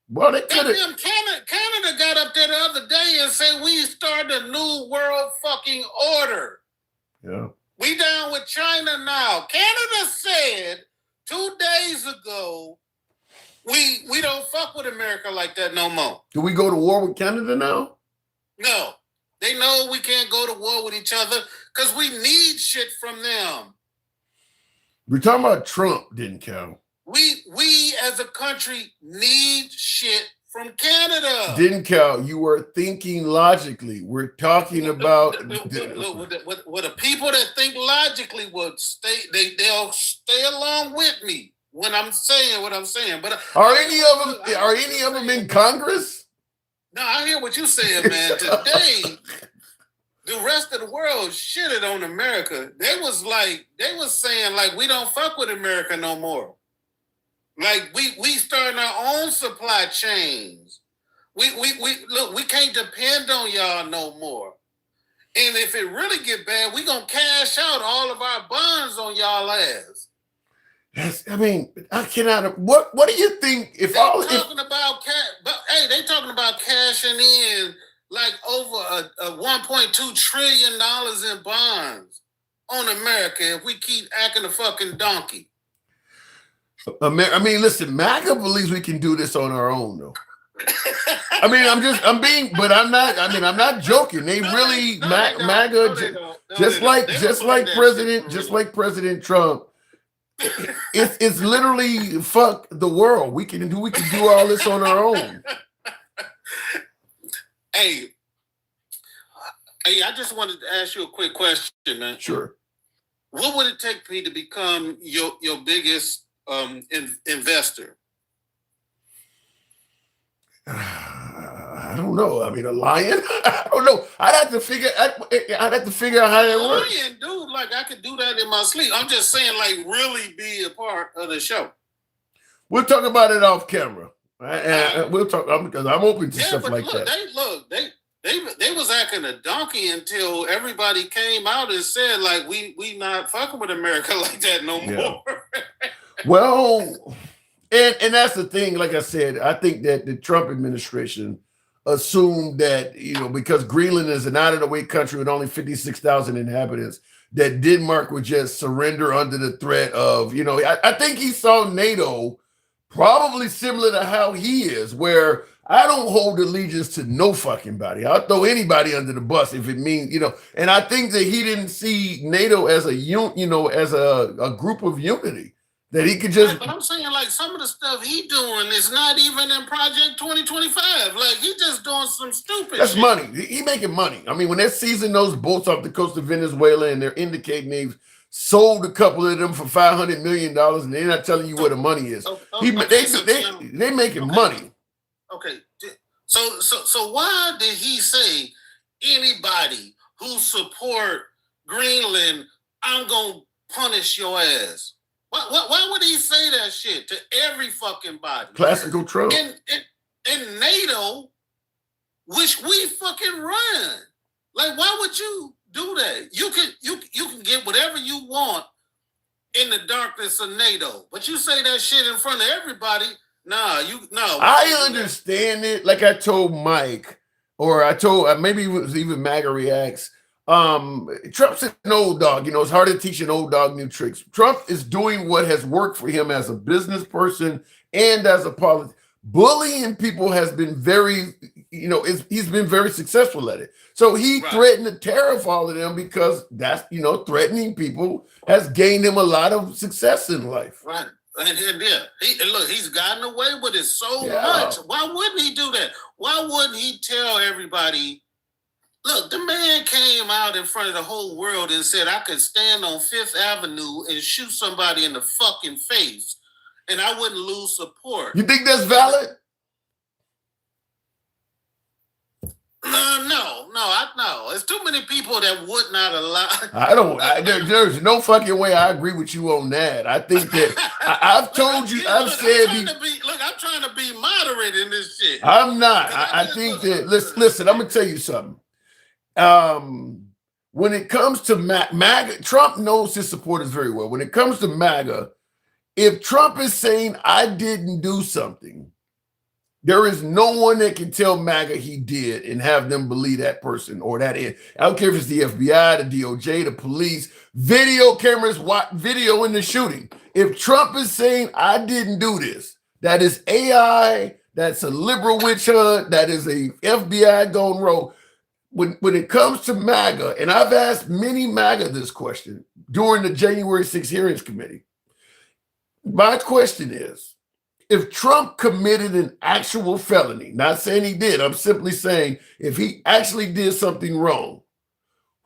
Well, they could have. Canada got up there the other day and said we started a new world fucking order. Yeah. We down with China now. Canada said 2 days ago, we don't fuck with America like that no more. Do we go to war with Canada now? No. They know we can't go to war with each other because we need shit from them. We're talking about Trump, didn't count. We as a country need shit from Canada. Didn't count. You were thinking logically. We're talking about the people that think logically would stay. They'll stay along with me when I'm saying what I'm saying. But are any of them in Congress? No, I hear what you saying, man. Today, the rest of the world shitted on America. They was saying like we don't fuck with America no more. Like we starting our own supply chains. We look, we can't depend on y'all no more. And if it really get bad, we gonna cash out all of our bonds on y'all ass. Yes, I mean, I cannot. What do you think? If They all talking about they talking about cashing in like over a $1.2 trillion in bonds on America if we keep acting a fucking donkey. I mean, listen, MAGA believes we can do this on our own, though. I mean, I'm not joking. They really MAGA, just like President Trump. It's literally fuck the world. We can do all this on our own. Hey, I just wanted to ask you a quick question, man. Sure. What would it take for you to become your biggest investor? I don't know. I mean, a lion? I don't know. I'd have to figure out how that works. Lion, dude, like I could do that in my sleep. I'm just saying, like, really be a part of the show. We'll talk about it off camera. We'll talk because I'm open to stuff like that. They was acting a donkey until everybody came out and said, like, we not fucking with America like that no more. Well, and that's the thing. Like I said, I think that the Trump administration assumed that, because Greenland is an out-of-the-way country with only 56,000 inhabitants, that Denmark would just surrender under the threat of, I think he saw NATO probably similar to how he is, where I don't hold allegiance to no fucking body. I'll throw anybody under the bus if it means, and I think that he didn't see NATO as a group of unity. That he could just. But I'm saying, like, some of the stuff he doing is not even in Project 2025. Like, he just doing some stupid That's shit. money. He making money. I mean, when they're seizing those boats off the coast of Venezuela and they're indicating they've sold a couple of them for $500 million and they're not telling you where the money is. They making money. Okay. So why did he say anybody who support Greenland, I'm going to punish your ass? Why would he say that shit to every fucking body? Classical Trump. In NATO, which we fucking run. Like, why would you do that? You can get whatever you want in the darkness of NATO, but you say that shit in front of everybody. No. I understand it. Like I told Mike, or I told maybe it was even MAGA Reacts. Trump's an old dog. It's hard to teach an old dog new tricks. Trump is doing what has worked for him as a business person and as a politician. Bullying people has been very, he's been very successful at it. So he threatened to tariff all of them because that's, threatening people has gained him a lot of success in life. Right. And he's gotten away with it so much. Why wouldn't he do that? Why wouldn't he tell everybody? Look, the man came out in front of the whole world and said I could stand on Fifth Avenue and shoot somebody in the fucking face and I wouldn't lose support. You think that's valid? No. There's too many people that would not allow. There's no fucking way I agree with you on that. I think that I've told you, I'm trying to be moderate in this shit. I'm not. I think that, listen, I'm going to tell you something. When it comes to MAGA, Trump knows his supporters very well. When it comes to MAGA, if Trump is saying I didn't do something, there is no one that can tell MAGA he did and have them believe that person or that. I don't care if it's the FBI, the DOJ, the police, video cameras, video in the shooting. If Trump is saying I didn't do this, that is AI, that's a liberal witch hunt, that is a FBI gone rogue. When it comes to MAGA, and I've asked many MAGA this question during the January 6th hearings committee, my question is, if Trump committed an actual felony, not saying he did, I'm simply saying if he actually did something wrong,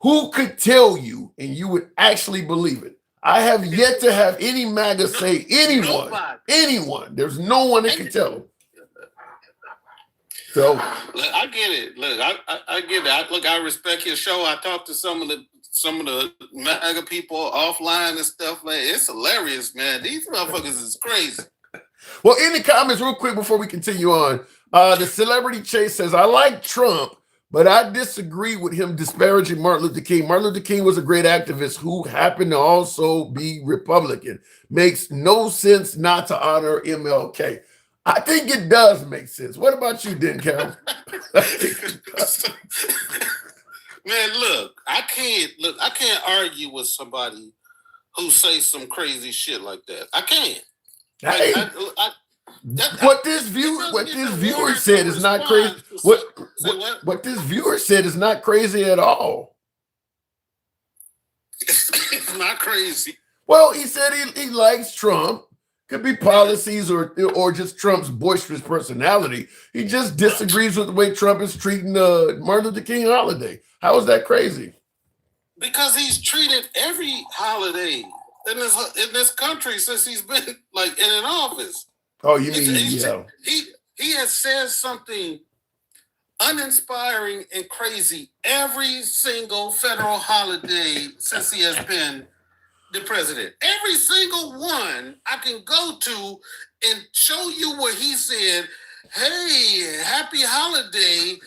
who could tell you and you would actually believe it? I have yet to have any MAGA say anyone. There's no one that can tell him. So Look, I get it. Look, I get it. I respect your show. I talked to some of the MAGA people offline and stuff. Like, it's hilarious, man. These motherfuckers is crazy. well, in the comments, real quick before we continue on, the Celebrity Chase says, I like Trump, but I disagree with him disparaging Martin Luther King. Martin Luther King was a great activist who happened to also be Republican. Makes no sense not to honor MLK. I think it does make sense. What about you, Den Cal? Man, look, I can't argue with somebody who says some crazy shit like that. I can't. Hey, what this viewer said is not crazy. What this viewer said is not crazy at all. It's not crazy. Well, he said he likes Trump. Could be policies or just Trump's boisterous personality. He just disagrees with the way Trump is treating the Martin Luther King holiday. How is that crazy? Because he's treated every holiday in this country since he's been like in an office. Oh, you mean He has said something uninspiring and crazy every single federal holiday since he has been the president. Every single one I can go to and show you where he said, hey, happy holiday,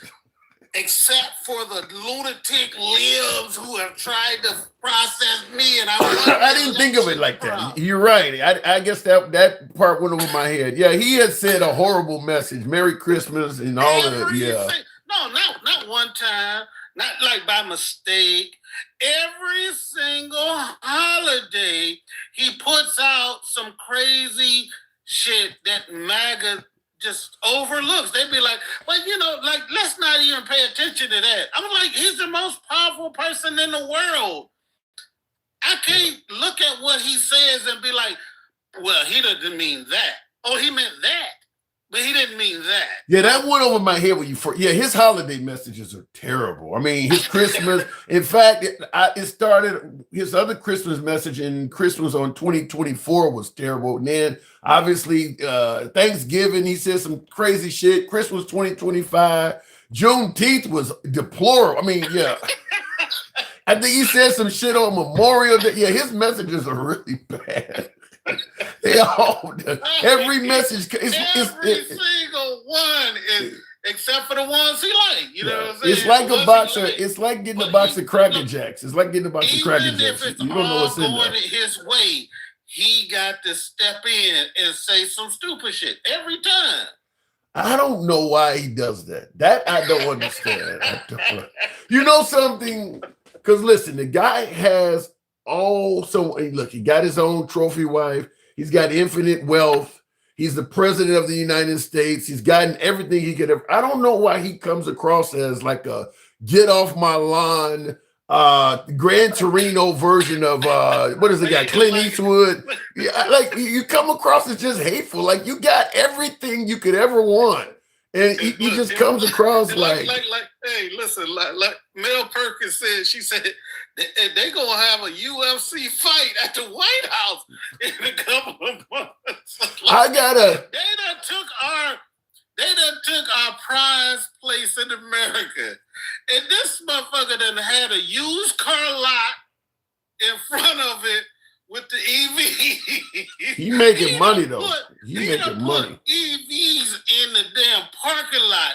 except for the lunatic libs who have tried to process me. And I didn't think of it like that. You're right. I guess that part went over my head. Yeah, he had said a horrible message. Merry Christmas and all of it. Yeah. No, not one time. Not like by mistake. Every single holiday, he puts out some crazy shit that MAGA just overlooks. They'd be like, well, let's not even pay attention to that. I'm like, he's the most powerful person in the world. I can't look at what he says and be like, well, he doesn't mean that. Oh, he meant that. But he didn't mean that. Yeah, that went over my head when his holiday messages are terrible. I mean, his Christmas, in fact, it started, his other Christmas message in Christmas on 2024 was terrible. And then obviously Thanksgiving, he said some crazy shit. Christmas 2025, Juneteenth was deplorable. I mean, yeah. I think he said some shit on Memorial Day. Yeah, his messages are really bad. They all every message every single one is except for the ones he like. You know what I'm saying? It's like a boxer. It's like getting a box of Cracker Jacks. It's like getting a box of Cracker Jacks. You don't know what's in there. His way, he got to step in and say some stupid shit every time. I don't know why he does that. That I don't understand. You know something? Because listen, the guy has he got his own trophy wife. He's got infinite wealth. He's the president of the United States. He's gotten everything he could ever. I don't know why he comes across as like a get off my lawn, Gran Torino version of what is the guy, Clint Eastwood. Yeah, like you come across as just hateful. Like you got everything you could ever want. And he just comes across like hey, listen, like Mel Perkins said, she said they gonna have a UFC fight at the White House in a couple of months. They done took our prize place in America. And this motherfucker done had a used car lot in front of it with the EV. He making money though. He making money. EVs in the damn parking lot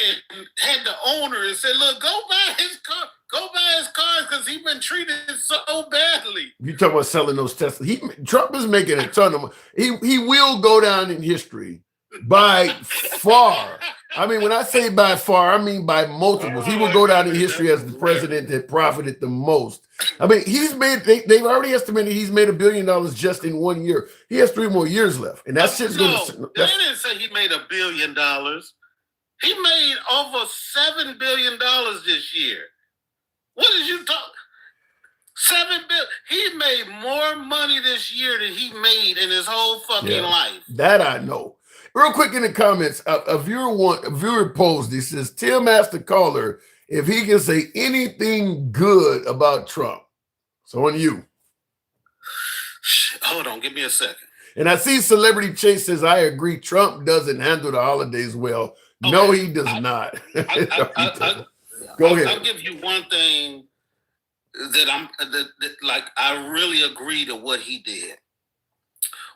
and had the owner and said, look, go buy his car. Go buy his cars because he's been treated so badly. You talking about selling those Teslas. Trump is making a ton of money. He will go down in history by far. I mean, when I say by far, I mean by multiples. He will go down in history as the president that profited the most. I mean, they've already estimated he's made $1 billion just in 1 year. He has 3 more years left. And that's just going to. They didn't say he made $1 billion. He made over $7 billion this year. What did you talk? $7 billion. He made more money this year than he made in his whole fucking life. That I know. Real quick in the comments, a viewer posed. He says, Tim asked the caller if he can say anything good about Trump. So on you. Hold on, give me a second. And I see Celebrity Chase says, I agree. Trump doesn't handle the holidays well. No, he does not. No, he doesn't. Go ahead. I'll give you one thing that like I really agree to what he did.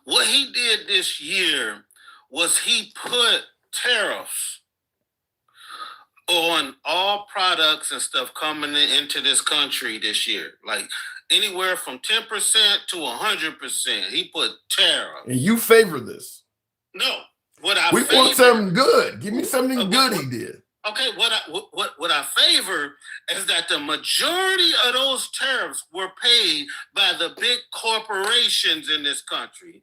What he did this year was he put tariffs on all products and stuff coming into this country this year. Like anywhere from 10% to 100%. He put tariffs. And you favor this. No. We want something good. Give me something good he did. Okay, what I favor is that the majority of those tariffs were paid by the big corporations in this country.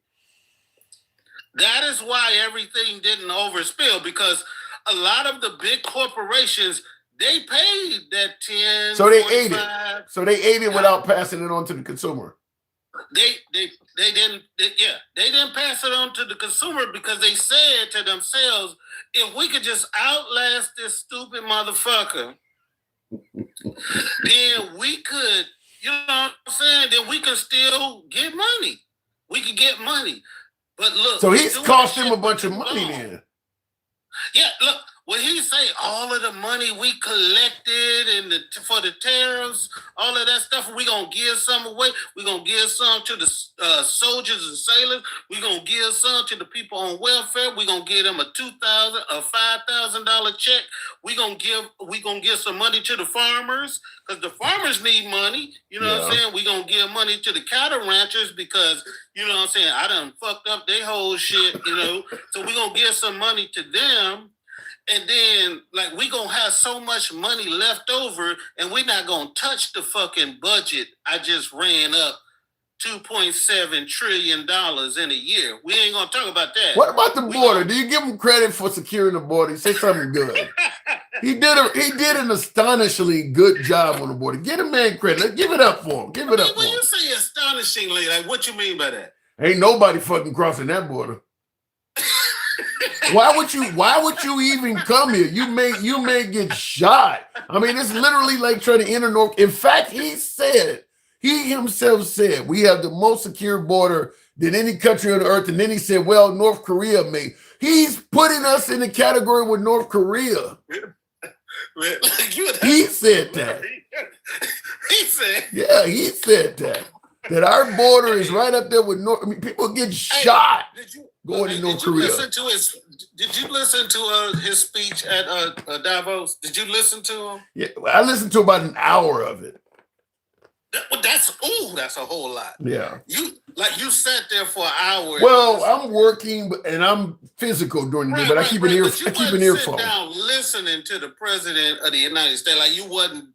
That is why everything didn't overspill, because a lot of the big corporations, they paid that 10. So they ate it. So they ate it without passing it on to the consumer. They didn't pass it on to the consumer because they said to themselves, if we could just outlast this stupid motherfucker, then we could, you know what I'm saying? Then we could still get money. We could get money. But look. So he's cost him a bunch of money then. Yeah, look, when he say all of the money we collected and for the tariffs, all of that stuff, we gonna give some away. We gonna give some to the soldiers and sailors. We gonna give some to the people on welfare. We gonna give them a $2,000, a $5,000 check. We gonna give some money to the farmers because the farmers need money. You know what I'm saying? We gonna give money to the cattle ranchers because you know what I'm saying. I done fucked up their whole shit. You know, so we gonna give some money to them. And then, like, we gonna have so much money left over, and we're not gonna touch the fucking budget. I just ran up $2.7 trillion in a year. We ain't gonna talk about that. What about the border? Do you give him credit for securing the border? He said something good. He did an astonishingly good job on the border. Give the man credit. Give it up for him. Give it up for him. When you say astonishingly, like, what you mean by that? Ain't nobody fucking crossing that border. Why would you even come here? You may get shot. I mean, it's literally like trying to enter North. In fact, he himself said we have the most secure border than any country on the earth. And then he said, well, North Korea may. He's putting us in the category with North Korea. He said that. He said. Yeah, he said that. That our border is right up there with North. I mean, people get shot going to North Korea. Did you listen to his speech at Davos? Did you listen to him? Yeah, I listened to about an hour of it. That's a whole lot. Yeah. You sat there for an hour. Well, I'm working and I'm physical during the day, but I keep an earphone. Sit down listening to the president of the United States. Like you wasn't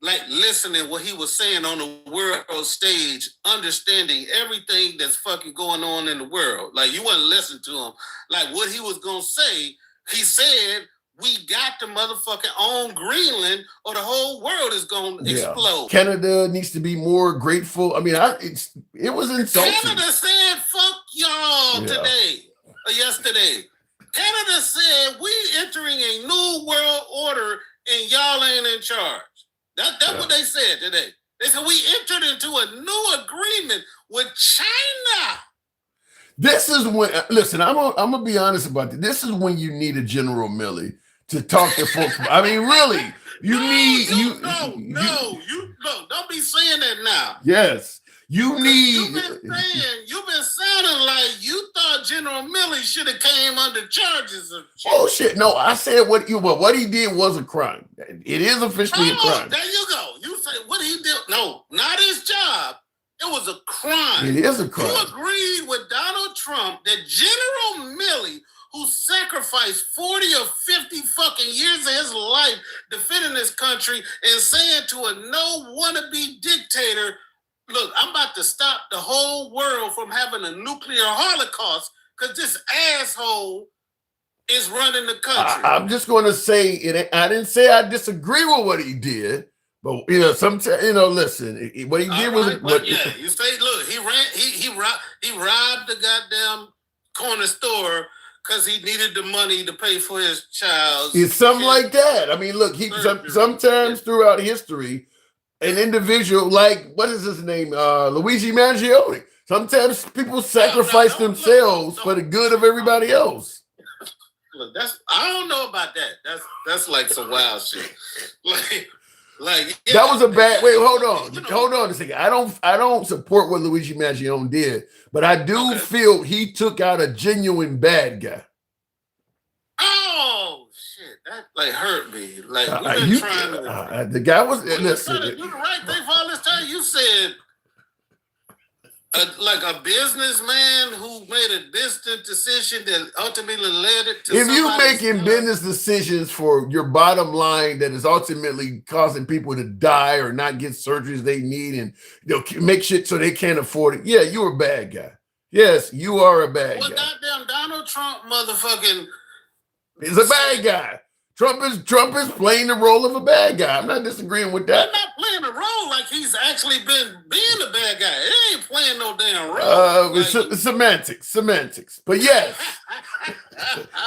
like listening what he was saying on the world stage, understanding everything that's fucking going on in the world. Like you wasn't listening to him. Like what he was gonna say, he said, we got to motherfucking own Greenland or the whole world is gonna explode. Canada needs to be more grateful. I mean, it was insulting. Canada said, fuck y'all today or yesterday. Canada said, we entering a new world order and y'all ain't in charge. That's what they said today. They said we entered into a new agreement with China. This is when, listen, I'm gonna be honest about this. This is when you need a General Milley to talk to folks. I mean, really, don't be saying that now. Yes, you've been sounding like you thought General Milley should have came under charges of shit. Oh shit! No, I said what he did was a crime. It is officially a crime. There you go. You say what he did. No, not his job. It was a crime. It is a crime. You agreed with Donald Trump that General Milley, who sacrificed 40 or 50 fucking years of his life defending this country and saying to a no wannabe dictator, look, I'm about to stop the whole world from having a nuclear holocaust because this asshole is running the country. I'm just going to say it. I didn't say I disagree with what he did, but sometimes listen, what he did was. You say, look, he robbed the goddamn corner store because he needed the money to pay for his child. It's something like that. I mean, look, sometimes throughout history. An individual like, what is his name? Luigi Mangione. Sometimes people sacrifice themselves for the good of everybody else. Look, I don't know about that. That's like some wild shit. That was a bad. Wait, hold on, You know, hold on a second. I don't support what Luigi Mangione did, but I do feel he took out a genuine bad guy. Oh shit, that like hurt me. Like we've been trying to. The guy was. Listen, you the right thing for all this time. You said. Like a businessman who made a distant decision that ultimately led it to. If you're making business decisions for your bottom line that is ultimately causing people to die or not get surgeries they need, and make shit so they can't afford it, yeah, you're a bad guy. Yes, you are a bad guy. Well, goddamn Donald Trump, motherfucking, is a bad guy. Trump is playing the role of a bad guy. I'm not disagreeing with that. I'm not playing a role like he's actually been being a bad guy. He ain't playing no damn role. Semantics. But yes,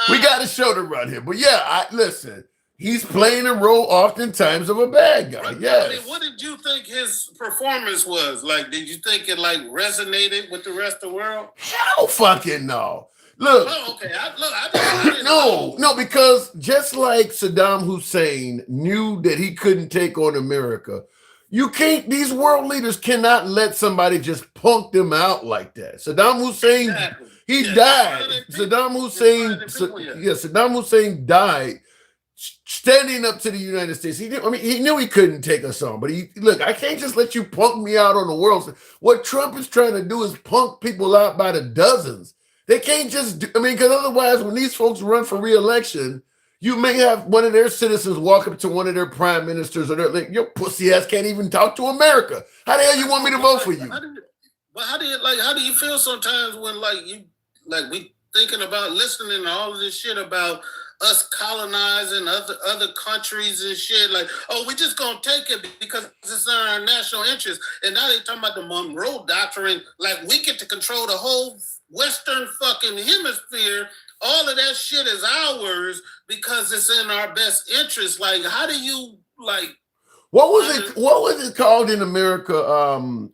we got a show to run here. But yeah, listen. He's playing a role oftentimes of a bad guy. Yes. I mean, what did you think his performance was? Like, did you think it like resonated with the rest of the world? Hell fucking no. Look. Oh, okay. I didn't no, because just like Saddam Hussein knew that he couldn't take on America, these world leaders cannot let somebody just punk them out like that. Saddam Hussein, he died. Saddam Hussein died standing up to the United States. He knew he couldn't take us on, but I can't just let you punk me out on the world. What Trump is trying to do is punk people out by the dozens. They can't just because otherwise when these folks run for re-election, you may have one of their citizens walk up to one of their prime ministers or they're like, your pussy ass can't even talk to America. How the hell you want me to vote for you? How do you feel sometimes when we thinking about listening to all of this shit about us colonizing other countries and shit, like, oh, we just gonna take it because it's in our national interest. And now they talking about the Monroe Doctrine, like we get to control the whole Western fucking hemisphere. All of that shit is ours because it's in our best interest. Like, how do you what was it called in America?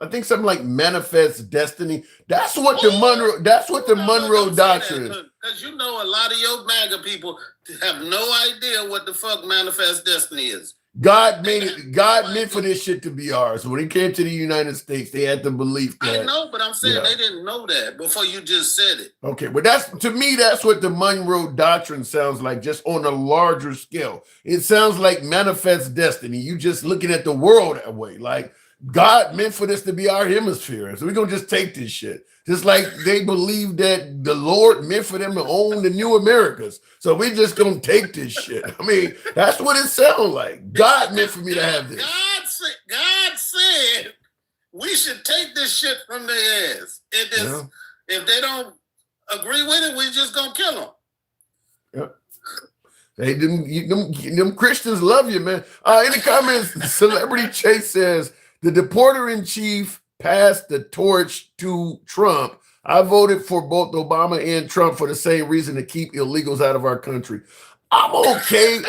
I think something like manifest destiny. That's what the Monroe Doctrine is. Because a lot of your MAGA people have no idea what the fuck manifest destiny is. God meant for this shit to be ours. When it came to the United States, they had the belief that. I know, but I'm saying they didn't know that before you just said it. Okay, but that's what the Monroe Doctrine sounds like, just on a larger scale. It sounds like manifest destiny. You just looking at the world that way. Like, God meant for this to be our hemisphere. So we're going to just take this shit. Just like they believe that the Lord meant for them to own the new Americas. So we're just going to take this shit. I mean, that's what it sounds like. God meant for me to have this. God said we should take this shit from their ass. If they don't agree with it, we just going to kill them. Yep. Them Christians love you, man. In the comments, Celebrity Chase says, the deporter-in-chief passed the torch to Trump. I voted for both Obama and Trump for the same reason, to keep illegals out of our country. I'm okay.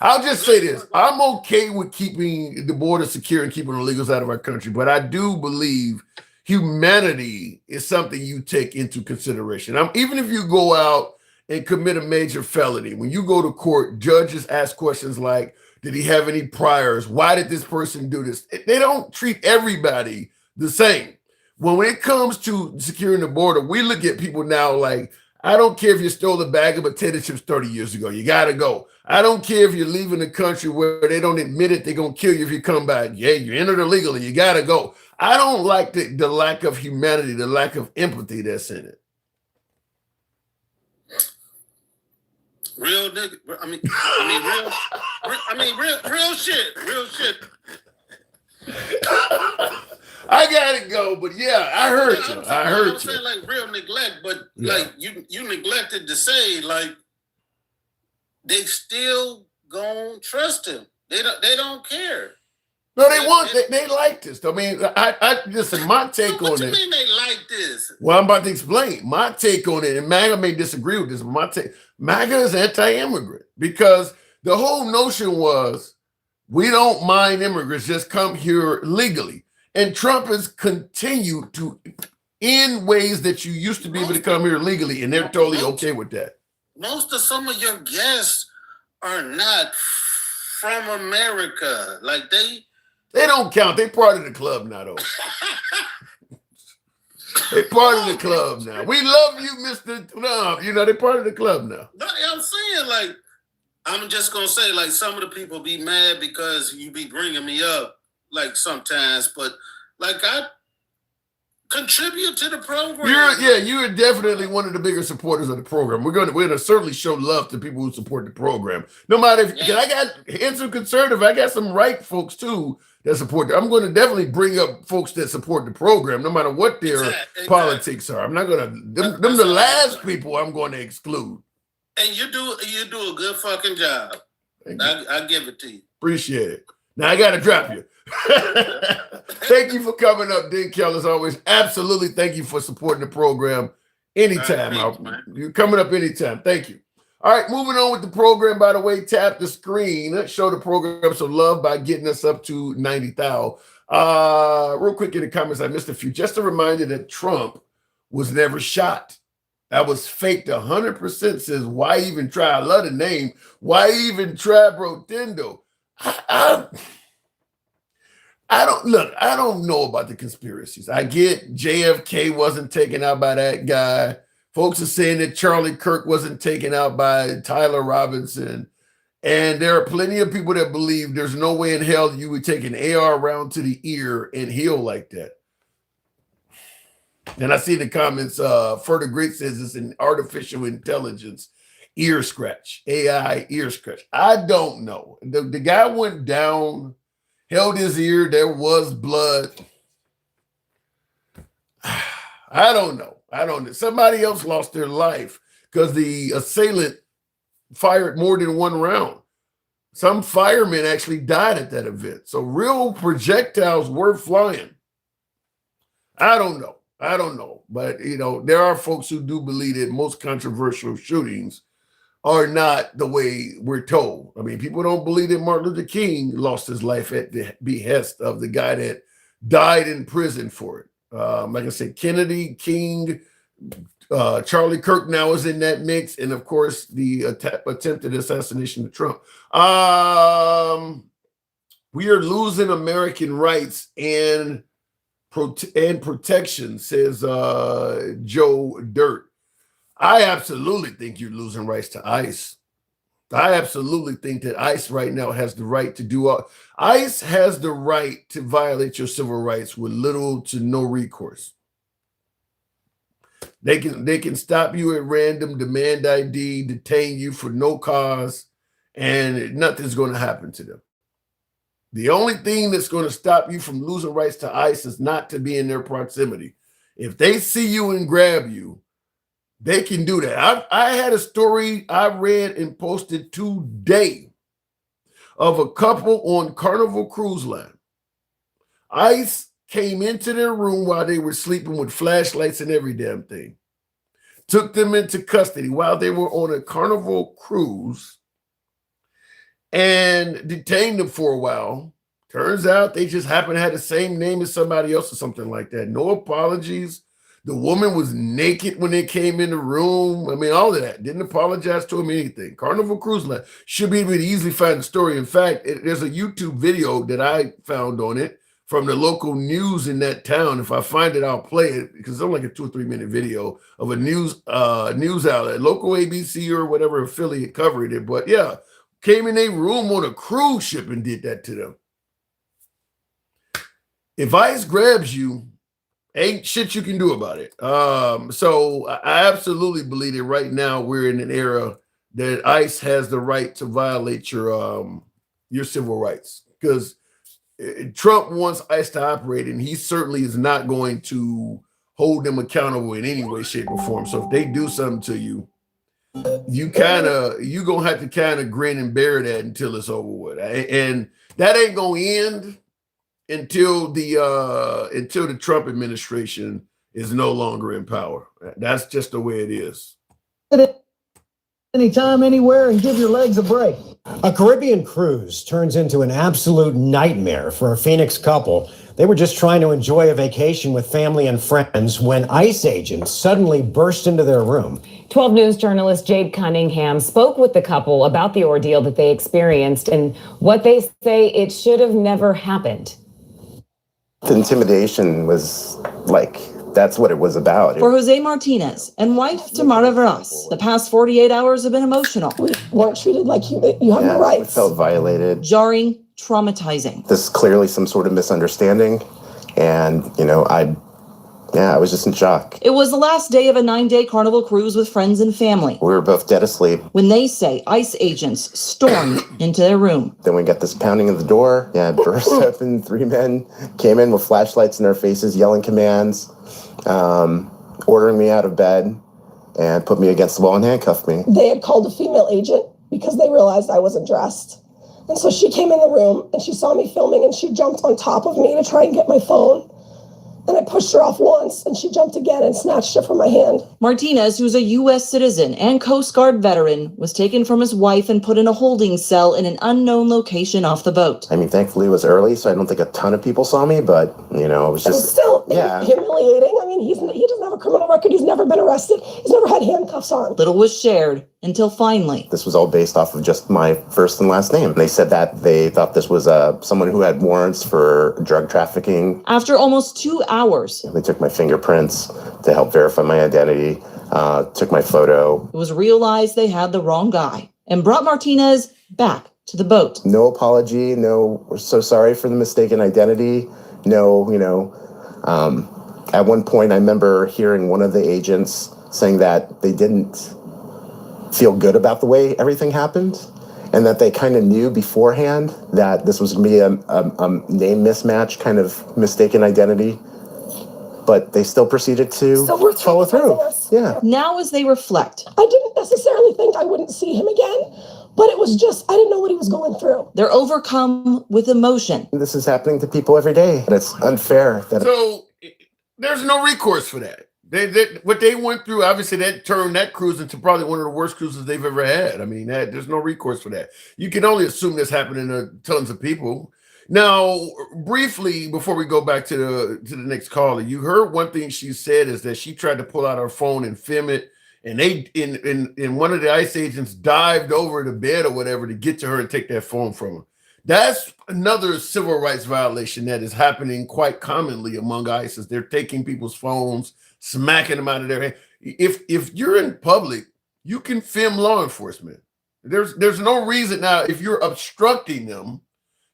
I'll just say this. I'm okay with keeping the border secure and keeping illegals out of our country, but I do believe humanity is something you take into consideration. Even if you go out and commit a major felony, when you go to court, judges ask questions like, did he have any priors? Why did this person do this? They don't treat everybody the same. When it comes to securing the border, we look at people now like, I don't care if you stole a bag of potato chips 30 years ago. You got to go. I don't care if you're leaving the country where they don't admit it. They're going to kill you if you come back. Yeah, you entered illegally. You got to go. I don't like the lack of humanity, the lack of empathy that's in it. Real nigga. Real shit. I gotta go, but yeah, I heard you. I'm saying like real neglect, but like you neglected to say like they still gonna trust him. They don't care. No, they like this. I mean, I listen, my take on it. What you mean they like this? Well, I'm about to explain. My take on it, and MAGA may disagree with this, but my take, MAGA is anti-immigrant because the whole notion was we don't mind immigrants, just come here legally. And Trump has continued to in ways that you used to be able to come here legally, and they're totally okay with that. Most of some of your guests are not from America. Like they don't count. They part of the club now, though. They part of the club now. We love you, Mr. Trump. You know, they part of the club now. I'm saying, like, I'm just gonna say, like, some of the people be mad because you be bringing me up, like, sometimes, but like I contribute to the program. You're definitely one of the bigger supporters of the program. We're gonna certainly show love to people who support the program. No matter if I got handsome conservative, I got some right folks too that support. I'm going to definitely bring up folks that support the program, no matter what their politics are. I'm not gonna them the last people I'm going to exclude. And you do a good fucking job. I give it to you. Appreciate it. Now I gotta drop you. Thank you for coming up, Dick Kell, as always. Absolutely, thank you for supporting the program. Anytime. You're coming up anytime. Thank you. All right, moving on with the program. By the way, tap the screen, show the program some love by getting us up to 90,000. Real quick in the comments, I missed a few. Just a reminder that Trump was never shot. That was faked 100%. Says, why even try? I love the name. Why even try, Brotendo? I don't know about the conspiracies. I get JFK wasn't taken out by that guy. Folks are saying that Charlie Kirk wasn't taken out by Tyler Robinson. And there are plenty of people that believe there's no way in hell you would take an AR round to the ear and heal like that. And I see the comments, Further Great says it's an artificial intelligence ear scratch, AI ear scratch. I don't know. The guy went down, held his ear, there was blood. I don't know. Somebody else lost their life because the assailant fired more than one round. Some firemen actually died at that event. So real projectiles were flying. I don't know. But, there are folks who do believe that most controversial shootings are not the way we're told. I mean, people don't believe that Martin Luther King lost his life at the behest of the guy that died in prison for it. Like I said, Kennedy, King, Charlie Kirk now is in that mix. And, of course, the attempted assassination of Trump. We are losing American rights and protection, says Joe Dirt. I absolutely think you're losing rights to ICE. I absolutely think that ICE right now has the right to do ICE has the right to violate your civil rights with little to no recourse. They can stop you at random, demand ID, detain you for no cause, and nothing's going to happen to them. The only thing that's going to stop you from losing rights to ICE is not to be in their proximity. If they see you and grab you, they can do that. I had a story I read and posted today of a couple on Carnival Cruise Line. ICE came into their room while they were sleeping with flashlights and every damn thing. Took them into custody while they were on a Carnival cruise and detained them for a while. Turns out they just happened to have the same name as somebody else or something like that. No apologies. The woman was naked when they came in the room. I mean, all of that. Didn't apologize to him, anything. Carnival Cruise Line. Should be able to easily find the story. In fact, there's a YouTube video that I found on it from the local news in that town. If I find it, I'll play it because it's only like a 2 or 3 minute video of a news outlet, local ABC or whatever affiliate covered it. But yeah, came in a room on a cruise ship and did that to them. If ICE grabs you, ain't shit you can do about it. So I absolutely believe that right now we're in an era that ICE has the right to violate your civil rights because Trump wants ICE to operate, and he certainly is not going to hold them accountable in any way, shape, or form. So if they do something to you, you're gonna have to kind of grin and bear that until it's over with, and that ain't gonna end until the Trump administration is no longer in power. That's just the way it is. anytime, anywhere, and give your legs a break. A Caribbean cruise turns into an absolute nightmare for a Phoenix couple. They were just trying to enjoy a vacation with family and friends when ICE agents suddenly burst into their room. 12 News journalist Jade Cunningham spoke with the couple about the ordeal that they experienced and what they say it should have never happened. The intimidation was like, that's what it was about. For Jose Martinez and wife Tamara Veras, the past 48 hours have been emotional. We weren't treated like you have no rights. I felt violated. Jarring, traumatizing. This is clearly some sort of misunderstanding. And, I was just in shock. It was the last day of a 9-day Carnival cruise with friends and family. We were both dead asleep. When they say ICE agents stormed into their room. Then we got this pounding of the door. Yeah, it burst open. 3 men came in with flashlights in their faces, yelling commands, ordering me out of bed, and put me against the wall and handcuffed me. They had called a female agent because they realized I wasn't dressed. And so she came in the room and she saw me filming and she jumped on top of me to try and get my phone. And I pushed her off once and she jumped again and snatched it from my hand. Martinez, who's a U.S. citizen and Coast Guard veteran, was taken from his wife and put in a holding cell in an unknown location off the boat. I mean, thankfully it was early, so I don't think a ton of people saw me, but, it was just... It was still humiliating. I mean, he doesn't have a criminal record. He's never been arrested. He's never had handcuffs on. Little was shared until finally. This was all based off of just my first and last name. They said that they thought this was someone who had warrants for drug trafficking. After almost 2 hours. They took my fingerprints to help verify my identity, took my photo. It was realized they had the wrong guy and brought Martinez back to the boat. No apology, no, we're so sorry for the mistaken identity. No, at one point I remember hearing one of the agents saying that they didn't feel good about the way everything happened and that they kind of knew beforehand that this was going to be a name mismatch, kind of mistaken identity. But they still proceeded to follow through. Yeah. Now as they reflect. I didn't necessarily think I wouldn't see him again, but it was just, I didn't know what he was going through. They're overcome with emotion. This is happening to people every day. And it's unfair. So there's no recourse for that. What they went through, obviously, that turned that cruise into probably one of the worst cruises they've ever had. I mean, there's no recourse for that. You can only assume this happening to tons of people. Now, briefly, before we go back to the next caller, you heard one thing she said is that she tried to pull out her phone and film it, and they in one of the ICE agents dived over the bed or whatever to get to her and take that phone from her. That's another civil rights violation that is happening quite commonly among ISIS. They're taking people's phones, smacking them out of their hand. If you're in public, you can film law enforcement. There's no reason now if you're obstructing them,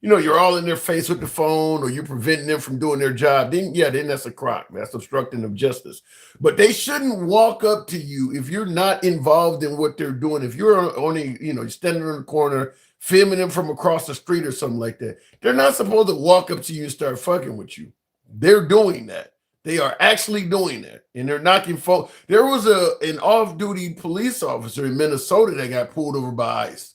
you're all in their face with the phone or you're preventing them from doing their job, then that's a crime. That's obstructing of justice. But they shouldn't walk up to you if you're not involved in what they're doing. If you're only, standing in the corner, filming them from across the street or something like that, they're not supposed to walk up to you and start fucking with you. They're doing that. They are actually doing that. And they're knocking phone. There was an off-duty police officer in Minnesota that got pulled over by ICE.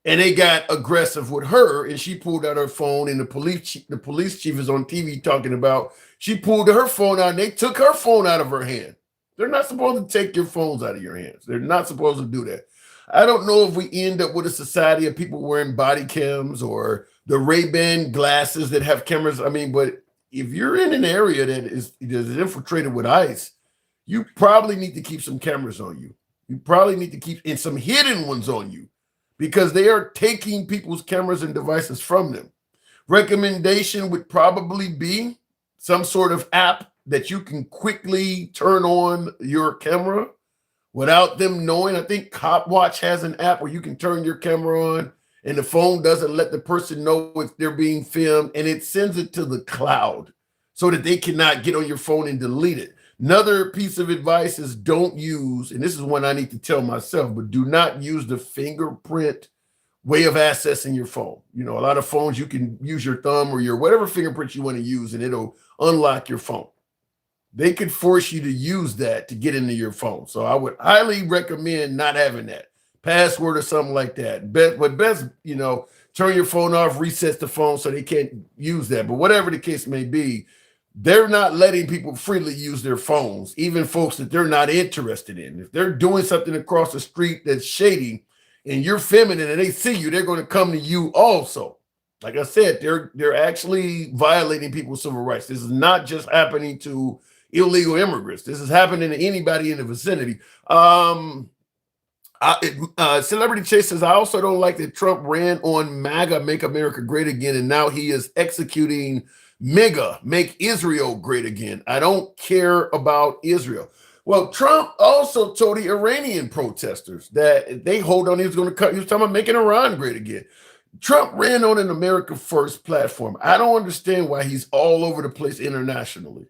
And they got aggressive with her, and she pulled out her phone, and the police chief is on TV talking about she pulled her phone out, and they took her phone out of her hand. They're not supposed to take your phones out of your hands. They're not supposed to do that. I don't know if we end up with a society of people wearing body cams or the Ray-Ban glasses that have cameras. I mean, but if you're in an area that is infiltrated with ICE, you probably need to keep some cameras on you. You probably need to keep some hidden ones on you, because they are taking people's cameras and devices from them. Recommendation would probably be some sort of app that you can quickly turn on your camera without them knowing. I think Cop Watch has an app where you can turn your camera on and the phone doesn't let the person know if they're being filmed, and it sends it to the cloud so that they cannot get on your phone and delete it. Another piece of advice is don't use, and this is one I need to tell myself, but do not use the fingerprint way of accessing your phone. A lot of phones, you can use your thumb or your whatever fingerprint you want to use, and it'll unlock your phone. They could force you to use that to get into your phone. So I would highly recommend not having that. Password or something like that. Best, turn your phone off, resets the phone so they can't use that. But whatever the case may be, they're not letting people freely use their phones, even folks that they're not interested in. If they're doing something across the street that's shady and you're feminine and they see you, they're going to come to you also. Like I said, they're actually violating people's civil rights. This is not just happening to illegal immigrants. This is happening to anybody in the vicinity. Celebrity Chase says, I also don't like that Trump ran on MAGA, Make America Great Again, and now he is executing MAGA, Make Israel Great Again. I don't care about Israel. Well, Trump also told the Iranian protesters that they hold on, he was talking about making Iran great again. Trump ran on an America First platform. I don't understand why he's all over the place internationally,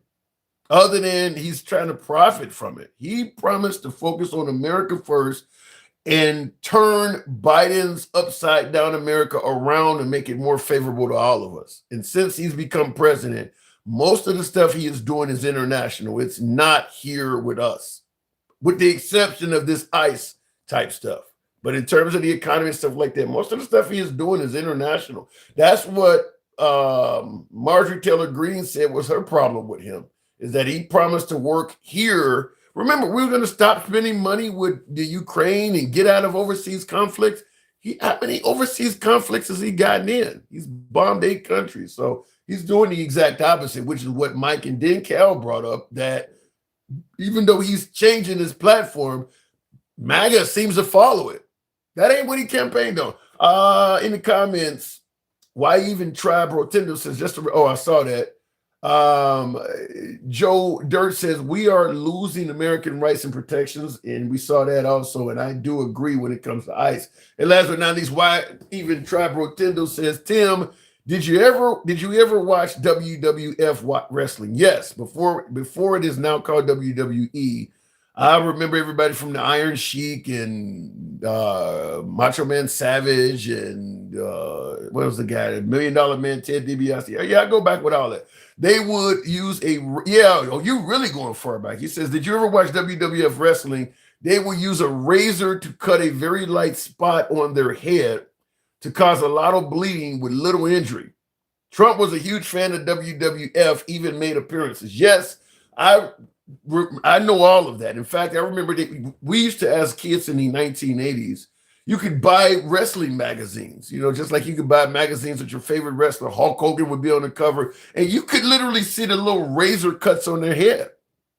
other than he's trying to profit from it. He promised to focus on America First and turn Biden's upside down America around and make it more favorable to all of us. And since he's become president, most of the stuff he is doing is international. It's not here with us, with the exception of this ICE type stuff. But in terms of the economy and stuff like that, most of the stuff he is doing is international. That's what Marjorie Taylor Greene said was her problem with him, is that he promised to work here. Remember, we were going to stop spending money with the Ukraine and get out of overseas conflicts. How many overseas conflicts has he gotten in? He's bombed 8 countries. So he's doing the exact opposite, which is what Mike and Dan Cal brought up, that even though he's changing his platform, MAGA seems to follow it. That ain't what he campaigned on. In the comments, why even try Rotendo says I saw that. Joe Dirt says we are losing American rights and protections, and we saw that also. And I do agree when it comes to ICE. And last but not least, why even Tribe Rotendo says, Tim, did you ever watch WWF wrestling? Yes, before it is now called WWE. I remember everybody from the Iron Sheik and Macho Man Savage and what was the guy, the $1 Million Man, Ted DiBiase. Yeah, I go back with all that. They would use you're really going far back. He says, did you ever watch WWF wrestling? They would use a razor to cut a very light spot on their head to cause a lot of bleeding with little injury. Trump was a huge fan of WWF, even made appearances. Yes, I know all of that. In fact, I remember that we used to, as kids in the 1980s, you could buy wrestling magazines, just like you could buy magazines with your favorite wrestler. Hulk Hogan would be on the cover, and you could literally see the little razor cuts on their head.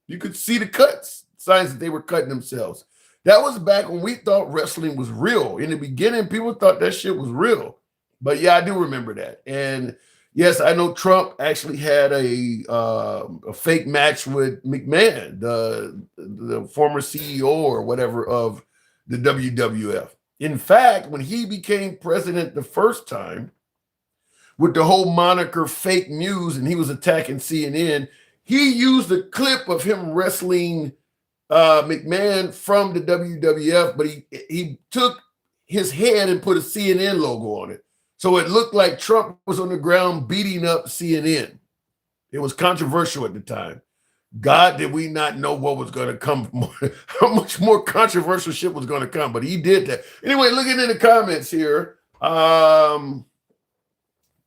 You could see the cuts, signs that they were cutting themselves. That was back when we thought wrestling was real. In the beginning, people thought that shit was real. But yeah, I do remember that. And yes, I know Trump actually had a fake match with McMahon, the former CEO or whatever of the WWF. In fact, when he became president the first time with the whole moniker fake news and he was attacking CNN, he used a clip of him wrestling McMahon from the WWF, but he took his head and put a CNN logo on it. So it looked like Trump was on the ground beating up CNN. It was controversial at the time. God, did we not know what was going to come, how much more controversial shit was going to come, but he did that. Anyway, looking in the comments here,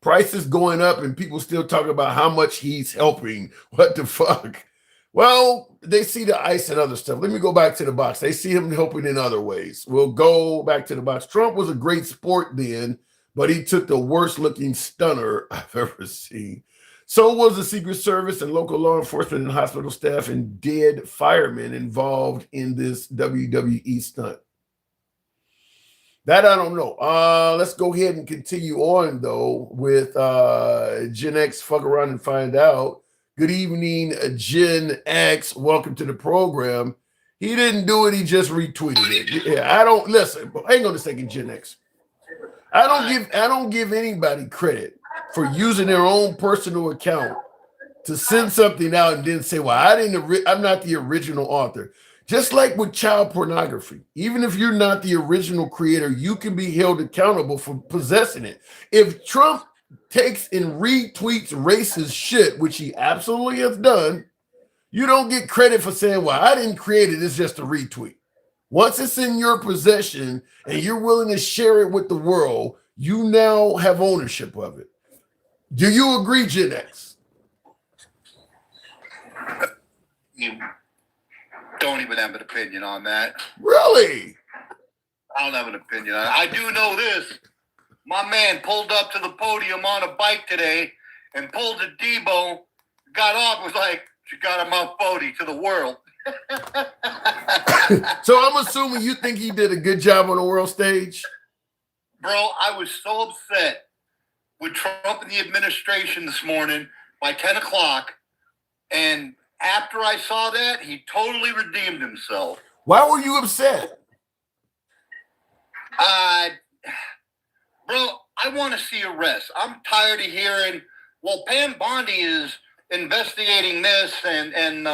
prices going up and people still talking about how much he's helping. What the fuck? Well, they see the ICE and other stuff. Let me go back to the box. They see him helping in other ways. We'll go back to the box. Trump was a great sport then, but he took the worst looking stunner I've ever seen. So was the Secret Service and local law enforcement and hospital staff and dead firemen involved in this WWE stunt. That I don't know. Let's go ahead and continue on, though, with Gen X. Fuck around and find out. Good evening, Gen X. Welcome to the program. He didn't do it. He just retweeted it. Yeah, I don't listen. Hang on a second, Gen X. I don't give anybody credit for using their own personal account to send something out and then say, well, I'm not the original author. Just like with child pornography, even if you're not the original creator, you can be held accountable for possessing it. If Trump takes and retweets racist shit, which he absolutely has done, you don't get credit for saying, well, I didn't create it, it's just a retweet. Once it's in your possession and you're willing to share it with the world, you now have ownership of it. Do you agree, Gen X? don't even have an opinion on that. Really? I don't have an opinion on it. I do know this. My man pulled up to the podium on a bike today and pulled a Debo, got off, was like, she got him out 40 to the world. So I'm assuming you think he did a good job on the world stage? Bro, I was so upset with Trump and the administration this morning by 10 o'clock. And after I saw that, he totally redeemed himself. Why were you upset? Bro, I want to see arrests. I'm tired of hearing, well, Pam Bondi is investigating this and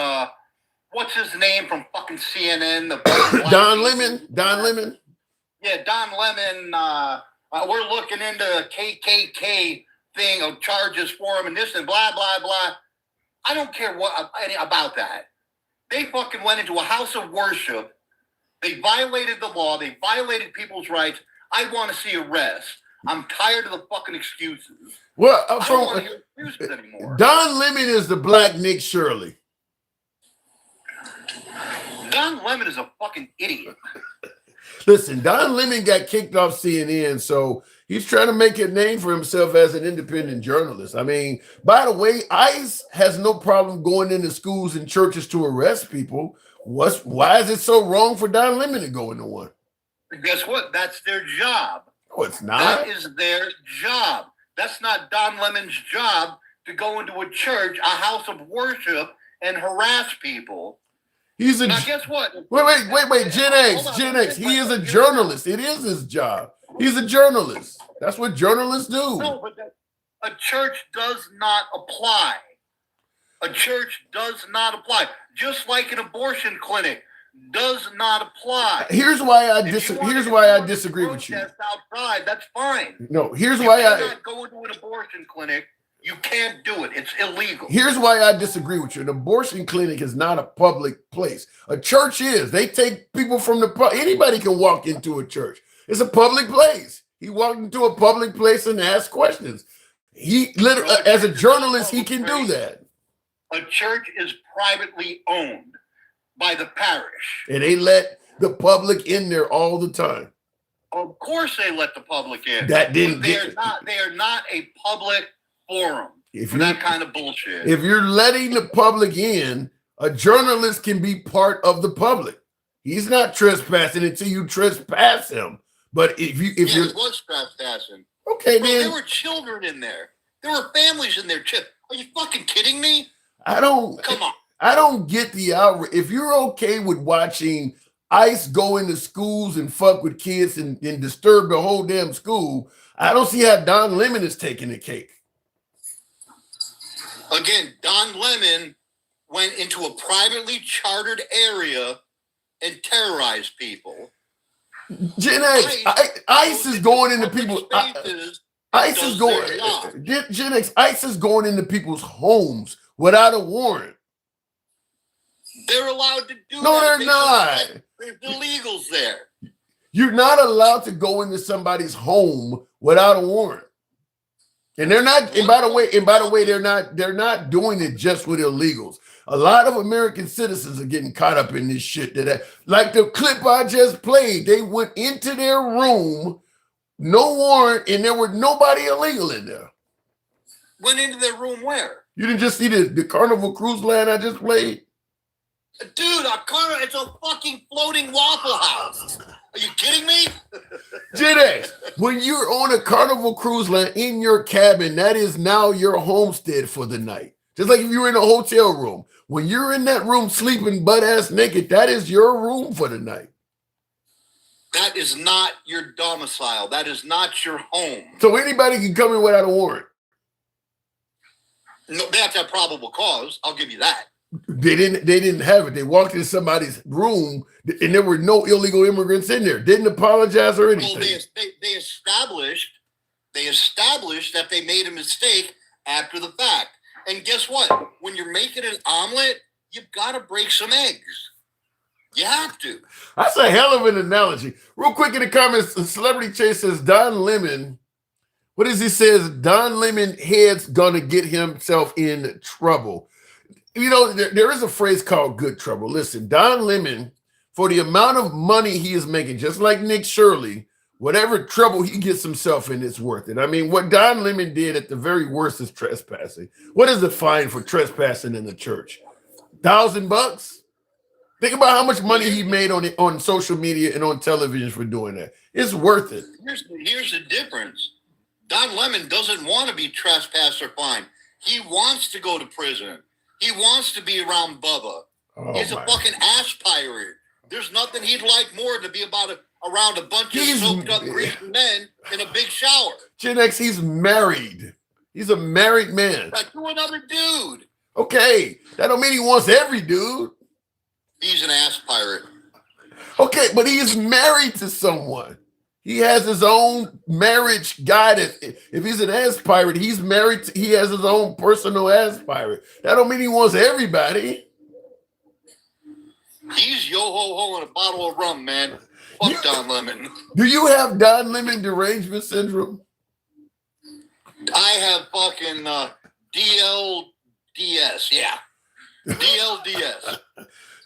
what's his name from fucking CNN? Don Lemon? Don Lemon? Yeah, Don Lemon. We're looking into a KKK thing of charges for him and this and blah, blah, blah. I don't care what about that. They fucking went into a house of worship. They violated the law. They violated people's rights. I want to see arrests. I'm tired of the fucking excuses. Well, I don't want to hear excuses anymore. Don Lemon is the black Nick Shirley. Don Lemon is a fucking idiot. Listen, Don Lemon got kicked off CNN, so he's trying to make a name for himself as an independent journalist. I mean, by the way, ICE has no problem going into schools and churches to arrest people. Why is it so wrong for Don Lemon to go into one? Guess what? That's their job. No, it's not. That is their job. That's not Don Lemon's job to go into a church, a house of worship, and harass people. He's a. Now, guess what? Wait. Gen X. He is a journalist. It is his job. He's a journalist. That's what journalists do. No, but a church does not apply. A church does not apply. Just like an abortion clinic does not apply. Here's why I disagree with you. Outside, that's fine. No, here's you why cannot go into an abortion clinic. You can't do it. It's illegal. Here's why I disagree with you. An abortion clinic is not a public place. A church is. They take people from anybody can walk into a church. It's a public place. He walked into a public place and asked questions. He literally, as a journalist, he can do that. A church is privately owned by the parish. And they let the public in there all the time. Of course they let the public in. That didn't they are not a public forum for that kind of bullshit. If you're letting the public in, a journalist can be part of the public. He's not trespassing until you trespass him. But if you it was trespassing. Okay, bro, then there were children in there. There were families in there. Are you fucking kidding me? Come on. I don't get the outrage. If you're okay with watching ICE go into schools and fuck with kids and disturb the whole damn school, I don't see how Don Lemon is taking the cake. Again, Don Lemon went into a privately chartered area and terrorized people. Gen X, ICE is going into people's ICE is going. Gen X, ICE is going into people's homes without a warrant. They're allowed to do no, that. They're not. There's illegals there. You're not allowed to go into somebody's home without a warrant. And they're not, and by the way, they're not doing it just with illegals. A lot of American citizens are getting caught up in this shit. Like the clip I just played, they went into their room, no warrant, and there was nobody illegal in there. Went into their room where? You didn't just see the Carnival Cruise Line I just played? Dude, it's a fucking floating Waffle House. Are you kidding me? Gen X, when you're on a Carnival Cruise Line in your cabin, that is now your homestead for the night. Just like if you're in a hotel room. When you're in that room sleeping butt-ass naked, that is your room for the night. That is not your domicile. That is not your home. So anybody can come in without a warrant? No, they have to have probable cause. I'll give you that. They didn't have it. They walked into somebody's room and there were no illegal immigrants in there. Didn't apologize or anything. Well, they established that they made a mistake after the fact. And guess what? When you're making an omelet, you've got to break some eggs. You have to. That's a hell of an analogy. Real quick in the comments, Celebrity Chase says Don Lemon. What does he says? Don Lemon head's gonna get himself in trouble. You know, there is a phrase called good trouble. Listen, Don Lemon, for the amount of money he is making, just like Nick Shirley, whatever trouble he gets himself in, it's worth it. I mean, what Don Lemon did at the very worst is trespassing. What is the fine for trespassing in the church? $1,000? Think about how much money he made on social media and on television for doing that. It's worth it. Here's the difference. Don Lemon doesn't want to be trespassed or fined. He wants to go to prison. He wants to be around Bubba. Oh, He's a fucking ass pirate. There's nothing he'd like more than to be around a bunch of soaked up Greek men in a big shower. Gen X, he's married. He's a married man. Like to another dude. Okay, that don't mean he wants every dude. He's an ass pirate. Okay, but he is married to someone. He has his own marriage guidance. If he's an ass pirate, he's married. He has his own personal ass pirate. That don't mean he wants everybody. He's yo-ho-ho in a bottle of rum, man. Fuck Don Lemon. Do you have Don Lemon derangement syndrome? I have fucking DLDS, yeah. DLDS.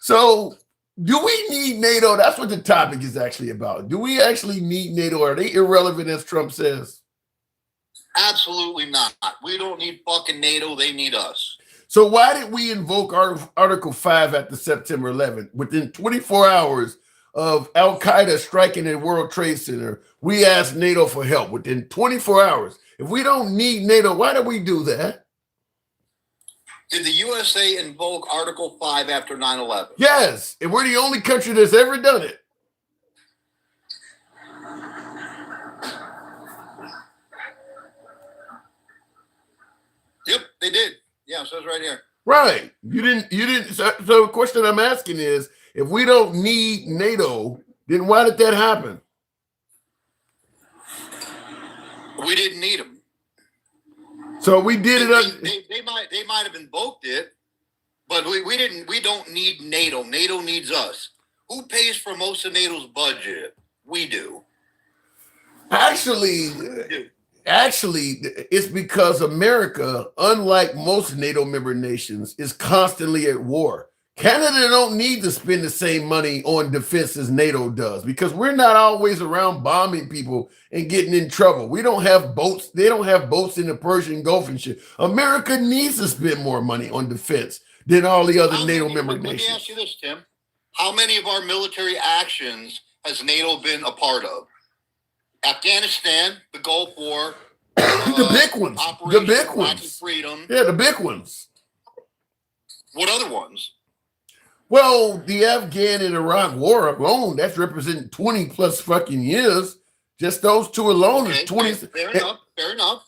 So, do we need NATO? That's what the topic is actually about. Do we actually need NATO? Are they irrelevant, as Trump says? Absolutely not. We don't need fucking NATO. They need us. So why did we invoke Article 5 after September 11th? Within 24 hours of Al-Qaeda striking a World Trade Center, we asked NATO for help within 24 hours. If we don't need NATO, why do we do that? Did the USA invoke Article 5 after 9/11? Yes, and we're the only country that's ever done it. Yep, they did. Yeah, it says right here. Right. You didn't. So the question I'm asking is, if we don't need NATO, then why did that happen? We didn't need them. So we did it. They might have invoked it, but we didn't. We don't need NATO. NATO needs us. Who pays for most of NATO's budget? We do. Actually, it's because America, unlike most NATO member nations, is constantly at war. Canada don't need to spend the same money on defense as NATO does because we're not always around bombing people and getting in trouble. We don't have boats. They don't have boats in the Persian Gulf and shit. America needs to spend more money on defense than all the other NATO member nations. Let me ask you this, Tim. How many of our military actions has NATO been a part of? Afghanistan, the Gulf War, the big ones. The big ones. Freedom. Yeah, the big ones. What other ones? Well, the Afghan and Iraq war alone, that's representing 20 plus fucking years. Just those two alone is 20. Fair enough. Fair enough.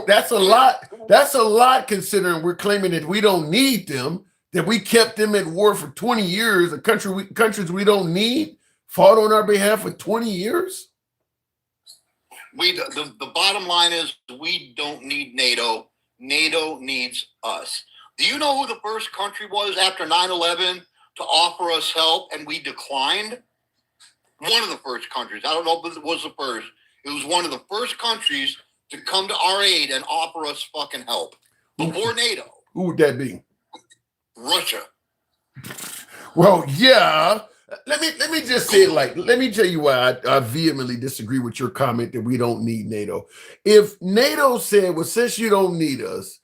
That's a lot. That's a lot considering we're claiming that we don't need them, that we kept them at war for 20 years. Countries we don't need fought on our behalf for 20 years. The bottom line is we don't need NATO. NATO needs us. Do you know who the first country was after 9/11 to offer us help and we declined? One of the first countries. I don't know if it was the first. It was one of the first countries to come to our aid and offer us fucking help before NATO. Who would that be? Russia. Well, yeah. Let me just say it let me tell you why I vehemently disagree with your comment that we don't need NATO. If NATO said, well, since you don't need us,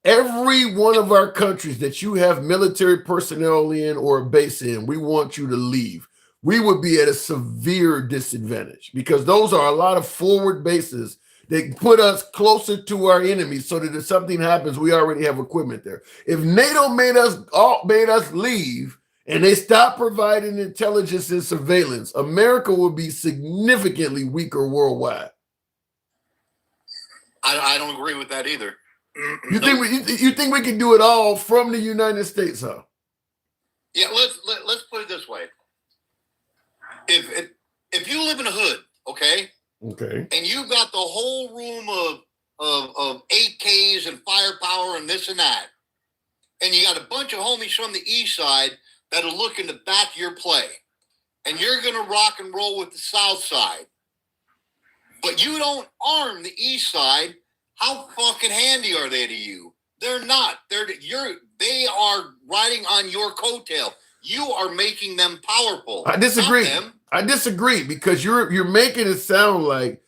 every one of our countries that you have military personnel in or a base in, we want you to leave, we would be at a severe disadvantage because those are a lot of forward bases that put us closer to our enemies so that if something happens, we already have equipment there. If NATO made us leave and they stopped providing intelligence and surveillance, America would be significantly weaker worldwide. I don't agree with that either. You think we can do it all from the United States, huh? Yeah, let's put it this way. If you live in a hood, okay, and you got the whole room of AKs and firepower and this and that, and you got a bunch of homies from the east side that are looking to back your play, and you're gonna rock and roll with the south side, but you don't arm the east side. How fucking handy are they to you? They're not. They are riding on your coattail. You are making them powerful. I disagree. Not them. I disagree because you're making it sound like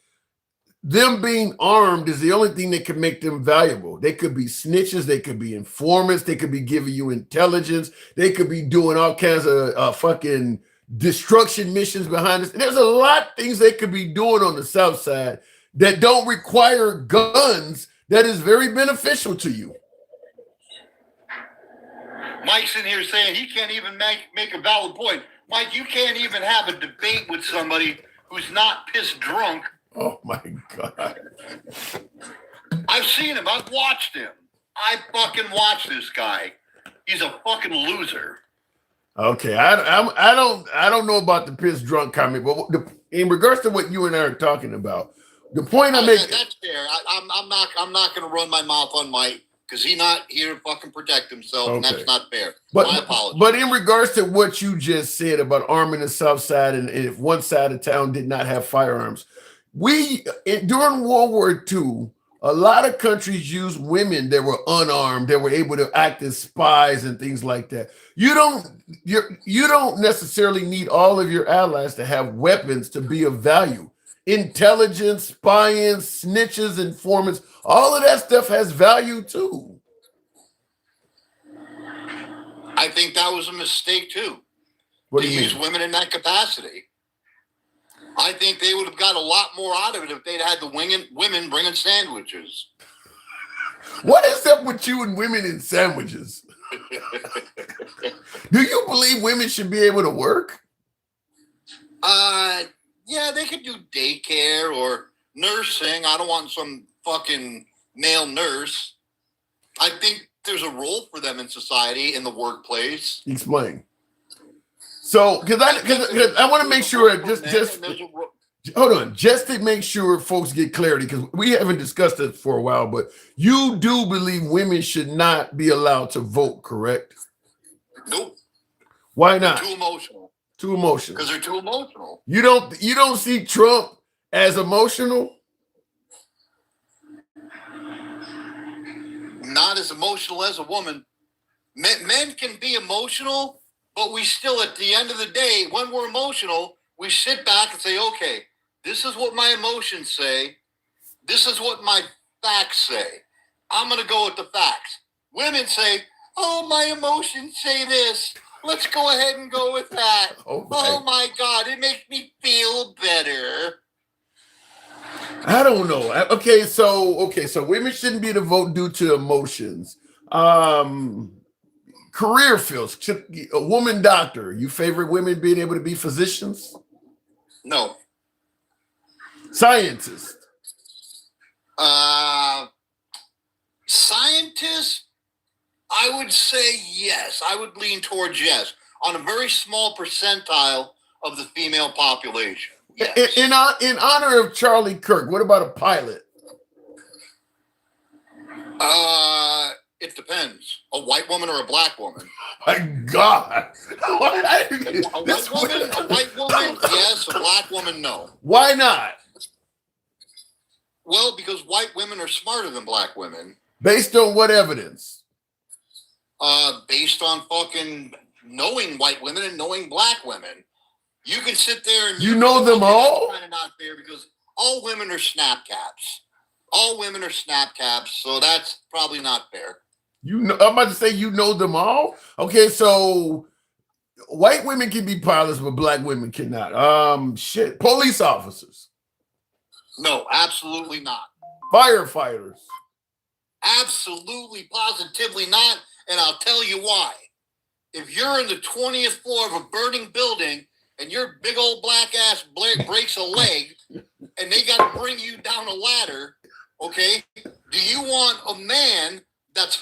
them being armed is the only thing that can make them valuable. They could be snitches, they could be informants, they could be giving you intelligence, they could be doing all kinds of fucking destruction missions behind us. There's a lot of things they could be doing on the South Side that don't require guns that is very beneficial to you. Mike's in here saying he can't even make a valid point. Mike, you can't even have a debate with somebody who's not pissed drunk. Oh my God. I've seen him. I've watched him. I fucking watched this guy. He's a fucking loser. Okay, I don't know about the piss drunk comment, but in regards to what you and I are talking about, the point I make that's fair. I'm not going to run my mouth on Mike because he's not here to fucking protect himself, and that's not fair. My apologies. But in regards to what you just said about arming the South Side, and if one side of town did not have firearms, during World War II, a lot of countries used women that were unarmed, that were able to act as spies and things like that. You don't necessarily need all of your allies to have weapons to be of value. Intelligence, spying, snitches, informants, all of that stuff has value too. I think that was a mistake too. What do you use mean? women in that capacity. I think they would have got a lot more out of it if they'd had the women bringing sandwiches. What is up with you and women in sandwiches? Do you believe women should be able to work? Yeah, they could do daycare or nursing. I don't want some fucking male nurse. I think there's a role for them in society, in the workplace. Explain. So, because I want to make sure hold on, just to make sure folks get clarity, because we haven't discussed this for a while, but you do believe women should not be allowed to vote, correct? Nope. Why not? They're too emotional. Too emotional. Because they're too emotional. You don't see Trump as emotional? Not as emotional as a woman. Men can be emotional, but we still, at the end of the day, when we're emotional, we sit back and say, okay, this is what my emotions say. This is what my facts say. I'm going to go with the facts. Women say, oh, my emotions say this. Let's go ahead and go with that. Oh my God, it makes me feel better. I don't know. Okay, so women shouldn't be able to vote due to emotions. Career fields. A woman doctor. You favorite women being able to be physicians? No. Scientists. Scientists, I would say yes. I would lean towards yes. On a very small percentile of the female population. Yes. In honor of Charlie Kirk, what about a pilot? It depends. A white woman or a black woman? My God. A white woman, yes. A black woman, no. Why not? Well, because white women are smarter than black women. Based on what evidence? Based on fucking knowing white women and knowing black women. You can sit there and you know them all? That's kind of not fair because all women are snap caps. All women are snap caps, so that's probably not fair. I'm about to say you know them all? Okay, so white women can be pilots, but black women cannot. Police officers. No, absolutely not. Firefighters. Absolutely, positively not, and I'll tell you why. If you're in the 20th floor of a burning building and your big old black ass breaks a leg and they got to bring you down a ladder, okay, do you want a man that's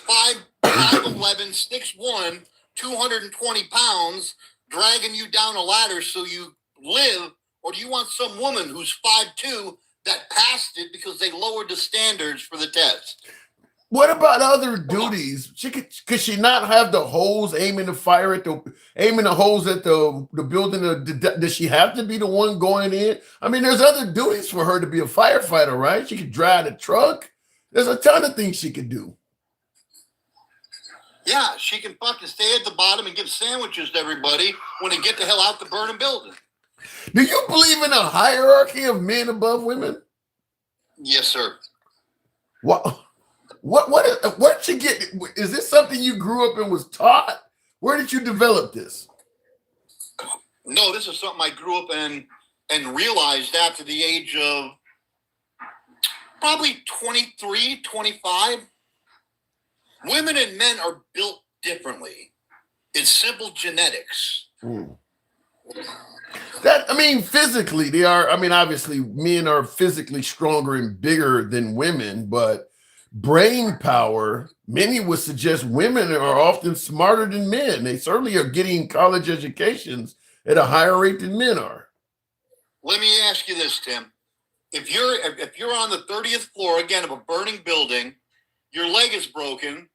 5'11", 6'1", 220 pounds dragging you down a ladder so you live, or do you want some woman who's 5'2" that passed it because they lowered the standards for the test? What about other duties? Could she not have the hose aiming the hose at the building? Does she have to be the one going in? I mean, there's other duties for her to be a firefighter, right? She could drive the truck. There's a ton of things she could do. Yeah, she can fucking stay at the bottom and give sandwiches to everybody when they get the hell out the burning building. Do you believe in a hierarchy of men above women? Yes, sir. Where'd you get? Is this something you grew up and was taught? Where did you develop this? No, this is something I grew up in and realized after the age of probably 23, 25. Women and men are built differently. It's simple genetics. Physically, they are. I mean, obviously, men are physically stronger and bigger than women, but brain power, many would suggest women are often smarter than men. They certainly are getting college educations at a higher rate than men are. Let me ask you this, Tim. If you're on the 30th floor again of a burning building, your leg is broken,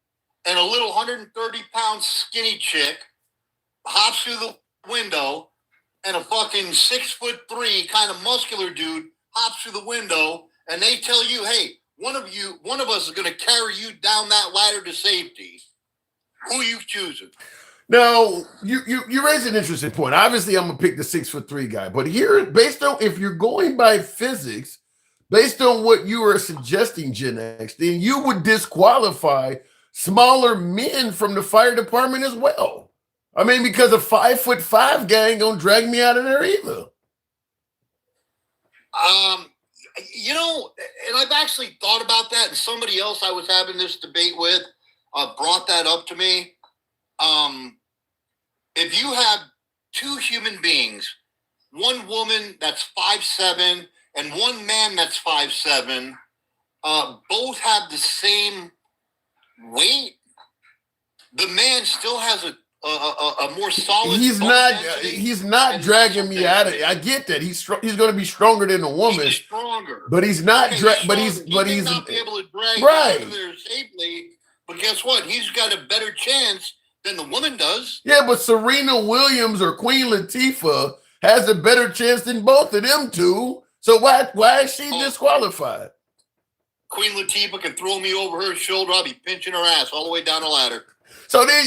and a little 130-pound skinny chick hops through the window, and a fucking 6'3" kind of muscular dude hops through the window, and they tell you, hey, one of us is going to carry you down that ladder to safety. Who are you choosing? Now, you raise an interesting point. Obviously, I'm gonna pick the 6'3" guy, but here, based on if you're going by physics, based on what you are suggesting, Gen X, then you would disqualify smaller men from the fire department as well. I mean, because a 5'5" guy ain't gonna drag me out of there either. And I've actually thought about that, and somebody else I was having this debate with brought that up to me. If you have two human beings, one woman that's 5'7" and one man that's 5'7", both have the same weight, the man still has a more solid. He's not dragging me out of it. I get that he's going to be stronger than a woman. He's stronger, but he's not. He may not be able to drag right out of there safely. But guess what? He's got a better chance than the woman does. Yeah, but Serena Williams or Queen Latifah has a better chance than both of them two. So why is she disqualified? Queen Latifah can throw me over her shoulder. I'll be pinching her ass all the way down the ladder. So then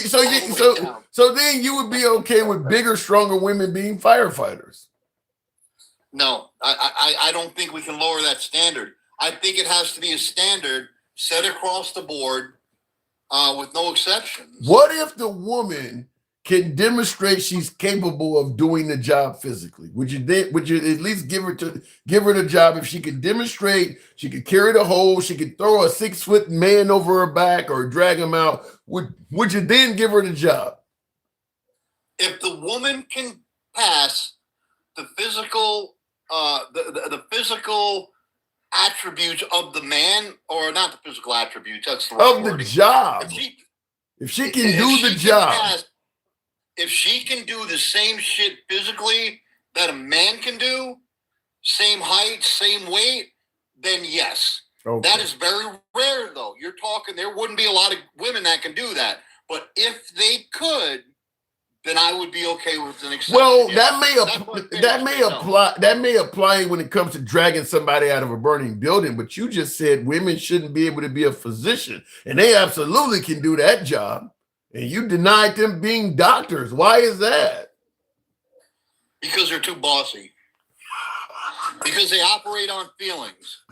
you would be okay with bigger, stronger women being firefighters. No, I don't think we can lower that standard. I think it has to be a standard set across the board with no exceptions. What if the woman can demonstrate she's capable of doing the job physically? Would you at least give her the job if she could demonstrate she could carry the hose, she could throw a 6-foot man over her back or drag him out? Would you then give her the job? If the woman can pass the physical the physical attributes of the man, or not the physical attributes, that's the of the job. If she can do the job. If she can do the same shit physically that a man can do, same height, same weight, then yes. Okay. That is very rare, though. You're talking, there wouldn't be a lot of women that can do that. But if they could, then I would be okay with an exception. Well, that may apply when it comes to dragging somebody out of a burning building. But you just said women shouldn't be able to be a physician, and they absolutely can do that job. And you denied them being doctors. Why is that? Because they're too bossy. Because they operate on feelings.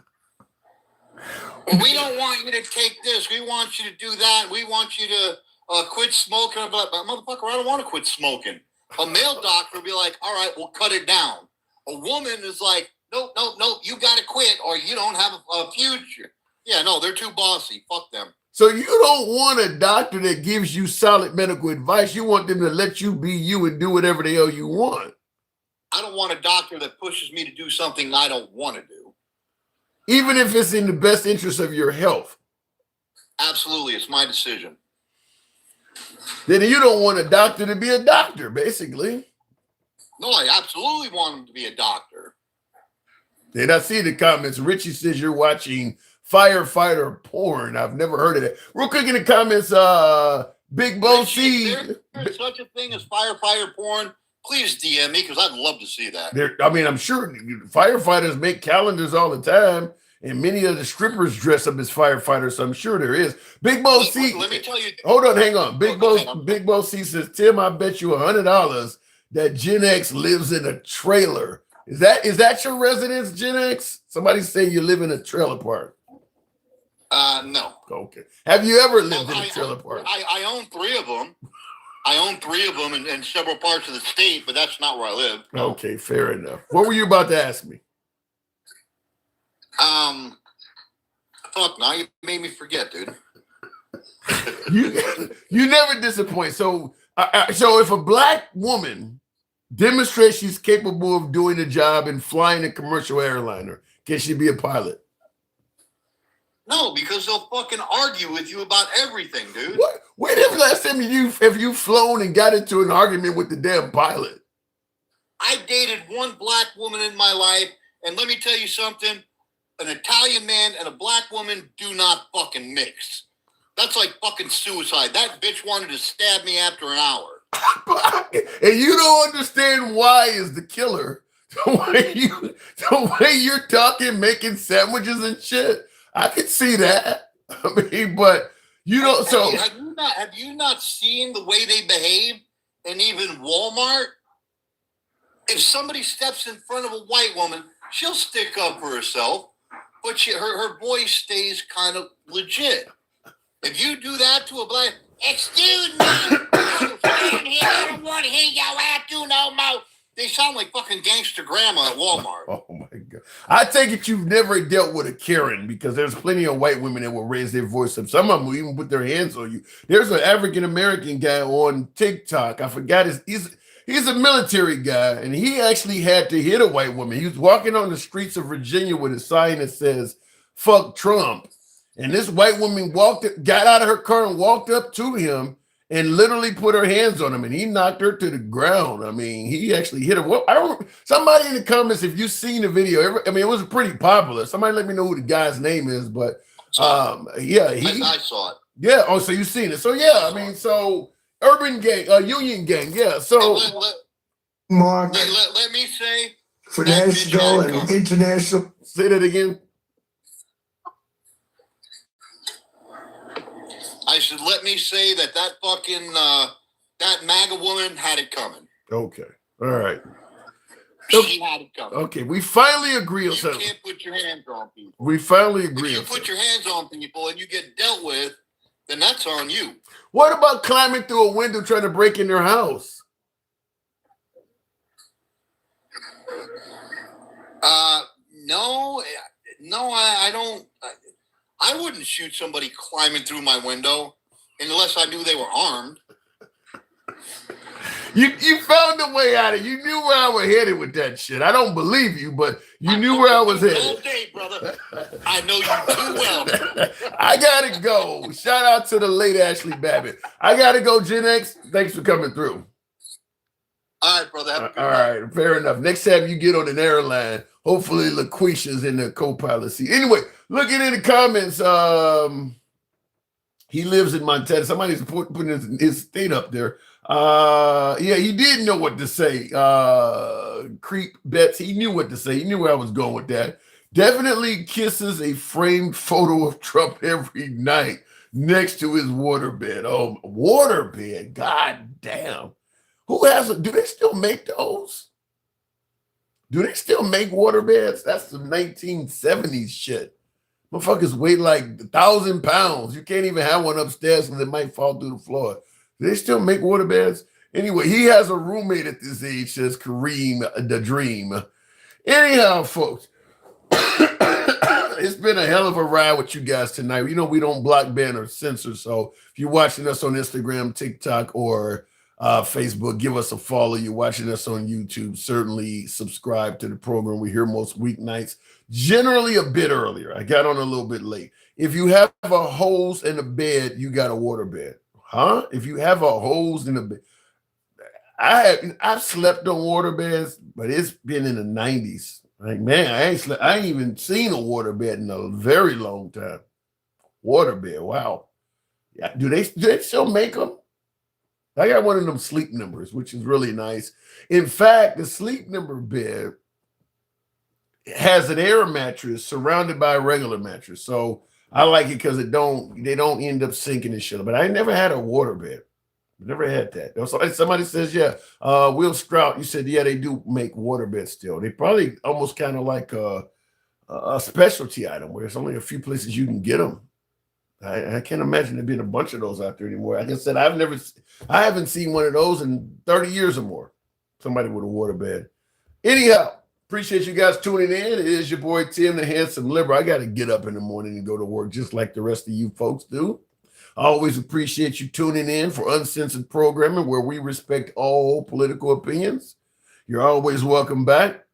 We don't want you to take this. We want you to do that. We want you to quit smoking. But motherfucker, I don't want to quit smoking. A male doctor would be like, all right, we'll cut it down. A woman is like, nope, you got to quit or you don't have a future. Yeah, no, they're too bossy. Fuck them. So you don't want a doctor that gives you solid medical advice. You want them to let you be you and do whatever the hell you want. I don't want a doctor that pushes me to do something I don't want to do. Even if it's in the best interest of your health. Absolutely. It's my decision. Then you don't want a doctor to be a doctor, basically. No, I absolutely want him to be a doctor. Then I see the comments. Richie says you're watching firefighter porn. I've never heard of that. Real quick in the comments, Big Bo C. There's such a thing as firefighter porn. Please DM me because I'd love to see that. I'm sure firefighters make calendars all the time. and many of the strippers dress up as firefighters. So I'm sure there is. Big Bo C. Let me tell you. Hold on, hang on. Big Bo C says, Tim, I bet you $100 that Gen X lives in a trailer. Is that your residence, Gen X? Somebody say you live in a trailer park. No. Okay. Have you ever lived in a trailer park? I own 3 of them. I own 3 of them in several parts of the state, but that's not where I live. Okay, fair enough. What were you about to ask me? Fuck, now you made me forget, dude. You never disappoint. So if a black woman demonstrates she's capable of doing the job and flying a commercial airliner, can she be a pilot? No, because they'll fucking argue with you about everything, dude. What? When the last time have you flown and got into an argument with the damn pilot? I dated one black woman in my life, and let me tell you something. An Italian man and a black woman do not fucking mix. That's like fucking suicide. That bitch wanted to stab me after an hour. And you don't understand why is the killer. The way you're talking, making sandwiches and shit. I can see that. I mean, but you don't. So have you not seen the way they behave? And even Walmart. If somebody steps in front of a white woman, she'll stick up for herself, but her voice stays kind of legit. If you do that to a black, excuse me, I don't want to hear your ass do no more. They sound like fucking gangster grandma at Walmart. Oh my God. I take it you've never dealt with a Karen, because there's plenty of white women that will raise their voice up. Some of them will even put their hands on you. There's an African-American guy on TikTok. I forgot he's a military guy, and he actually had to hit a white woman. He was walking on the streets of Virginia with a sign that says, "Fuck Trump." And this white woman got out of her car and walked up to him and literally put her hands on him, and he knocked her to the ground. I mean, he actually hit her. Well, somebody in the comments, if you've seen the video, I mean, it was pretty popular. Somebody let me know who the guy's name is, but yeah, I saw it. Yeah. Oh, so you've seen it. So yeah, I mean, so urban gang, Union gang, yeah. So Mark, let me say, for national and international. Say that again. I said, let me say that fucking that MAGA woman had it coming. Okay. All right. She had it coming. Okay, we finally agree on something. You can't put your hands on people. We finally agree. If you put your hands on people and you get dealt with, then that's on you. What about climbing through a window trying to break in their house? No, I don't. I wouldn't shoot somebody climbing through my window unless I knew they were armed. You found a way out of it. You knew where I was headed with that shit. I don't believe you, but you knew where I was headed. All day, brother. I know you too well. I gotta go. Shout out to the late Ashley Babbitt. I gotta go, Gen X. Thanks for coming through. All right, brother. Have a good All night. right, fair enough. Next time you get on an airline, hopefully LaQuisha's in the co-pilot seat. Anyway, looking in the comments, he lives in Montana. Somebody's putting his state up there. Yeah, he did know what to say. Creep bets. He knew what to say. He knew where I was going with that. Definitely kisses a framed photo of Trump every night next to his waterbed. Oh, waterbed. God damn. Who has do they still make those? Do they still make waterbeds? That's some 1970s shit. Motherfuckers weigh like 1,000 pounds. You can't even have one upstairs because it might fall through the floor. Do they still make waterbeds? Anyway, he has a roommate at this age, says Kareem the Dream. Anyhow, folks, it's been a hell of a ride with you guys tonight. You know, we don't block, ban, or censor. So if you're watching us on Instagram, TikTok, or Facebook, give us a follow. You're watching us on YouTube, certainly subscribe to the program. We're here most weeknights, generally a bit earlier. I got on a little bit late. If you have a hose in a bed, you got a water bed. Huh? If you have a hose in a bed. I've slept on water beds, but it's been in the 90s. Like, man, I ain't even seen a water bed in a very long time. Water bed, wow. Yeah, do they still make them? I got one of them Sleep Numbers, which is really nice. In fact, the Sleep Number bed has an air mattress surrounded by a regular mattress. So I like it because they don't end up sinking and shit. But I never had a water bed. Never had that. So somebody says, yeah, Will Strout, you said, yeah, they do make water beds still. They probably almost kind of like a specialty item where there's only a few places you can get them. I can't imagine there being a bunch of those out there anymore. Like I said, I haven't seen one of those in 30 years or more. Somebody with a water bed. Anyhow, appreciate you guys tuning in. It is your boy Tim, the handsome liberal. I got to get up in the morning and go to work just like the rest of you folks do. I always appreciate you tuning in for uncensored programming where we respect all political opinions. You're always welcome back.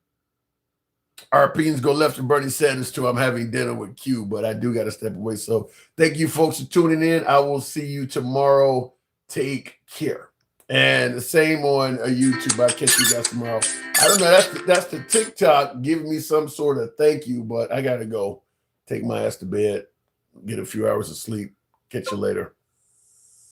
Our opinions go left to Bernie Sanders too. I'm having dinner with Q, but I do got to step away. So thank you folks for tuning in. I will see you tomorrow. Take care. And the same on YouTube. I'll catch you guys tomorrow. I don't know. That's the TikTok giving me some sort of thank you, but I got to go take my ass to bed, get a few hours of sleep. Catch you later.